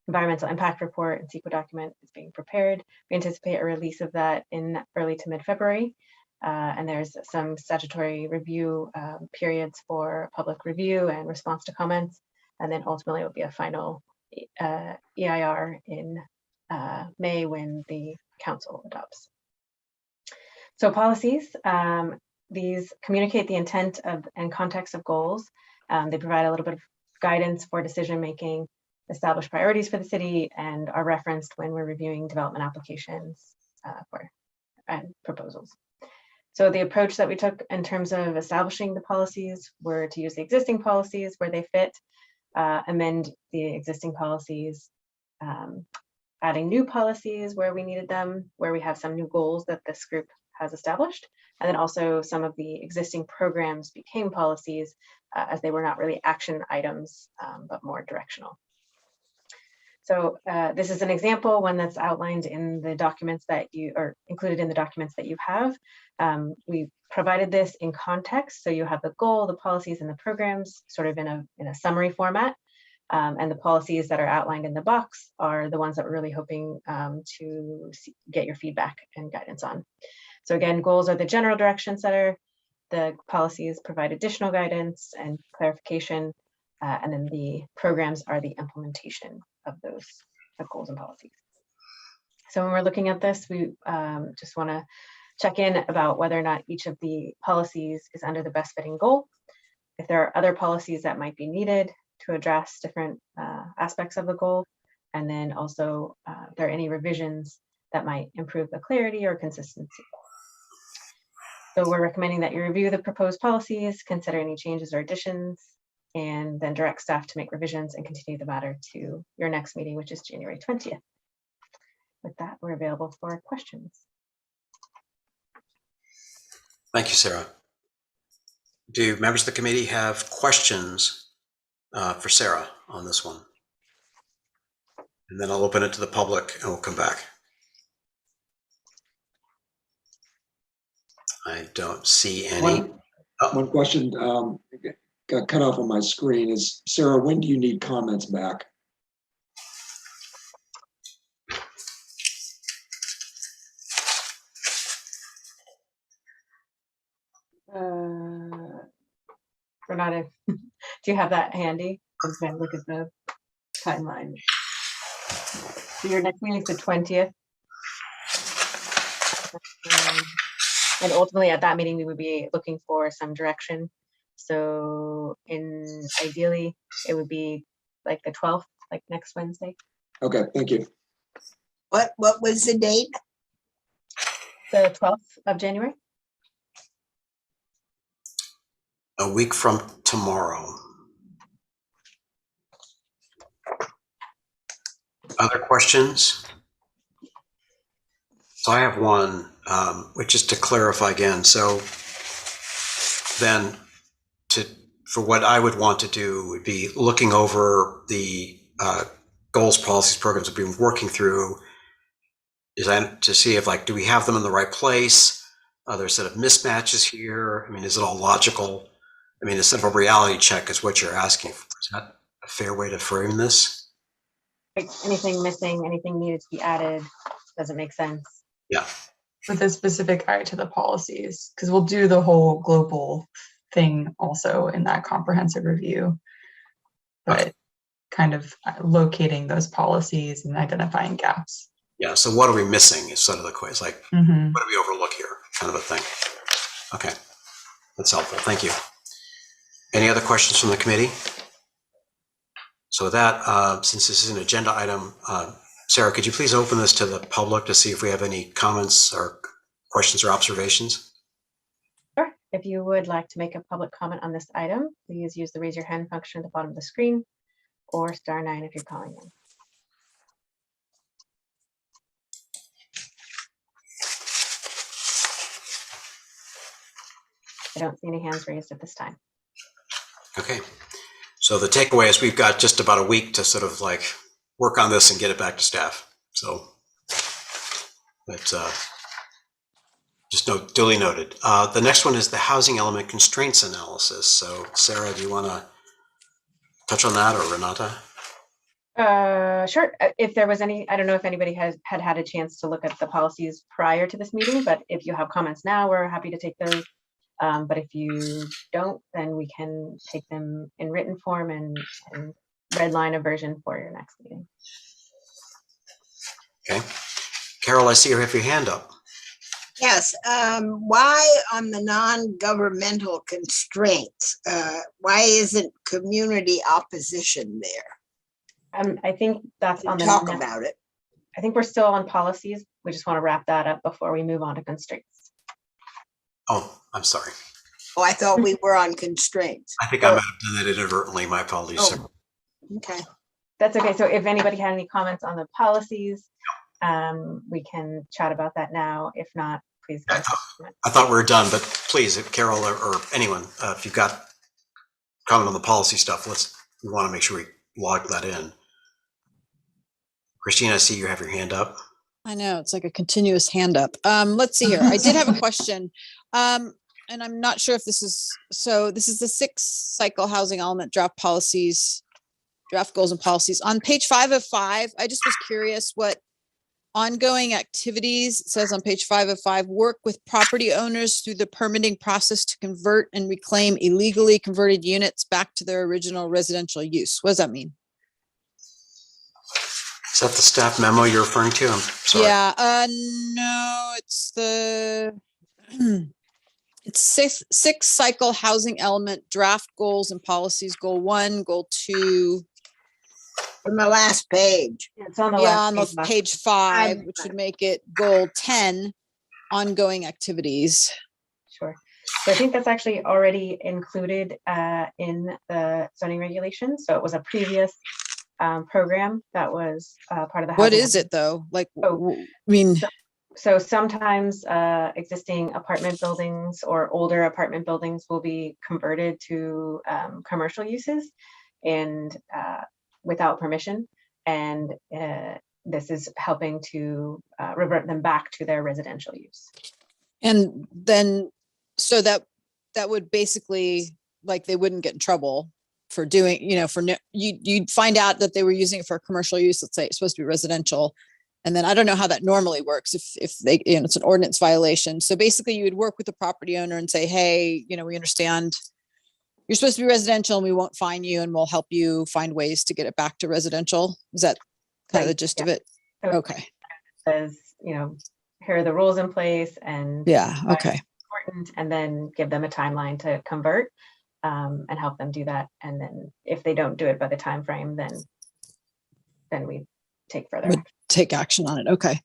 environmental impact report and CEQA document is being prepared. We anticipate a release of that in early to mid-February. And there's some statutory review periods for public review and response to comments. And then ultimately it will be a final EIR in May when the council adopts. So policies, these communicate the intent and context of goals. They provide a little bit of guidance for decision making, establish priorities for the city, and are referenced when we're reviewing development applications and proposals. So the approach that we took in terms of establishing the policies were to use the existing policies where they fit, amend the existing policies, adding new policies where we needed them, where we have some new goals that this group has established, and then also some of the existing programs became policies as they were not really action items, but more directional. So this is an example, one that's outlined in the documents that included in the documents that you have. We provided this in context, so you have the goal, the policies, and the programs sort of in a summary format. And the policies that are outlined in the box are the ones that we're really hoping to get your feedback and guidance on. So again, goals are the general direction setter. The policies provide additional guidance and clarification. And then the programs are the implementation of those goals and policies. So when we're looking at this, we just want to check in about whether or not each of the policies is under the best fitting goal. If there are other policies that might be needed to address different aspects of the goal, and then also if there are any revisions that might improve the clarity or consistency. So we're recommending that you review the proposed policies, consider any changes or additions, and then direct staff to make revisions and continue the matter to your next meeting, which is January 20th. With that, we're available for questions. Thank you, Sarah. Do members of the committee have questions for Sarah on this one? And then I'll open it to the public and we'll come back. I don't see any. One question got cut off on my screen is, Sarah, when do you need comments back? Renata, do you have that handy? I'm trying to look at the timeline. So your next meeting is the 20th. And ultimately at that meeting, we would be looking for some direction. So ideally, it would be like the 12th, like next Wednesday. Okay, thank you. What was the date? The 12th of January. A week from tomorrow. Other questions? So I have one, which is to clarify again. So then for what I would want to do would be looking over the goals, policies, programs we've been working through, is to see if, like, do we have them in the right place? Are there a set of mismatches here? I mean, is it all logical? I mean, a simple reality check is what you're asking for. Is that a fair way to frame this? Like anything missing, anything needed to be added, doesn't make sense. Yeah. With a specific eye to the policies, because we'll do the whole global thing also in that comprehensive review, but kind of locating those policies and identifying gaps. Yeah, so what are we missing is sort of the question. Like, what do we overlook here? Kind of a thing. Okay, that's helpful. Thank you. Any other questions from the committee? So with that, since this is an agenda item, Sarah, could you please open this to the public to see if we have any comments or questions or observations? Sure. If you would like to make a public comment on this item, please use the raise your hand function at the bottom of the screen or *9 if you're calling in. I don't see any hands raised at this time. Okay. So the takeaway is we've got just about a week to sort of like work on this and get it back to staff. So that's just duly noted. The next one is the housing element constraints analysis. So Sarah, do you want to touch on that, or Renata? Sure. If there was any, I don't know if anybody had a chance to look at the policies prior to this meeting, but if you have comments now, we're happy to take those. But if you don't, then we can take them in written form and redline a version for your next meeting. Okay. Carol, I see you have your hand up. Yes, why on the non-governmental constraints? Why isn't community opposition there? I think that's on the talk about it. I think we're still on policies. We just want to wrap that up before we move on to constraints. Oh, I'm sorry. Oh, I thought we were on constraints. I think I might have done that inadvertently. My apologies. Oh, okay. That's okay. So if anybody had any comments on the policies, we can chat about that now. If not, please. I thought we were done, but please, if Carol or anyone, if you've got comment on the policy stuff, we want to make sure we log that in. Christine, I see you have your hand up. I know, it's like a continuous hand up. Let's see here. I did have a question. And I'm not sure if this is the 6 cycle housing element draft policies, draft goals and policies. On page 5 of 5, I just was curious what ongoing activities, it says on page 5 of 5, work with property owners through the permitting process to convert and reclaim illegally converted units back to their original residential use. What does that mean? Is that the staff memo you're referring to? I'm sorry. Yeah, no, it's the it's six cycle housing element draft goals and policies. Goal 1, goal 2. From the last page. It's on the On last page 5, which would make it goal 10, ongoing activities. Sure. So I think that's actually already included in the zoning regulations. So it was a previous program that was part of the. What is it though? Like, I mean, so sometimes existing apartment buildings or older apartment buildings will be converted to commercial uses and without permission. And this is helping to revert them back to their residential use. And then, so that would basically, like, they wouldn't get in trouble for doing, you'd find out that they were using it for commercial use. Let's say it's supposed to be residential. And then I don't know how that normally works if they, it's an ordinance violation. So basically you would work with the property owner and say, hey, we understand you're supposed to be residential and we won't fine you and we'll help you find ways to get it back to residential. Is that kind of the gist of it? Okay. Says, here are the rules in place and yeah, okay. Important, and then give them a timeline to convert and help them do that. And then if they don't do it by the time frame, then we take further action. Take action on it. Okay.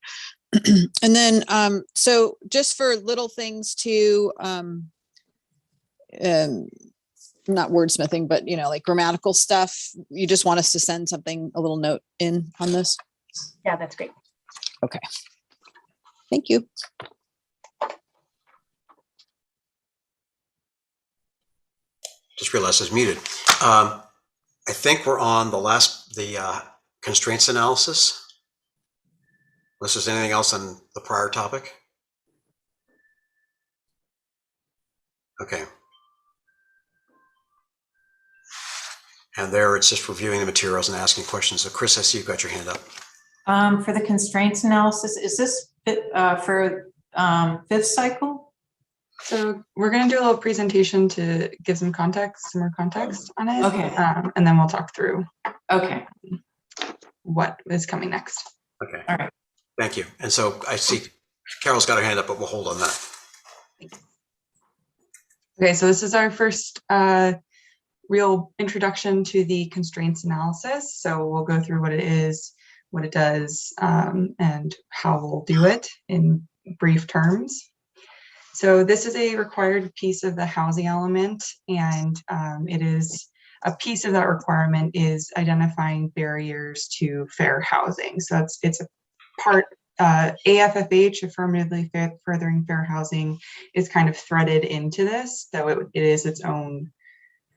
And then so just for little things too, not wordsmithing, but like grammatical stuff, you just want us to send something, a little note in on this? Yeah, that's great. Okay. Thank you. Just realized it's muted. I think we're on the constraints analysis. Unless there's anything else on the prior topic. Okay. And there it's just reviewing the materials and asking questions. So Chris, I see you've got your hand up. For the constraints analysis, is this for 5th cycle? So we're going to do a little presentation to give some more context on it. Okay. And then we'll talk through what is coming next. Okay. All right. Thank you. And so I see Carol's got her hand up, but we'll hold on that. Okay, so this is our first real introduction to the constraints analysis. So we'll go through what it is, what it does, and how we'll do it in brief terms. So this is a required piece of the housing element, and it is a piece of that requirement is identifying barriers to fair housing. So it's a part, AFFH, affirmatively furthering fair housing, is kind of threaded into this, though it is its own,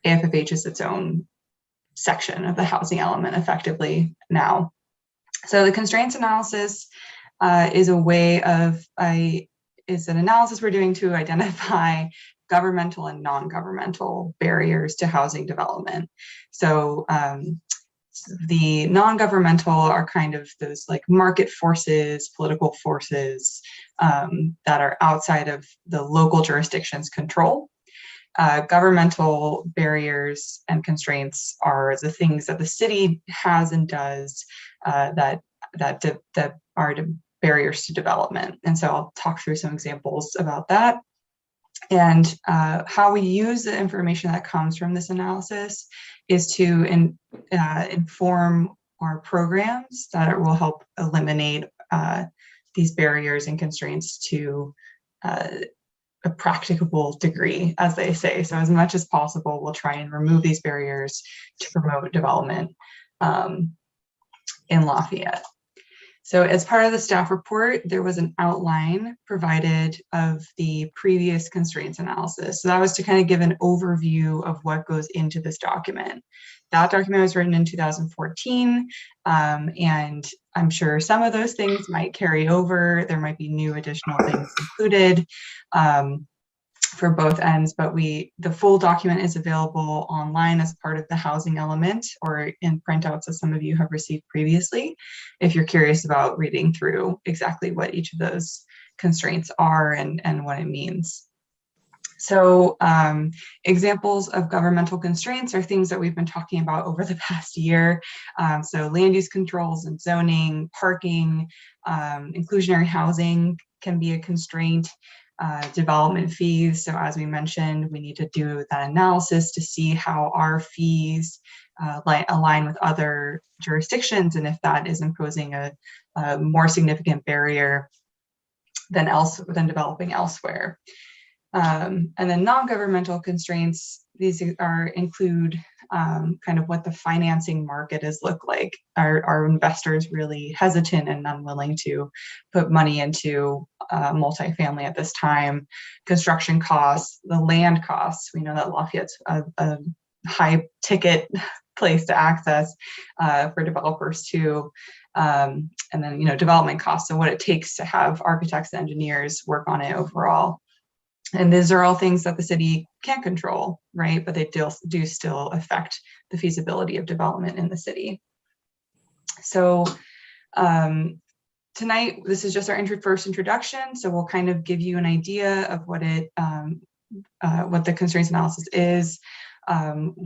AFFH is its own section of the housing element effectively now. So the constraints analysis is a way of, is an analysis we're doing to identify governmental and non-governmental barriers to housing development. So the non-governmental are kind of those like market forces, political forces that are outside of the local jurisdiction's control. Governmental barriers and constraints are the things that the city has and does that are barriers to development. And so I'll talk through some examples about that. And how we use the information that comes from this analysis is to inform our programs that will help eliminate these barriers and constraints to a practicable degree, as they say. So as much as possible, we'll try and remove these barriers to promote development in Lafayette. So as part of the staff report, there was an outline provided of the previous constraints analysis. So that was to kind of give an overview of what goes into this document. That document was written in 2014, and I'm sure some of those things might carry over. There might be new additional things included for both ends, but the full document is available online as part of the housing element or in printouts as some of you have received previously, if you're curious about reading through exactly what each of those constraints are and what it means. So examples of governmental constraints are things that we've been talking about over the past year. So land use controls and zoning, parking, inclusionary housing can be a constraint. Development fees. So as we mentioned, we need to do that analysis to see how our fees align with other jurisdictions and if that is imposing a more significant barrier than developing elsewhere. And then non-governmental constraints, these include kind of what the financing market is look like. Are investors really hesitant and unwilling to put money into multifamily at this time? Construction costs, the land costs. We know that Lafayette's a high ticket place to access for developers too. And then, development costs and what it takes to have architects and engineers work on it overall. And these are all things that the city can't control, right? But they do still affect the feasibility of development in the city. So tonight, this is just our first introduction. So we'll kind of give you an idea of what the constraints analysis is.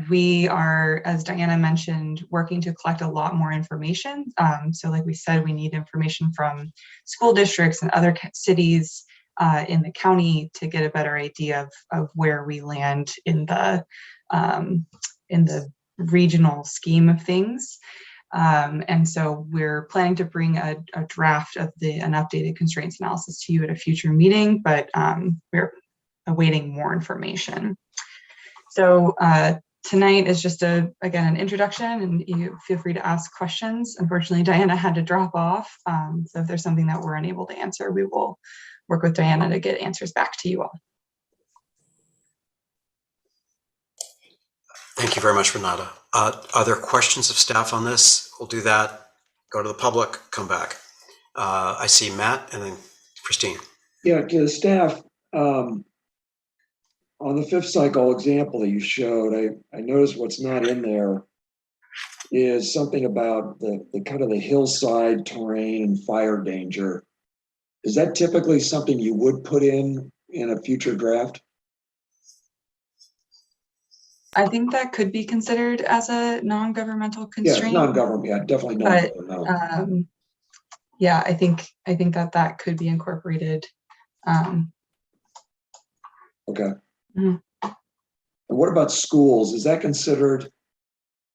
We are, as Diana mentioned, working to collect a lot more information. So like we said, we need information from school districts and other cities in the county to get a better idea of where we land in the regional scheme of things. And so we're planning to bring a draft of an updated constraints analysis to you at a future meeting, but we're awaiting more information. So tonight is just again, an introduction, and you feel free to ask questions. Unfortunately, Diana had to drop off. So if there's something that we're unable to answer, we will work with Diana to get answers back to you all. Thank you very much, Renata. Are there questions of staff on this? We'll do that. Go to the public, come back. I see Matt and then Christine. Yeah, to the staff, on the fifth cycle example that you showed, I noticed what's not in there is something about the kind of the hillside terrain and fire danger. Is that typically something you would put in a future draft? I think that could be considered as a non-governmental constraint. Yeah, non-government, yeah, definitely non-governmental. But yeah, I think that could be incorporated. Okay. Mm-hmm. And what about schools? Is that considered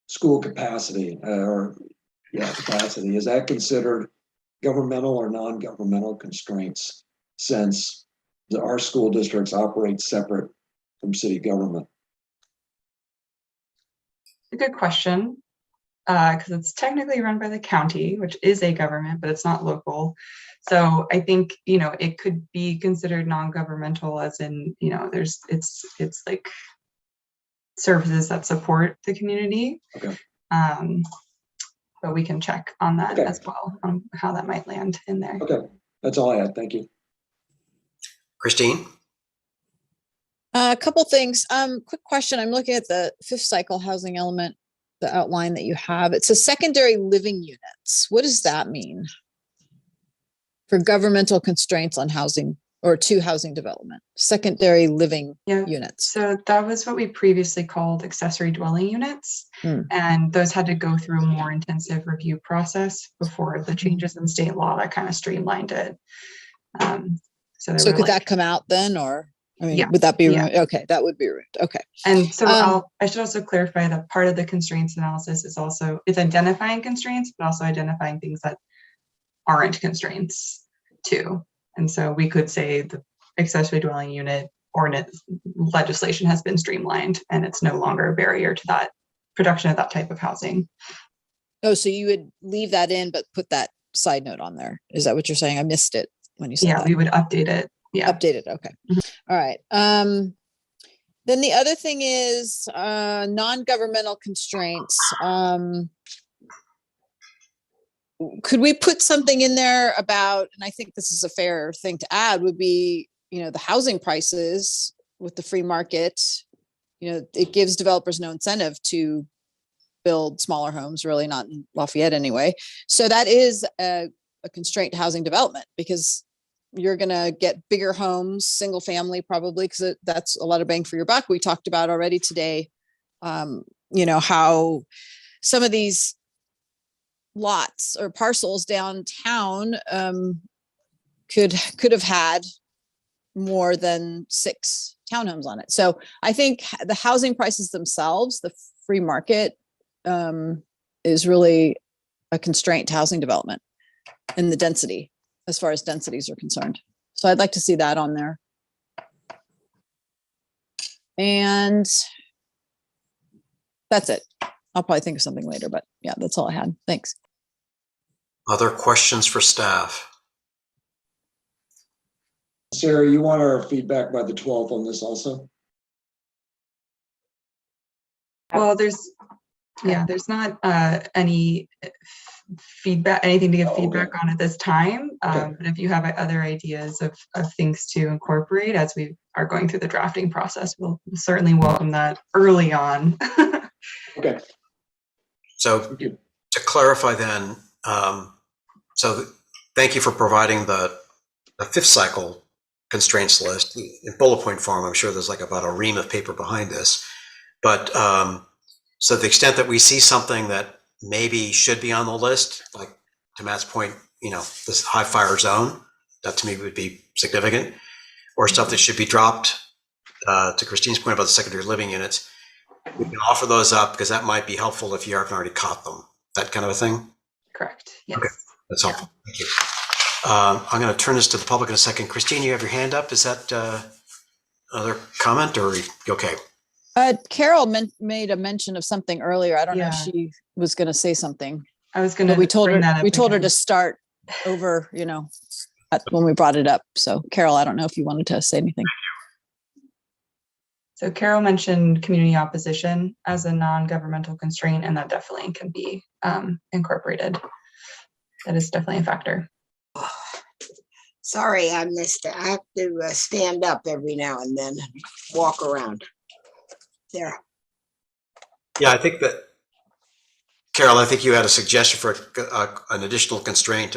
school capacity capacity? Is that considered governmental or non-governmental constraints since our school districts operate separate from city government? A good question, because it's technically run by the county, which is a government, but it's not local. So I think, it could be considered non-governmental as in, it's like services that support the community. Okay. But we can check on that Okay. as well, on how that might land in there. Okay, that's all I had. Thank you. Christine? A couple things. Quick question. I'm looking at the 5th cycle housing element, the outline that you have. It says secondary living units. What does that mean? For governmental constraints on housing or to housing development, secondary living units. So that was what we previously called accessory dwelling units. And those had to go through a more intensive review process before the changes in state law that kind of streamlined it. So could that come out then, or would that be removed? Okay, that would be removed. Okay. And so I should also clarify that part of the constraints analysis is also, it's identifying constraints, but also identifying things that aren't constraints too. And so we could say the accessory dwelling unit ordinance legislation has been streamlined and it's no longer a barrier to that production of that type of housing. Oh, so you would leave that in, but put that side note on there. Is that what you're saying? I missed it when you said that. Yeah, we would update it. Yeah. Update it. Okay. All right. Then the other thing is non-governmental constraints. Could we put something in there about, and I think this is a fair thing to add, would be, the housing prices with the free market, it gives developers no incentive to build smaller homes, really not in Lafayette anyway. So that is a constraint to housing development, because you're going to get bigger homes, single family probably, because that's a lot of bang for your buck. We talked about already today, how some of these lots or parcels downtown could have had more than 6 townhomes on it. So I think the housing prices themselves, the free market, is really a constraint to housing development and the density, as far as densities are concerned. So I'd like to see that on there. And that's it. I'll probably think of something later, but yeah, that's all I had. Thanks. Other questions for staff? Sarah, you want our feedback by the 12th on this also? Well, there's not any anything to give feedback on at this time. But if you have other ideas of things to incorporate as we are going through the drafting process, we'll certainly welcome that early on. Okay. So to clarify then, thank you for providing the 5th cycle constraints list in bullet point form. I'm sure there's like about a ream of paper behind this, but so the extent that we see something that maybe should be on the list, like to Matt's point, this high fire zone, that to me would be significant, or stuff that should be dropped, to Christine's point about the secondary living units, we can offer those up because that might be helpful if you haven't already caught them, that kind of a thing. Correct. Yes. Okay, that's helpful. Thank you. I'm going to turn this to the public in a second. Christine, you have your hand up. Is that another comment, or are you okay? Carol made a mention of something earlier. I don't know if she was going to say something. I was going to. We told her to start over, when we brought it up. So Carol, I don't know if you wanted to say anything. So Carol mentioned community opposition as a non-governmental constraint, and that definitely can be incorporated. That is definitely a factor. Sorry, I missed it. I have to stand up every now and then and walk around. There. Yeah, I think that, Carol, I think you had a suggestion for an additional constraint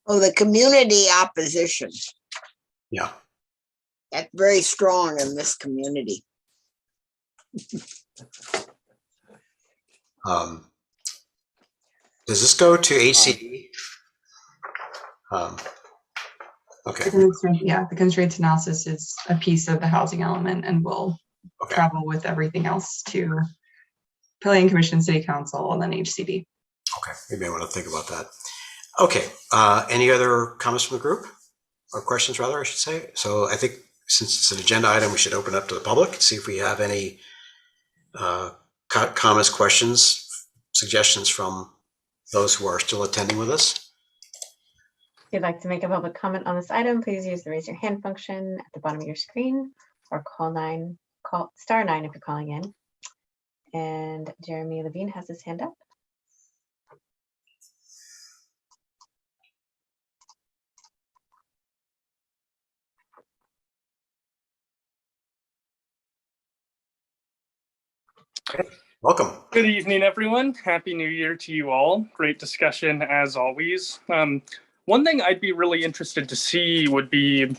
Oh, the community opposition. Yeah. That's very strong in this community. Does this go to HCD? Okay, The constraints analysis is a piece of the housing element and will okay. travel with everything else to Planning Commission, City Council, and then HCD. Okay, maybe I want to think about that. Okay, any other comments from the group? Or questions rather, I should say. So I think since it's an agenda item, we should open up to the public, see if we have any comments, questions, suggestions from those who are still attending with us. If you'd like to make a public comment on this item, please use the raise your hand function at the bottom of your screen or call star 9 if you're calling in. And Jeremy Levine has his hand up. Welcome. Good evening, everyone. Happy New Year to you all. Great discussion as always. One thing I'd be really interested to see would be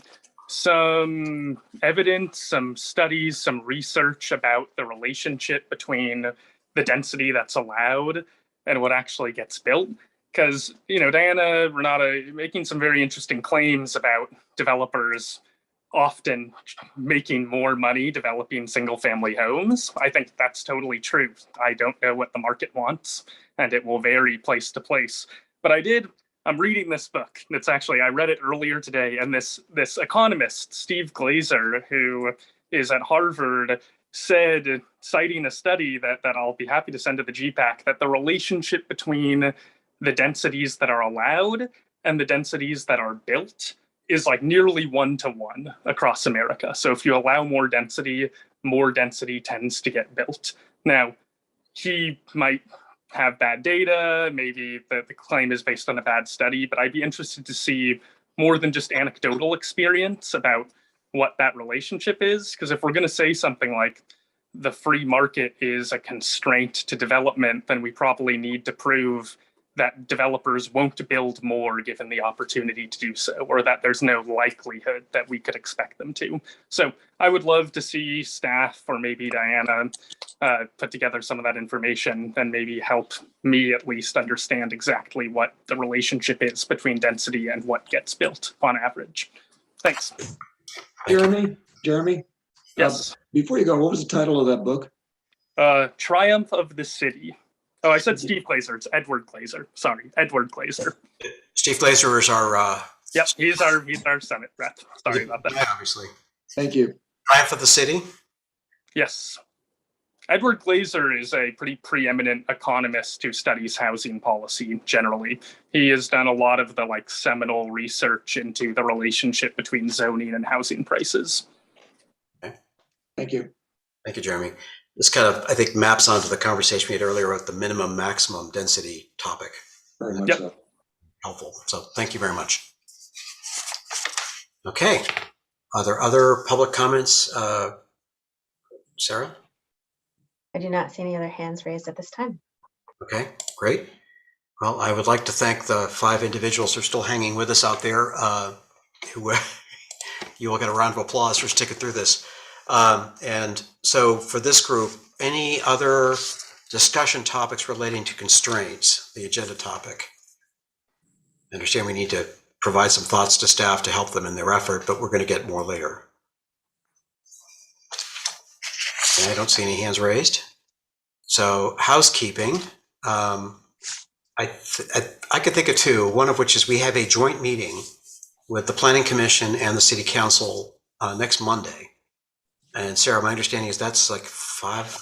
some evidence, some studies, some research about the relationship between the density that's allowed and what actually gets built. Because, you know, Diana, Renata, making some very interesting claims about developers often making more money developing single family homes. I think that's totally true. I don't know what the market wants, and it will vary place to place. But I'm reading this book. It's actually, I read it earlier today, and this economist, Steve Glazer, who is at Harvard, said, citing a study that I'll be happy to send to the GPAC, that the relationship between the densities that are allowed and the densities that are built is like nearly 1-to-1 across America. So if you allow more density tends to get built. Now, he might have bad data, maybe the claim is based on a bad study, but I'd be interested to see more than just anecdotal experience about what that relationship is. Because if we're going to say something like the free market is a constraint to development, then we probably need to prove that developers won't build more given the opportunity to do so, or that there's no likelihood that we could expect them to. So I would love to see staff or maybe Diana put together some of that information and maybe help me at least understand exactly what the relationship is between density and what gets built on average. Thanks. Jeremy? Yes. Before you go, what was the title of that book? Triumph of the City. Oh, I said Steve Glazer. It's Edward Glazer. Sorry, Edward Glazer. Steve Glazer is our Yep, he's our Senate rep. Sorry about that. obviously. Thank you. Triumph of the City? Yes. Edward Glazer is a pretty preeminent economist who studies housing policy generally. He has done a lot of the seminal research into the relationship between zoning and housing prices. Okay. Thank you. Thank you, Jeremy. This kind of, I think, maps onto the conversation we had earlier about the minimum maximum density topic. Very much so. Helpful. So thank you very much. Okay. Are there other public comments? Sarah? I do not see any other hands raised at this time. Okay, great. Well, I would like to thank the 5 individuals who are still hanging with us out there, who you all get a round of applause for sticking through this. And so for this group, any other discussion topics relating to constraints, the agenda topic? I understand we need to provide some thoughts to staff to help them in their effort, but we're going to get more later. Okay, I don't see any hands raised. So housekeeping, I could think of 2, one of which is we have a joint meeting with the Planning Commission and the City Council next Monday. And Sarah, my understanding is that's 5.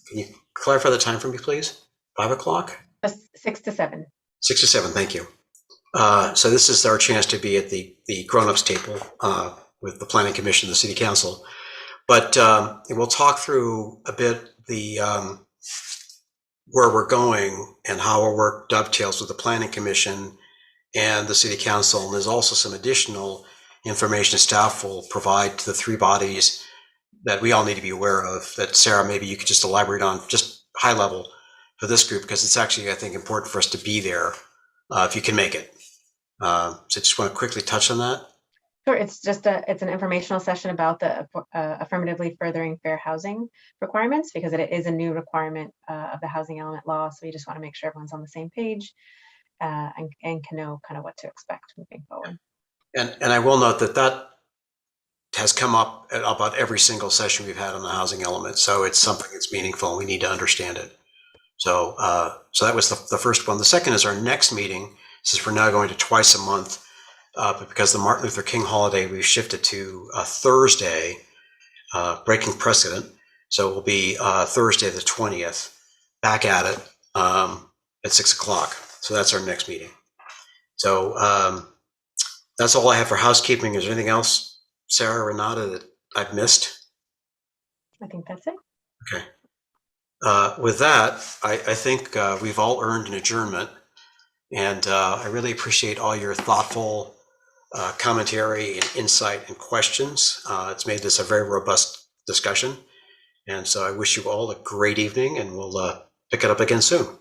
Can you clarify the time for me, please? 5 o'clock? 6 to 7. 6 to 7, thank you. So this is our chance to be at the grown-ups table with the Planning Commission and the City Council. But we'll talk through a bit the where we're going and how our work dovetails with the Planning Commission and the City Council. And there's also some additional information staff will provide to the 3 bodies that we all need to be aware of, that Sarah, maybe you could just elaborate on just high level for this group, because it's actually, I think, important for us to be there if you can make it. So just want to quickly touch on that. Sure, it's an informational session about the affirmatively furthering fair housing requirements, because it is a new requirement of the housing element law. So we just want to make sure everyone's on the same page and can know kind of what to expect moving forward. And I will note that that has come up at about every single session we've had on the housing element. So it's something that's meaningful and we need to understand it. So so that was the first one. The second is our next meeting. Since we're now going to twice a month, but because the Martin Luther King holiday, we've shifted to Thursday, breaking precedent. So it will be Thursday the 20th, back at it at 6 o'clock. So that's our next meeting. So that's all I have for housekeeping. Is there anything else, Sarah, Renata, that I've missed? I think that's it. Okay. With that, I think we've all earned an adjournment. And I really appreciate all your thoughtful commentary and insight and questions. It's made this a very robust discussion. And so I wish you all a great evening, and we'll pick it up again soon.